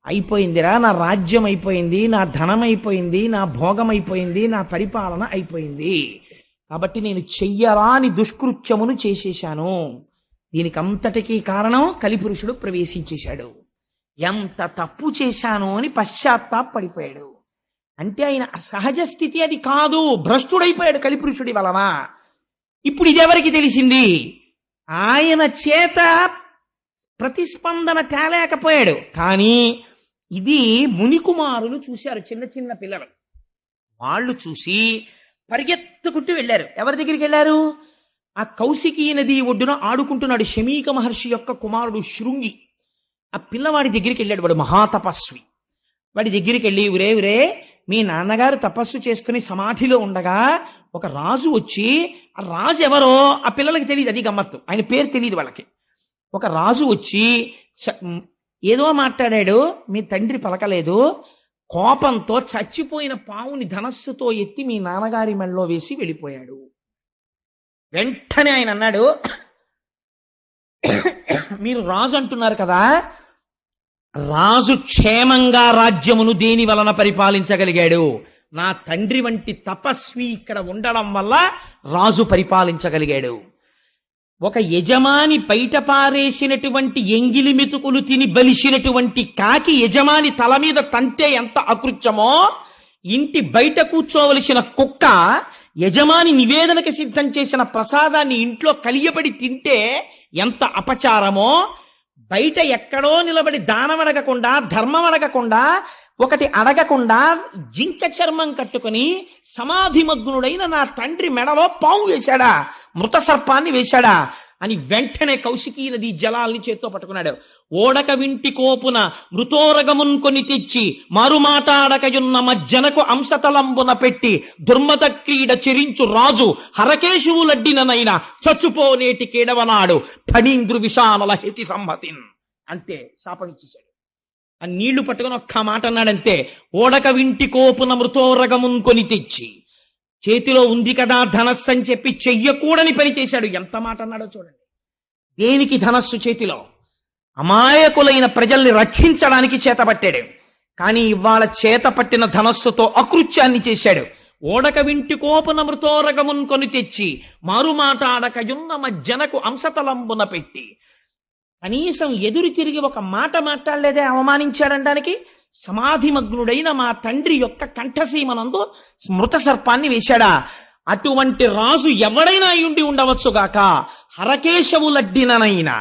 అయిపోయిందిరా, నా రాజ్యం అయిపోయింది, నా ధనం అయిపోయింది, నా భోగం అయిపోయింది, నా పరిపాలన అయిపోయింది. కాబట్టి నేను చెయ్యరాని దుష్కృత్యమును చేసేశాను. దీనికి అంతటికీ కారణం కలిపురుషుడు ప్రవేశించేశాడు. ఎంత తప్పు చేశాను అని పశ్చాత్తాపడిపోయాడు. అంటే ఆయన సహజ స్థితి అది కాదు, భ్రష్టుడైపోయాడు కలిపురుషుడి వలన. ఇప్పుడు ఇదెవరికి తెలిసింది? ఆయన చేత ప్రతిస్పందన తేలేకపోయాడు. కానీ ఇది మునికుమారులు చూశారు, చిన్న చిన్న పిల్లలు. వాళ్ళు చూసి పరిగెత్తుకుంటూ వెళ్ళారు. ఎవరి దగ్గరికి వెళ్ళారు? ఆ కౌశికీ నది ఒడ్డున ఆడుకుంటున్నాడు శమీక మహర్షి యొక్క కుమారుడు శృంగి. ఆ పిల్లవాడి దగ్గరికి వెళ్ళాడు. వాడు మహాతపస్వి. వాడి దగ్గరికి వెళ్ళి, ఉరే మీ నాన్నగారు తపస్సు చేసుకుని సమాధిలో ఉండగా ఒక రాజు వచ్చి, ఆ రాజు ఎవరో ఆ పిల్లలకి తెలియదు. అది గమ్మత్తు, ఆయన పేరు తెలియదు వాళ్ళకి. ఒక రాజు వచ్చి ఏదో మాట్లాడాడు, మీ తండ్రి పలకలేదు. కోపంతో చచ్చిపోయిన పావుని ధనస్సుతో ఎత్తి మీ నాన్నగారి మెళ్ళలో వేసి వెళ్ళిపోయాడు. వెంటనే ఆయన అన్నాడు, మీరు రాజు అంటున్నారు కదా, రాజు క్షేమంగా రాజ్యమును దేని వలన పరిపాలించగలిగాడు? నా తండ్రి వంటి తపస్వి ఇక్కడ ఉండడం వల్ల రాజు పరిపాలించగలిగాడు. ఒక యజమాని బయట పారేసినటువంటి ఎంగిలి మెతుకులు తిని బలిసినటువంటి కాకి యజమాని తల మీద తంతే ఎంత అకృత్యమో, ఇంటి బయట కూర్చోవలసిన కుక్క యజమాని నివేదనకి సిద్ధం చేసిన ప్రసాదాన్ని ఇంట్లో కలియబడి తింటే ఎంత అపచారమో, బయట ఎక్కడో నిలబడి దానం అడగకుండా, ధర్మం అడగకుండా, ఒకటి అడగకుండా జింక చర్మం కట్టుకుని సమాధిమగ్నుడైన నా తండ్రి మెడలో పాము వేశాడా, మృత సర్పాన్ని వేశాడా? అని వెంటనే కౌశికీ నది జలాల్ని చేత్తో పట్టుకున్నాడు. ఓడక వింటి కోపున మృతోరగమున్ కొని తెచ్చి మారుమాటాడకయున్న మజ్జనకు అంశతలంబున పెట్టి దుర్మత క్రీడ చెరించు రాజు హరకేశువులడ్డిననైనా చచ్చుపోనేటి కేడవనాడు ఫణీంద్రు విషానల హేతి సమ్మతిన్. అంతే, శాపం ఇచ్చేశాడు. ఆ నీళ్లు పట్టుకుని ఒక్క మాట అన్నాడంతే. ఓడక వింటి కోపున మృతోరగమున్ కొని తెచ్చి, చేతిలో ఉంది కదా ధనస్సు అని చెప్పి చెయ్యకూడని పని చేశాడు. ఎంత మాట అన్నాడో చూడండి. దేనికి ధనస్సు చేతిలో? అమాయకులైన ప్రజల్ని రక్షించడానికి చేతపట్టాడు. కానీ ఇవాళ చేతపట్టిన ధనస్సుతో అకృత్యాన్ని చేశాడు. ఓడక వింటి కోపున మృతోరగమున్ కొని తెచ్చి మారుమాటాడకయున్న మజ్జనకు అంశతలంబున పెట్టి, కనీసం ఎదురు తిరిగి ఒక మాట మాట్లాడలేదే అవమానించాడనడానికి. సమాధిమగ్నుడైన మా తండ్రి యొక్క కంఠసీమనందు స్మృత సర్పాన్ని వేశాడా? అటువంటి రాజు ఎవడైనా అయ్యుండి ఉండవచ్చుగాక, హరకేశవులడ్డిననైనా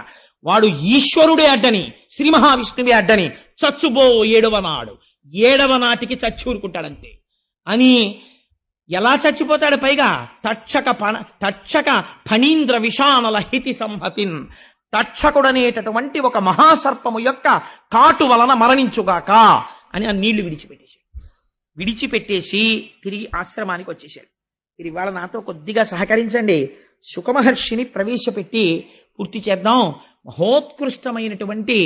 వాడు ఈశ్వరుడే అడ్డని, శ్రీ మహావిష్ణువే అడ్డని చచ్చుబో 7వ నాడు, 7వ నాటికి చచ్చూరుకుంటాడంతే అని. ఎలా చచ్చిపోతాడు? పైగా తక్షక ఫణీంద్ర విషానల హితి సంహతిన్, తక్షకుడనేటటువంటి ఒక మహాసర్పము యొక్క కాటు వలన మరణించుగాక అని ఆ నీళ్లు విడిచిపెట్టేసి తిరిగి ఆశ్రమానికి వచ్చేసాడు. మీరు ఇవాళ నాతో కొద్దిగా సహకరించండి. శుకమహర్షిని ప్రవేశపెట్టి పూర్తి చేద్దాం. మహోత్కృష్టమైనటువంటి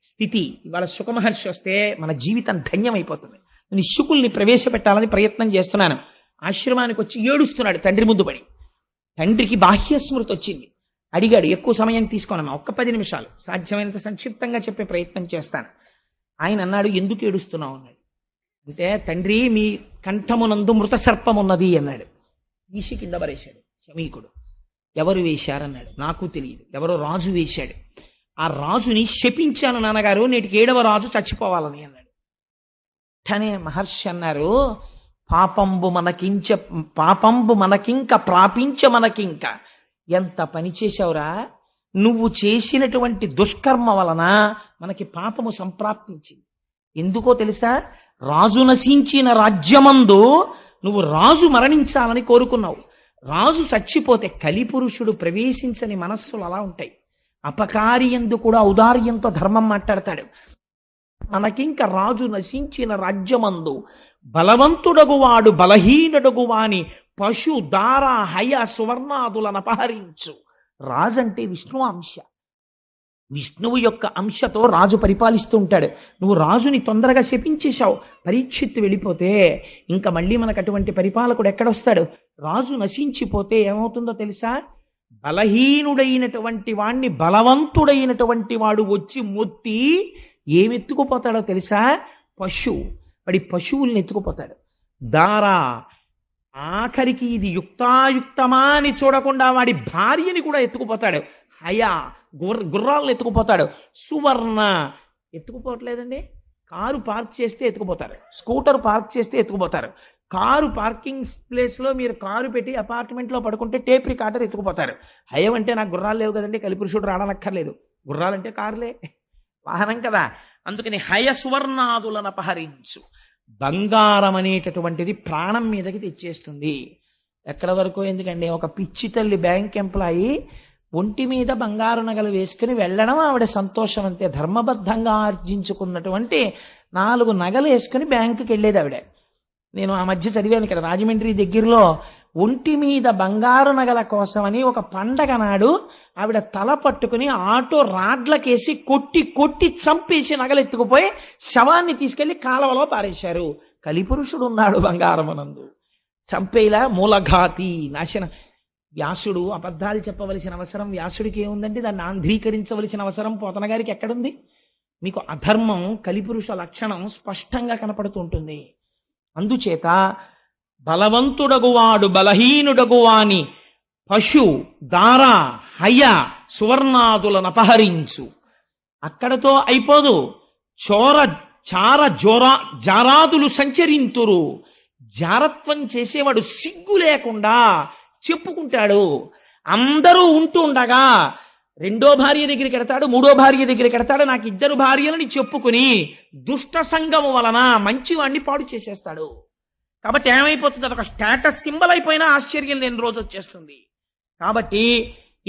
స్థితి. ఇవాళ శుకమహర్షి వస్తే మన జీవితం ధన్యమైపోతుంది. నేను శుకుల్ని ప్రవేశపెట్టాలని ప్రయత్నం చేస్తున్నాను. ఆశ్రమానికి వచ్చి ఏడుస్తున్నాడు తండ్రి ముందు పడి. తండ్రికి బాహ్యస్మృతి వచ్చింది. అడిగాడు, ఎక్కువ సమయం తీసుకోనమ్మా, ఒక్క 10 నిమిషాలు, సాధ్యమైనంత సంక్షిప్తంగా చెప్పే ప్రయత్నం చేస్తాను. ఆయన అన్నాడు, ఎందుకు ఏడుస్తున్నావు అన్నాడు. అంటే, తండ్రి మీ కంఠమునందు మృత సర్పం ఉన్నది అన్నాడు. తీసి కింద పరేశాడు శమీకుడు. ఎవరు వేశారన్నాడు. నాకు తెలియదు, ఎవరో రాజు వేశాడు. ఆ రాజుని శపించాను నాన్నగారు, నేటికి 7వ రాజు చచ్చిపోవాలని అన్నాడు. వెంటనే మహర్షి అన్నారు, పాపంబు మనకింక ప్రాపించ మనకింక. ఎంత పని చేశావురా నువ్వు. చేసినటువంటి దుష్కర్మ వలన మనకి పాపము సంప్రాప్తించింది. ఎందుకో తెలుసా? రాజు నశించిన రాజ్యమందు నువ్వు రాజు మరణించాలని కోరుకున్నావు. రాజు చచ్చిపోతే కలిపురుషుడు ప్రవేశించని మనస్సులు అలా ఉంటాయి. అపకారి యందు కూడా ఔదార్యంతో ధర్మం మాట్లాడతాడు. మనకింక రాజు నశించిన రాజ్యమందు బలవంతుడగువాడు బలహీనుడగువాని పశు దార హయ సువర్ణాదులను అపహరించు. రాజు అంటే విష్ణు అంశ. విష్ణువు యొక్క అంశతో రాజు పరిపాలిస్తూ ఉంటాడు. నువ్వు రాజుని తొందరగా శపించేశావు. పరీక్షిత్తు వెళ్ళిపోతే ఇంకా మళ్ళీ మనకు అటువంటి పరిపాలకుడు ఎక్కడొస్తాడు? రాజు నశించిపోతే ఏమవుతుందో తెలుసా? బలహీనుడైనటువంటి వాణ్ణి బలవంతుడైనటువంటి వాడు వచ్చి మొత్తి ఏమెత్తుకుపోతాడో తెలుసా? వాడి పశువుల్ని ఎత్తుకుపోతాడు. దారా, ఆఖరికి ఇది యుక్తాయుక్తమా అని చూడకుండా వాడి భార్యని కూడా ఎత్తుకుపోతాడు. హయా, గుర్రాలను ఎత్తుకుపోతాడు. సువర్ణ, ఎత్తుకుపోవట్లేదండి. కారు పార్క్ చేస్తే ఎత్తుకుపోతారు, స్కూటర్ పార్క్ చేస్తే ఎత్తుకుపోతారు. కారు పార్కింగ్ ప్లేస్లో మీరు కారు పెట్టి అపార్ట్మెంట్లో పడుకుంటే టేప్ రికార్డర్ ఎత్తుకుపోతారు. హయం అంటే నాకు గుర్రాలు లేవు కదండి, కలిపురుషుడు రావనక్కర్లేదు. గుర్రాలంటే కారులే, వాహనం కదా. అందుకని హయ సువర్ణాదులను అపహరించు. బంగారం అనేటటువంటిది ప్రాణం మీదకి తెచ్చేస్తుంది. ఎక్కడ వరకు ఎందుకండి? ఒక పిచ్చి తల్లి బ్యాంక్ ఎంప్లాయీ ఒంటి మీద బంగారు నగలు వేసుకుని వెళ్ళడం ఆవిడ సంతోషం అంతే. ధర్మబద్ధంగా ఆర్జించుకున్నటువంటి 4 నగలు వేసుకుని బ్యాంకుకి వెళ్ళేది ఆవిడ. నేను ఆ మధ్య చదివాను ఇక్కడ రాజమండ్రి దగ్గరలో, ఒంటి మీద బంగారు నగల కోసమని ఒక పండగ నాడు ఆవిడ తల పట్టుకుని ఆటో రాడ్లకేసి కొట్టి చంపేసి నగలెత్తుకుపోయి శవాన్ని తీసుకెళ్లి కాలవలో పారేశారు. కలిపురుషుడు ఉన్నాడు బంగారమునందు. చంపేలా మూలఘాతి, నాశనం. వ్యాసుడు అబద్ధాలు చెప్పవలసిన అవసరం వ్యాసుడికి ఏముందండి? దాన్ని ఆంధ్రీకరించవలసిన అవసరం పోతన గారికి ఎక్కడుంది? మీకు అధర్మం కలిపురుష లక్షణం స్పష్టంగా కనపడుతుంటుంది. అందుచేత బలవంతుడగువాడు బలహీనుడగువాని పశు దార హయ సువర్ణాదులను అపహరించు. అక్కడతో అయిపోదు. జారాదులు సంచరింతురు. జారత్వం చేసేవాడు సిగ్గు లేకుండా చెప్పుకుంటాడు. అందరూ ఉంటూ ఉండగా 2వ భార్య దగ్గరికి ఎడతాడు, 3వ భార్య దగ్గరికి ఎడతాడు. నాకు 2 భార్యలని చెప్పుకుని దుష్ట సంగము వలన మంచివాణ్ణి పాడు చేసేస్తాడు. కాబట్టి ఏమైపోతుంది? అదొక స్టేటస్ సింబల్ అయిపోయినా ఆశ్చర్యం లేని రోజు వచ్చేస్తుంది. కాబట్టి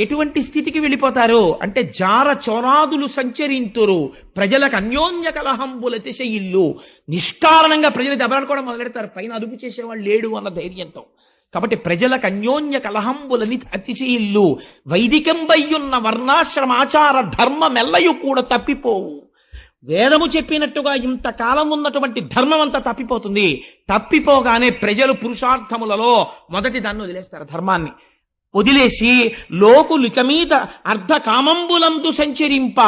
ఎటువంటి స్థితికి వెళ్ళిపోతారు అంటే జార చోరాదులు సంచరింతురు, ప్రజలకు అన్యోన్య కలహంబుల తిశయిల్లు. నిష్కారణంగా ప్రజలు దెబ్బలాడుకోవడం మొదలెడతారు, పైన అదుపు చేసేవాళ్ళు లేడు అన్న ధైర్యంతో. కాబట్టి ప్రజలకు అన్యోన్య కలహంబులని అతిశయిల్లు. వైదికంబయ్యున్న వర్ణాశ్రమాచార ధర్మమెల్లయు కూడా తప్పిపోవు. వేదము చెప్పినట్టుగా ఇంతకాలం ఉన్నటువంటి ధర్మం అంతా తప్పిపోతుంది. తప్పిపోగానే ప్రజలు పురుషార్థములలో మొదటి దాన్ని వదిలేస్తారు, ధర్మాన్ని వదిలేసి లోకులిక మీద అర్ధ కామంబులందు సంచరింప.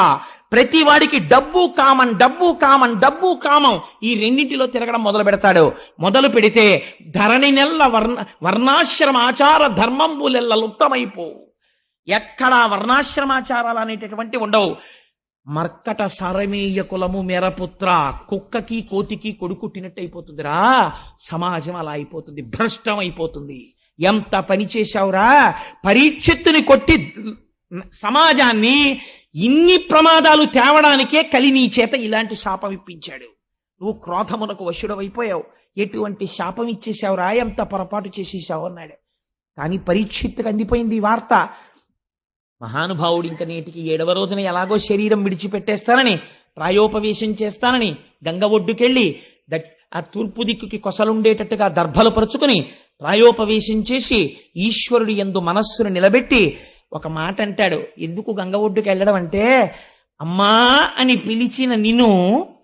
ప్రతి వాడికి డబ్బు కామం, డబ్బు కామం, డబ్బు కామం, ఈ రెండింటిలో తిరగడం మొదలు పెడతాడు. మొదలు పెడితే ధరణి నెల్ల వర్ణాశ్రమాచార ధర్మంబులెల్ల లుప్తమైపోవు. ఎక్కడా వర్ణాశ్రమాచారాలు అనేటటువంటి ఉండవు. మర్కట సారమేయ కులము మేరపుత్ర, కుక్కకి కోతికి కొడుకుట్టినట్టు అయిపోతుందిరా సమాజం. అలా అయిపోతుంది, భ్రష్టం అయిపోతుంది. ఎంత పని చేశావురా, పరీక్షిత్తుని కొట్టి సమాజాన్ని ఇన్ని ప్రమాదాలు తేవడానికే కలి నీ చేత ఇలాంటి శాపం ఇప్పించాడు. నువ్వు క్రోధమునకు వశుడవైపోయావు, ఎటువంటి శాపం ఇచ్చేసావురా, ఎంత పొరపాటు చేసేసావు అన్నాడు. కానీ పరీక్షిత్తుకు అందిపోయింది ఈ వార్త. మహానుభావుడు ఇంక నేటికి 7వ రోజున ఎలాగో శరీరం విడిచిపెట్టేస్తానని, ప్రాయోపవేశం చేస్తానని గంగ ఒడ్డుకెళ్ళి ఆ తూర్పు దిక్కుకి కొసలుండేటట్టుగా దర్భలు పరుచుకుని ప్రాయోపవేశం చేసి ఈశ్వరుడి యందు మనస్సును నిలబెట్టి ఒక మాట అంటాడు. ఎందుకు గంగ ఒడ్డుకి వెళ్ళడం అంటే, అమ్మా అని పిలిచిన నిన్ను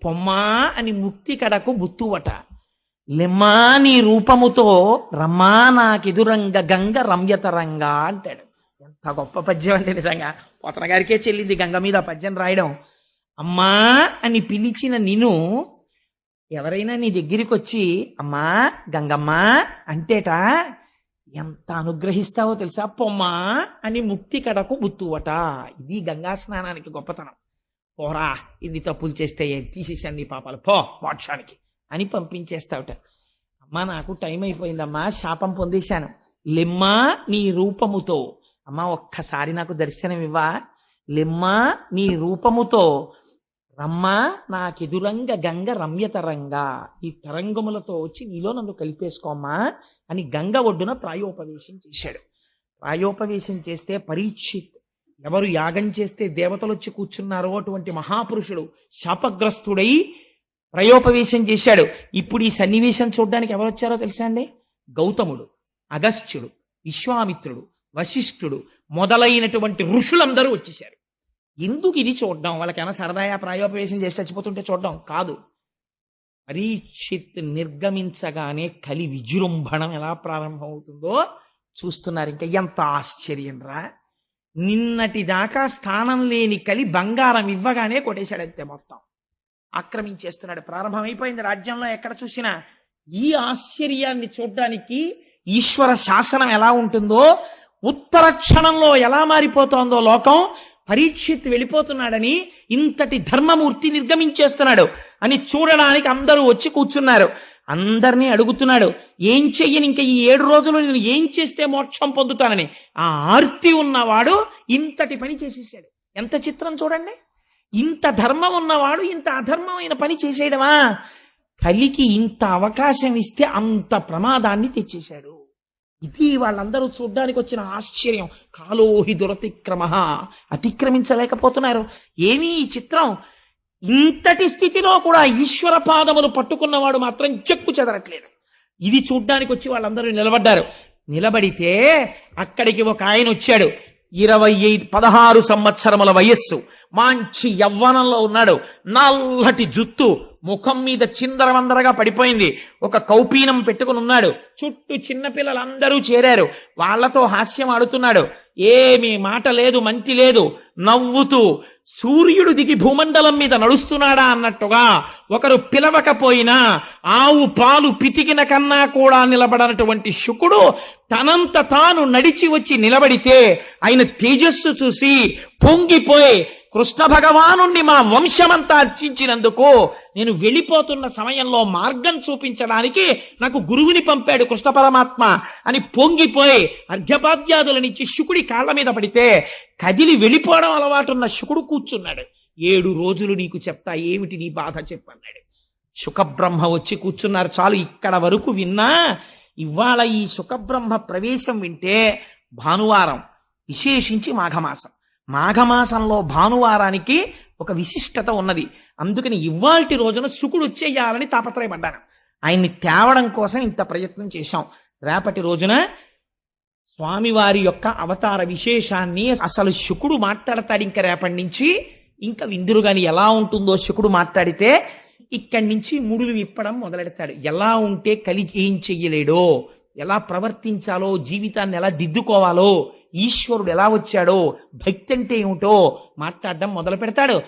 పొమ్మా అని ముక్తి కడకు బుత్తువట, లెమ్మా నీ రూపముతో రమ్మా నాకెదురంగ గంగ రమ్యతరంగా అంటాడు. ఎంత గొప్ప పద్యం అంటే నిజంగా పోతన గారికే చెల్లింది గంగ మీద పద్యం రాయడం. అమ్మా అని పిలిచిన నిన్ను ఎవరైనా నీ దగ్గరికి వచ్చి అమ్మా గంగమ్మ అంటేట ఎంత అనుగ్రహిస్తావో తెలుసా, పొమ్మా అని ముక్తి కడకు బుత్తువట. ఇది గంగా స్నానానికి గొప్పతనం. పోరా, ఇది తప్పులు చేస్తే తీసేసాను నీ పాపాలు, పో మోక్షానికి అని పంపించేస్తావుట. అమ్మా నాకు టైం అయిపోయిందమ్మా, శాపం పొందేశాను, లెమ్మా నీ రూపముతో, అమ్మా ఒక్కసారి నాకు దర్శనం ఇవ్వా, లెమ్మా నీ రూపముతో, రమ్మా నాకెదురంగ గంగ రమ్యతరంగా, ఈ తరంగములతో వచ్చి నీలో నన్ను కలిపేసుకోమ్మా అని గంగ ఒడ్డున ప్రాయోపవేశం చేశాడు. ప్రాయోపవేశం చేస్తే పరీక్షిత్, ఎవరు యాగం చేస్తే దేవతలు వచ్చి కూర్చున్నారో అటువంటి మహాపురుషుడు శాపగ్రస్తుడై ప్రయోపవేశం చేశాడు. ఇప్పుడు ఈ సన్నివేశం చూడడానికి ఎవరు వచ్చారో తెలుసా అండి? గౌతముడు, అగస్త్యుడు, విశ్వామిత్రుడు, వశిష్ఠుడు మొదలైనటువంటి ఋషులందరూ వచ్చేశారు. ఎందుకు ఇది చూడడం? వాళ్ళకైనా సరదాయా ప్రాయోపవేశం చేసి చచ్చిపోతుంటే చూడడం కాదు. పరీక్షిత్ నిర్గమించగానే కలి విజృంభణం ఎలా ప్రారంభమవుతుందో చూస్తున్నారు. ఇంకా ఎంత ఆశ్చర్యం రా! నిన్నటి దాకా స్థానం లేని కలి బంగారం ఇవ్వగానే కొట్టేశాడంతే, మొత్తం ఆక్రమించేస్తున్నాడు. ప్రారంభమైపోయింది రాజ్యంలో ఎక్కడ చూసినా. ఈ ఆశ్చర్యాన్ని చూడ్డానికి ఈశ్వర శాసనం ఎలా ఉంటుందో, ఉత్తర క్షణంలో ఎలా మారిపోతోందో లోకం, పరీక్షిత్ వెళ్ళిపోతున్నాడని, ఇంతటి ధర్మమూర్తి నిర్గమించేస్తున్నాడు అని చూడడానికి అందరూ వచ్చి కూర్చున్నారు. అందరినీ అడుగుతున్నాడు, ఏం చెయ్యని ఇంకా ఈ 7 రోజులు నేను ఏం చేస్తే మోక్షం పొందుతానని. ఆ ఆర్తి ఉన్నవాడు ఇంతటి పని చేసేసాడు. ఎంత చిత్రం చూడండి! ఇంత ధర్మం ఉన్నవాడు ఇంత అధర్మమైన పని చేసేయడమా? కలికి ఇంత అవకాశం ఇస్తే అంత ప్రమాదాన్ని తెచ్చేశాడు. ఇది వాళ్ళందరూ చూడ్డానికి వచ్చిన ఆశ్చర్యం. కాలోహి దురతిక్రమ, అతిక్రమించలేకపోతున్నారు. ఏమీ ఈ చిత్రం! ఇంతటి స్థితిలో కూడా ఈశ్వర పాదములు పట్టుకున్నవాడు మాత్రం చెక్కు చెదరట్లేదు. ఇది చూడ్డానికి వచ్చి వాళ్ళందరూ నిలబడ్డారు. నిలబడితే అక్కడికి ఒక ఆయన వచ్చాడు. 16 సంవత్సరముల వయస్సు, మంచి యవ్వనంలో ఉన్నాడు. నల్లటి జుత్తు, ముఖం మీద చిందరవందరగా పడిపోయింది. ఒక కౌపీనం పెట్టుకుని ఉన్నాడు. చుట్టూ చిన్నపిల్లలందరూ చేరారు. వాళ్లతో హాస్యం ఆడుతున్నాడు. ఏమీ మాట లేదు, మంతి లేదు. నవ్వుతూ సూర్యుడు దిగి భూమండలం మీద నడుస్తున్నాడా అన్నట్టుగా, ఒకరు పిలవకపోయినా ఆవు పాలు పితికిన కన్నా కూడా నిలబడనటువంటి శుకుడు తనంత తాను నడిచి వచ్చి నిలబడితే ఆయన తేజస్సు చూసి పొంగిపోయి, కృష్ణ భగవానుణ్ణి మా వంశమంతా అర్చించినందుకు నేను వెళ్ళిపోతున్న సమయంలో మార్గం చూపించడానికి నాకు గురువుని పంపాడు కృష్ణ పరమాత్మ అని పొంగిపోయి అర్ఘ్యపాద్యాదులనిచ్చి శుకుడి కాళ్ళ మీద పడితే కదిలి వెళ్ళిపోవడం అలవాటున్న శుకుడు కూర్చున్నాడు. 7 రోజులు నీకు చెప్తా, ఏమిటి నీ బాధ చెప్పన్నాడు. శుకబ్రహ్మ వచ్చి కూర్చున్నారు. చాలు, ఇక్కడ వరకు విన్నా. ఇవాళ ఈ శుకబ్రహ్మ ప్రవేశం వింటే భానువారం విశేషించి మాఘమాసం. మాఘమాసంలో భానువారానికి ఒక విశిష్టత ఉన్నది. అందుకని ఇవాల్టి రోజున శుకుడు వచ్చేయాలని తాపత్రయపడ్డాను. ఆయన్ని తేవడం కోసం ఇంత ప్రయత్నం చేశాం. రేపటి రోజున స్వామివారి యొక్క అవతార విశేషాన్ని అసలు శుకుడు మాట్లాడతాడు. ఇంకా రేపటి నుంచి ఇంకా విందురు గాని ఎలా ఉంటుందో శుకుడు మాట్లాడితే ఇక్కడి నుంచి ముడులు విప్పడం మొదలెడతాడు. ఎలా ఉంటే కలిగి ఏం చెయ్యలేడో, ఎలా ప్రవర్తించాలో, జీవితాన్ని ఎలా దిద్దుకోవాలో, ఈశ్వరుడు ఎలా వచ్చాడో, భక్తి అంటే ఏమిటో మాట్లాడడం మొదలు పెడతాడు.